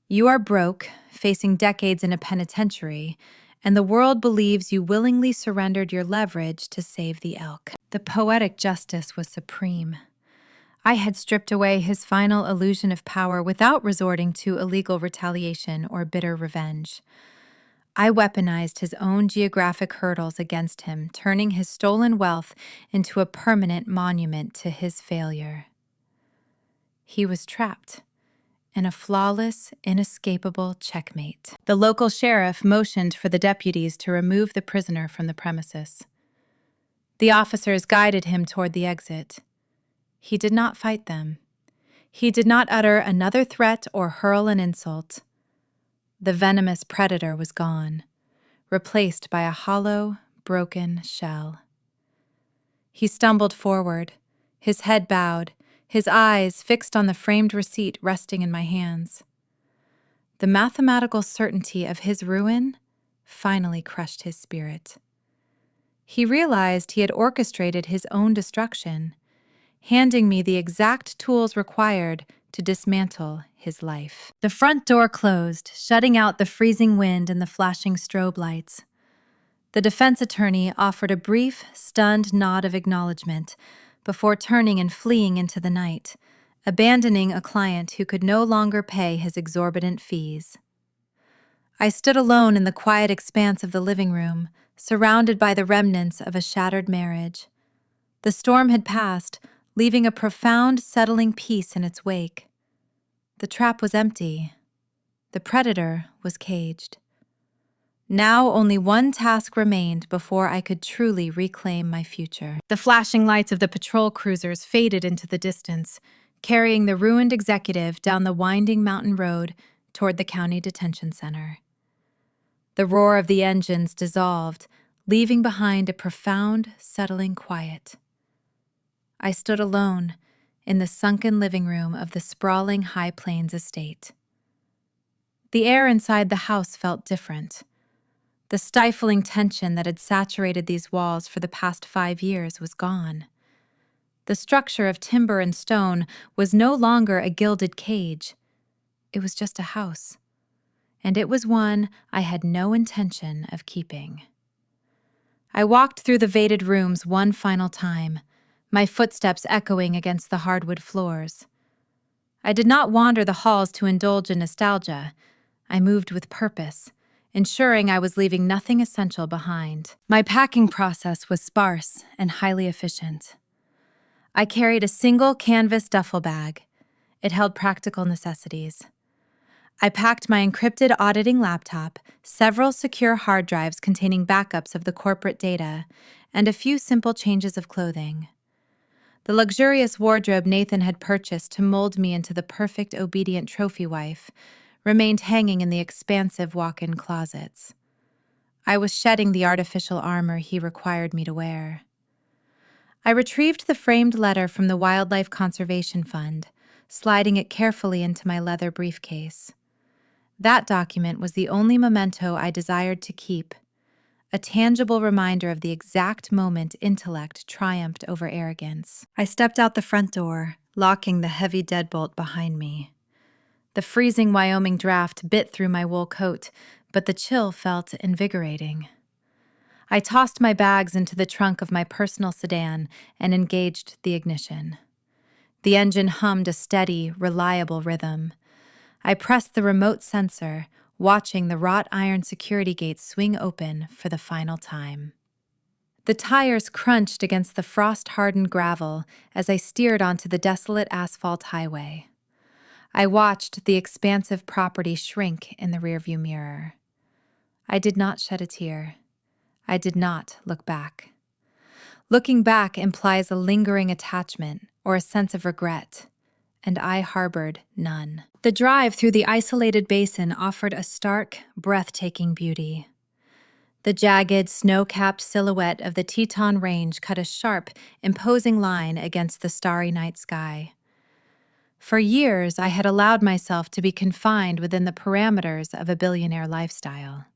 You are broke, facing decades in a penitentiary, and the world believes you willingly surrendered your leverage to save the elk. The poetic justice was supreme. I had stripped away his final illusion of power without resorting to illegal retaliation or bitter revenge. I weaponized his own geographic hurdles against him, turning his stolen wealth into a permanent monument to his failure. He was trapped in a flawless, inescapable checkmate. The local sheriff motioned for the deputies to remove the prisoner from the premises. The officers guided him toward the exit. He did not fight them. He did not utter another threat or hurl an insult. The venomous predator was gone, replaced by a hollow, broken shell. He stumbled forward, his head bowed, his eyes fixed on the framed receipt resting in my hands. The mathematical certainty of his ruin finally crushed his spirit. He realized he had orchestrated his own destruction, handing me the exact tools required to dismantle his life. The front door closed, shutting out the freezing wind and the flashing strobe lights. The defense attorney offered a brief, stunned nod of acknowledgement before turning and fleeing into the night, abandoning a client who could no longer pay his exorbitant fees. I stood alone in the quiet expanse of the living room, surrounded by the remnants of a shattered marriage. The storm had passed, leaving a profound, settling peace in its wake. The trap was empty. The predator was caged. Now only one task remained before I could truly reclaim my future. The flashing lights of the patrol cruisers faded into the distance, carrying the ruined executive down the winding mountain road toward the county detention center. The roar of the engines dissolved, leaving behind a profound, settling quiet. I stood alone in the sunken living room of the sprawling High Plains estate. The air inside the house felt different. The stifling tension that had saturated these walls for the past 5 years was gone. The structure of timber and stone was no longer a gilded cage. It was just a house, and it was one I had no intention of keeping. I walked through the veited rooms one final time, my footsteps echoing against the hardwood floors. I did not wander the halls to indulge in nostalgia. I moved with purpose, ensuring I was leaving nothing essential behind. My packing process was sparse and highly efficient. I carried a single canvas duffel bag. It held practical necessities. I packed my encrypted auditing laptop, several secure hard drives containing backups of the corporate data, and a few simple changes of clothing. The luxurious wardrobe Nathan had purchased to mold me into the perfect obedient trophy wife remained hanging in the expansive walk-in closets. I was shedding the artificial armor he required me to wear. I retrieved the framed letter from the Wildlife Conservation Fund, sliding it carefully into my leather briefcase. That document was the only memento I desired to keep, a tangible reminder of the exact moment intellect triumphed over arrogance. I stepped out the front door, locking the heavy deadbolt behind me. The freezing Wyoming draft bit through my wool coat, but the chill felt invigorating. I tossed my bags into the trunk of my personal sedan and engaged the ignition. The engine hummed a steady, reliable rhythm. I pressed the remote sensor, watching the wrought iron security gates swing open for the final time. The tires crunched against the frost-hardened gravel as I steered onto the desolate asphalt highway. I watched the expansive property shrink in the rearview mirror. I did not shed a tear. I did not look back. Looking back implies a lingering attachment or a sense of regret, and I harbored none. The drive through the isolated basin offered a stark, breathtaking beauty. The jagged, snow-capped silhouette of the Teton Range cut a sharp, imposing line against the starry night sky. For years, I had allowed myself to be confined within the parameters of a billionaire lifestyle.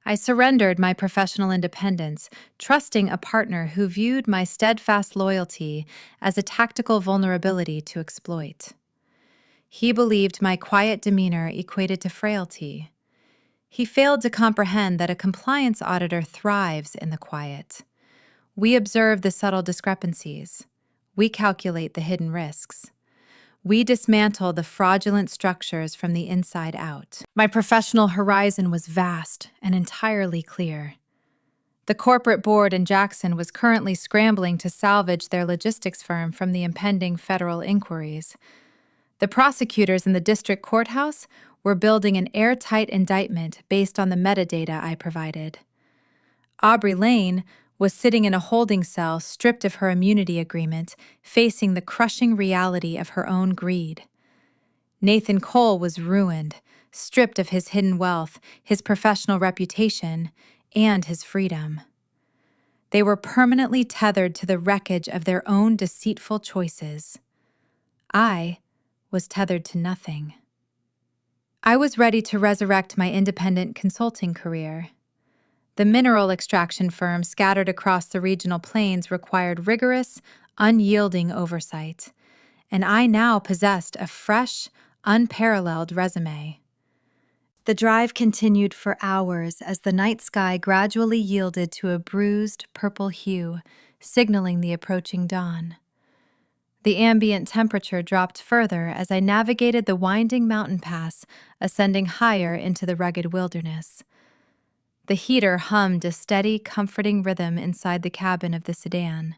I surrendered my professional independence, trusting a partner who viewed my steadfast loyalty as a tactical vulnerability to exploit. He believed my quiet demeanor equated to frailty. He failed to comprehend that a compliance auditor thrives in the quiet. We observe the subtle discrepancies. We calculate the hidden risks. We dismantle the fraudulent structures from the inside out. My professional horizon was vast and entirely clear. The corporate board in Jackson was currently scrambling to salvage their logistics firm from the impending federal inquiries. The prosecutors in the district courthouse were building an airtight indictment based on the metadata I provided. Aubrey Lane was sitting in a holding cell stripped of her immunity agreement, facing the crushing reality of her own greed. Nathan Cole was ruined, stripped of his hidden wealth, his professional reputation, and his freedom. They were permanently tethered to the wreckage of their own deceitful choices. I was tethered to nothing. I was ready to resurrect my independent consulting career. The mineral extraction firms scattered across the regional plains required rigorous, unyielding oversight, and I now possessed a fresh, unparalleled resume. The drive continued for hours as the night sky gradually yielded to a bruised purple hue, signaling the approaching dawn. The ambient temperature dropped further as I navigated the winding mountain pass, ascending higher into the rugged wilderness. The heater hummed a steady, comforting rhythm inside the cabin of the sedan.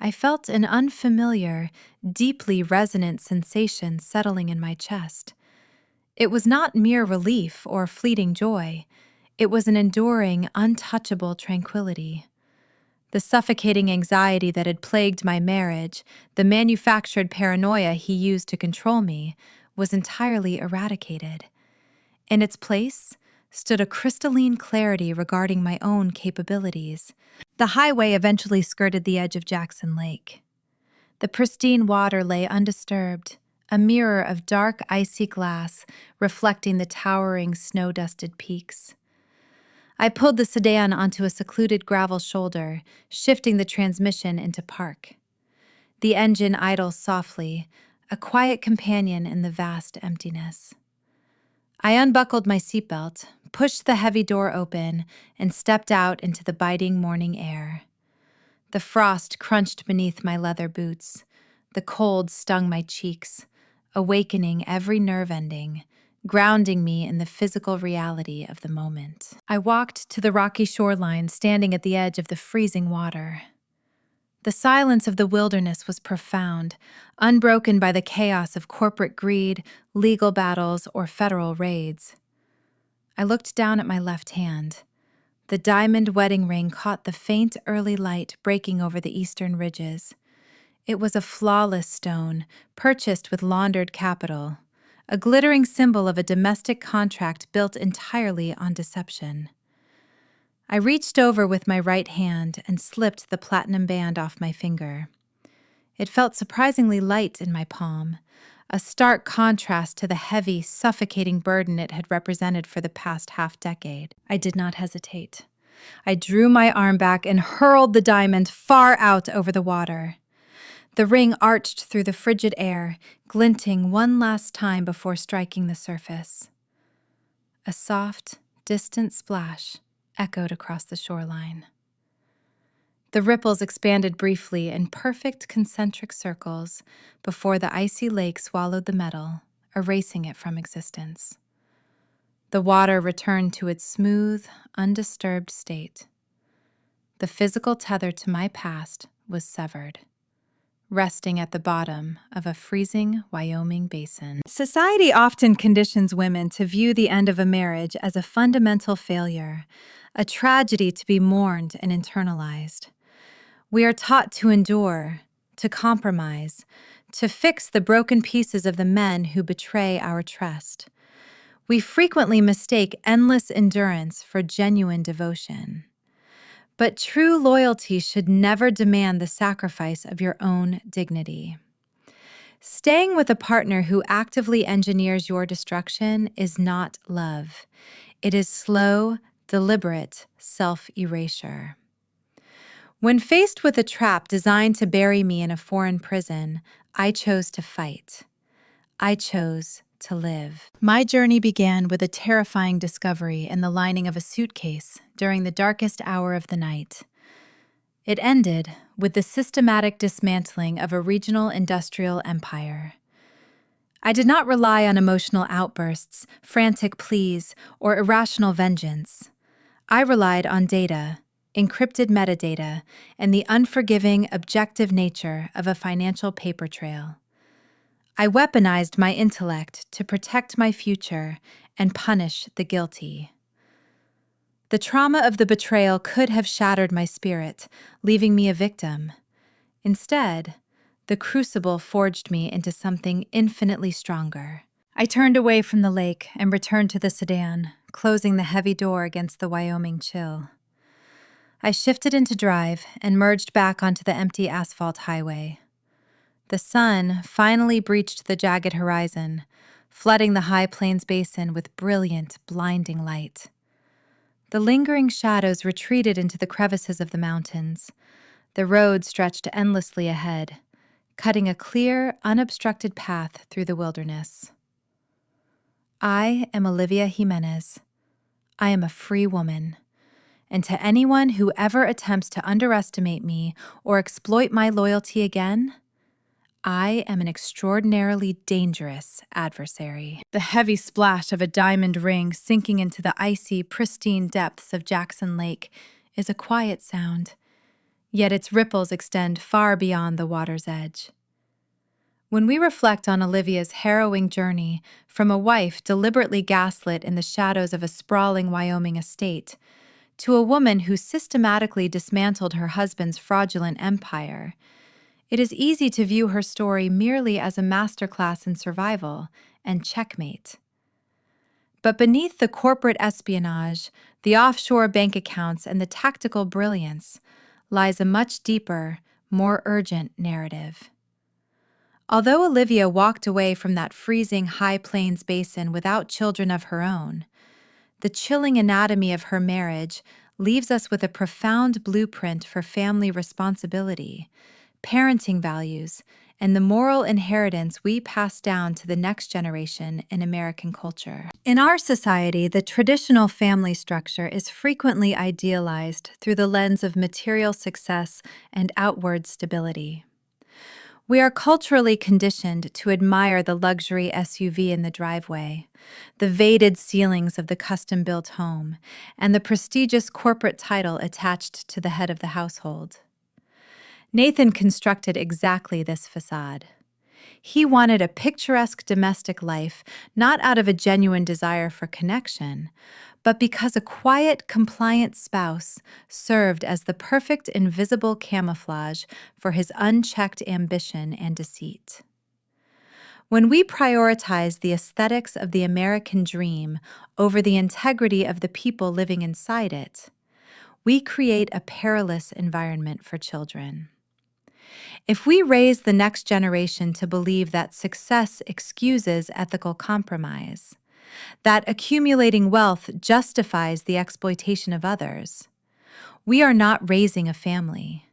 I felt an unfamiliar, deeply resonant sensation settling in my chest. It was not mere relief or fleeting joy. It was an enduring, untouchable tranquility. The suffocating anxiety that had plagued my marriage, the manufactured paranoia he used to control me, was entirely eradicated. In its place stood a crystalline clarity regarding my own capabilities. The highway eventually skirted the edge of Jackson Lake. The pristine water lay undisturbed, a mirror of dark, icy glass reflecting the towering, snow-dusted peaks. I pulled the sedan onto a secluded gravel shoulder, shifting the transmission into park. The engine idles softly, a quiet companion in the vast emptiness. I unbuckled my seatbelt, pushed the heavy door open, and stepped out into the biting morning air. The frost crunched beneath my leather boots. The cold stung my cheeks, awakening every nerve ending, grounding me in the physical reality of the moment. I walked to the rocky shoreline, standing at the edge of the freezing water. The silence of the wilderness was profound, unbroken by the chaos of corporate greed, legal battles, or federal raids. I looked down at my left hand. The diamond wedding ring caught the faint early light breaking over the eastern ridges. It was a flawless stone, purchased with laundered capital, a glittering symbol of a domestic contract built entirely on deception. I reached over with my right hand and slipped the platinum band off my finger. It felt surprisingly light in my palm, a stark contrast to the heavy, suffocating burden it had represented for the past half-decade. I did not hesitate. I drew my arm back and hurled the diamond far out over the water. The ring arched through the frigid air, glinting one last time before striking the surface. A soft, distant splash echoed across the shoreline. The ripples expanded briefly in perfect concentric circles before the icy lake swallowed the metal, erasing it from existence. The water returned to its smooth, undisturbed state. The physical tether to my past was severed, resting at the bottom of a freezing Wyoming basin. Society often conditions women to view the end of a marriage as a fundamental failure, a tragedy to be mourned and internalized. We are taught to endure, to compromise, to fix the broken pieces of the men who betray our trust. We frequently mistake endless endurance for genuine devotion. But true loyalty should never demand the sacrifice of your own dignity. Staying with a partner who actively engineers your destruction is not love. It is slow, deliberate self-erasure. When faced with a trap designed to bury me in a foreign prison, I chose to fight. I chose to live. My journey began with a terrifying discovery in the lining of a suitcase during the darkest hour of the night. It ended with the systematic dismantling of a regional industrial empire. I did not rely on emotional outbursts, frantic pleas, or irrational vengeance. I relied on data, encrypted metadata, and the unforgiving, objective nature of a financial paper trail. I weaponized my intellect to protect my future and punish the guilty. The trauma of the betrayal could have shattered my spirit, leaving me a victim. Instead, the crucible forged me into something infinitely stronger. I turned away from the lake and returned to the sedan, closing the heavy door against the Wyoming chill. I shifted into drive and merged back onto the empty asphalt highway. The sun finally breached the jagged horizon, flooding the High Plains Basin with brilliant, blinding light. The lingering shadows retreated into the crevices of the mountains. The road stretched endlessly ahead, cutting a clear, unobstructed path through the wilderness. I am Olivia Jimenez. I am a free woman. And to anyone who ever attempts to underestimate me or exploit my loyalty again, I am an extraordinarily dangerous adversary. The heavy splash of a diamond ring sinking into the icy, pristine depths of Jackson Lake is a quiet sound, yet its ripples extend far beyond the water's edge. When we reflect on Olivia's harrowing journey from a wife deliberately gaslit in the shadows of a sprawling Wyoming estate to a woman who systematically dismantled her husband's fraudulent empire, it is easy to view her story merely as a masterclass in survival and checkmate. But beneath the corporate espionage, the offshore bank accounts, and the tactical brilliance lies a much deeper, more urgent narrative. Although Olivia walked away from that freezing High Plains basin without children of her own, the chilling anatomy of her marriage leaves us with a profound blueprint for family responsibility, parenting values, and the moral inheritance we pass down to the next generation in American culture. In our society, the traditional family structure is frequently idealized through the lens of material success and outward stability. We are culturally conditioned to admire the luxury SUV in the driveway, the vated ceilings of the custom-built home, and the prestigious corporate title attached to the head of the household. Nathan constructed exactly this facade. He wanted a picturesque domestic life, not out of a genuine desire for connection, but because a quiet, compliant spouse served as the perfect invisible camouflage for his unchecked ambition and deceit. When we prioritize the aesthetics of the American dream over the integrity of the people living inside it, we create a perilous environment for children. If we raise the next generation to believe that success excuses ethical compromise, that accumulating wealth justifies the exploitation of others, we are not raising a family.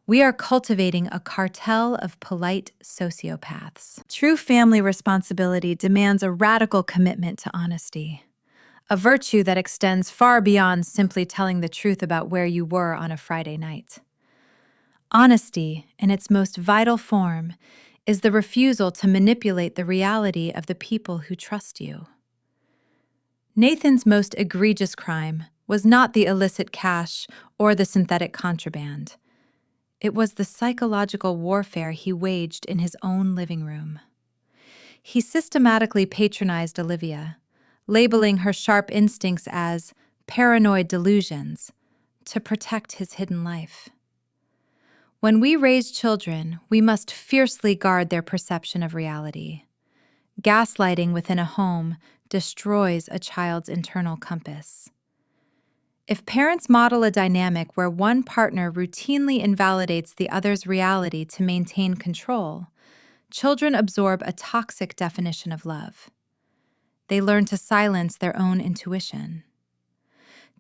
We are cultivating a cartel of polite sociopaths. True family responsibility demands a radical commitment to honesty, a virtue that extends far beyond simply telling the truth about where you were on a Friday night. Honesty, in its most vital form, is the refusal to manipulate the reality of the people who trust you. Nathan's most egregious crime was not the illicit cash or the synthetic contraband. It was the psychological warfare he waged in his own living room. He systematically patronized Olivia, labeling her sharp instincts as paranoid delusions to protect his hidden life. When we raise children, we must fiercely guard their perception of reality. Gaslighting within a home destroys a child's internal compass. If parents model a dynamic where one partner routinely invalidates the other's reality to maintain control, children absorb a toxic definition of love. They learn to silence their own intuition.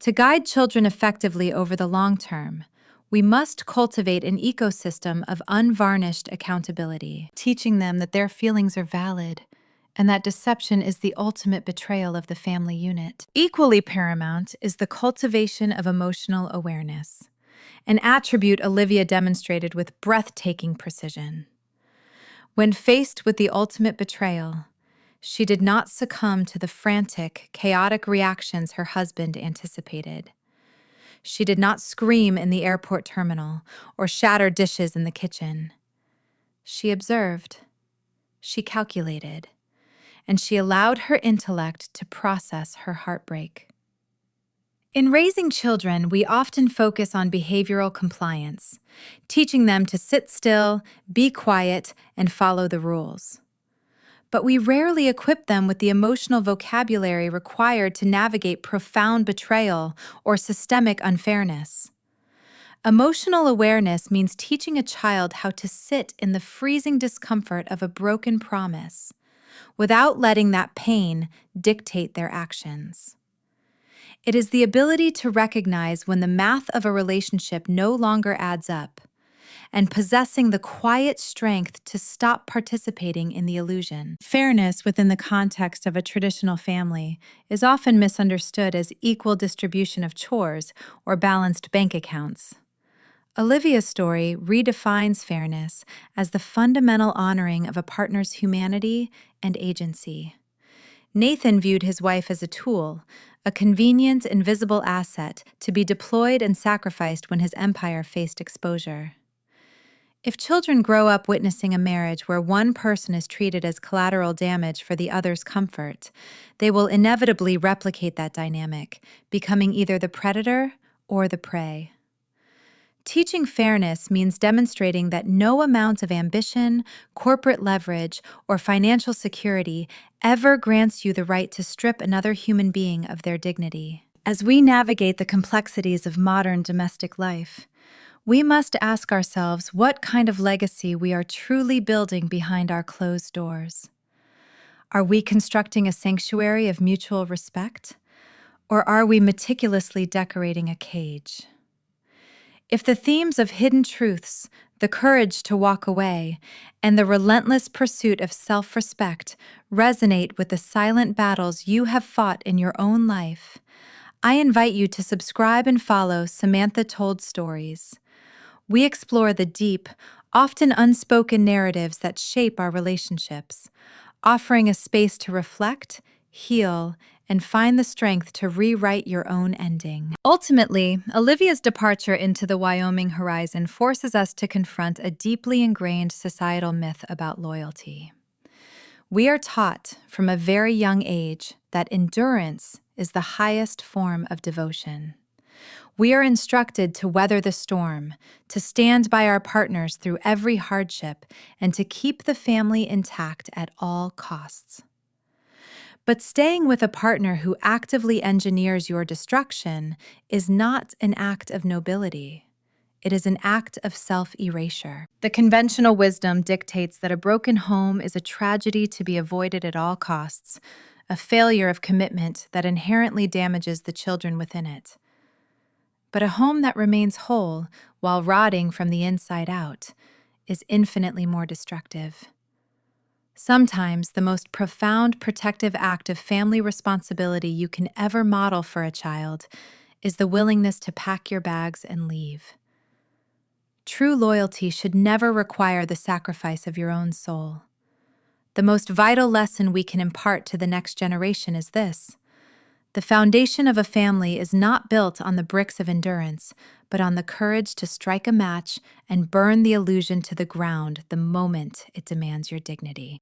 To guide children effectively over the long term, we must cultivate an ecosystem of unvarnished accountability, teaching them that their feelings are valid and that deception is the ultimate betrayal of the family unit. Equally paramount is the cultivation of emotional awareness, an attribute Olivia demonstrated with breathtaking precision. When faced with the ultimate betrayal, she did not succumb to the frantic, chaotic reactions her husband anticipated. She did not scream in the airport terminal or shatter dishes in the kitchen. She observed. She calculated. And she allowed her intellect to process her heartbreak. In raising children, we often focus on behavioral compliance, teaching them to sit still, be quiet, and follow the rules. But we rarely equip them with the emotional vocabulary required to navigate profound betrayal or systemic unfairness. Emotional awareness means teaching a child how to sit in the freezing discomfort of a broken promise, without letting that pain dictate their actions. It is the ability to recognize when the math of a relationship no longer adds up, and possessing the quiet strength to stop participating in the illusion. Fairness within the context of a traditional family is often misunderstood as equal distribution of chores or balanced bank accounts. Olivia's story redefines fairness as the fundamental honoring of a partner's humanity and agency. Nathan viewed his wife as a tool, a convenient, invisible asset to be deployed and sacrificed when his empire faced exposure. If children grow up witnessing a marriage where one person is treated as collateral damage for the other's comfort, they will inevitably replicate that dynamic, becoming either the predator or the prey. Teaching fairness means demonstrating that no amount of ambition, corporate leverage, or financial security ever grants you the right to strip another human being of their dignity. As we navigate the complexities of modern domestic life, we must ask ourselves what kind of legacy we are truly building behind our closed doors. Are we constructing a sanctuary of mutual respect, or are we meticulously decorating a cage? If the themes of hidden truths, the courage to walk away, and the relentless pursuit of self-respect resonate with the silent battles you have fought in your own life, I invite you to subscribe and follow Samantha Told Stories. We explore the deep, often unspoken narratives that shape our relationships, offering a space to reflect, heal, and find the strength to rewrite your own ending. Ultimately, Olivia's departure into the Wyoming horizon forces us to confront a deeply ingrained societal myth about loyalty. We are taught from a very young age that endurance is the highest form of devotion. We are instructed to weather the storm, to stand by our partners through every hardship, and to keep the family intact at all costs. But staying with a partner who actively engineers your destruction is not an act of nobility. It is an act of self-erasure. The conventional wisdom dictates that a broken home is a tragedy to be avoided at all costs, a failure of commitment that inherently damages the children within it. But a home that remains whole while rotting from the inside out is infinitely more destructive. Sometimes the most profound protective act of family responsibility you can ever model for a child is the willingness to pack your bags and leave. True loyalty should never require the sacrifice of your own soul. The most vital lesson we can impart to the next generation is this: the foundation of a family is not built on the bricks of endurance, but on the courage to strike a match and burn the illusion to the ground the moment it demands your dignity.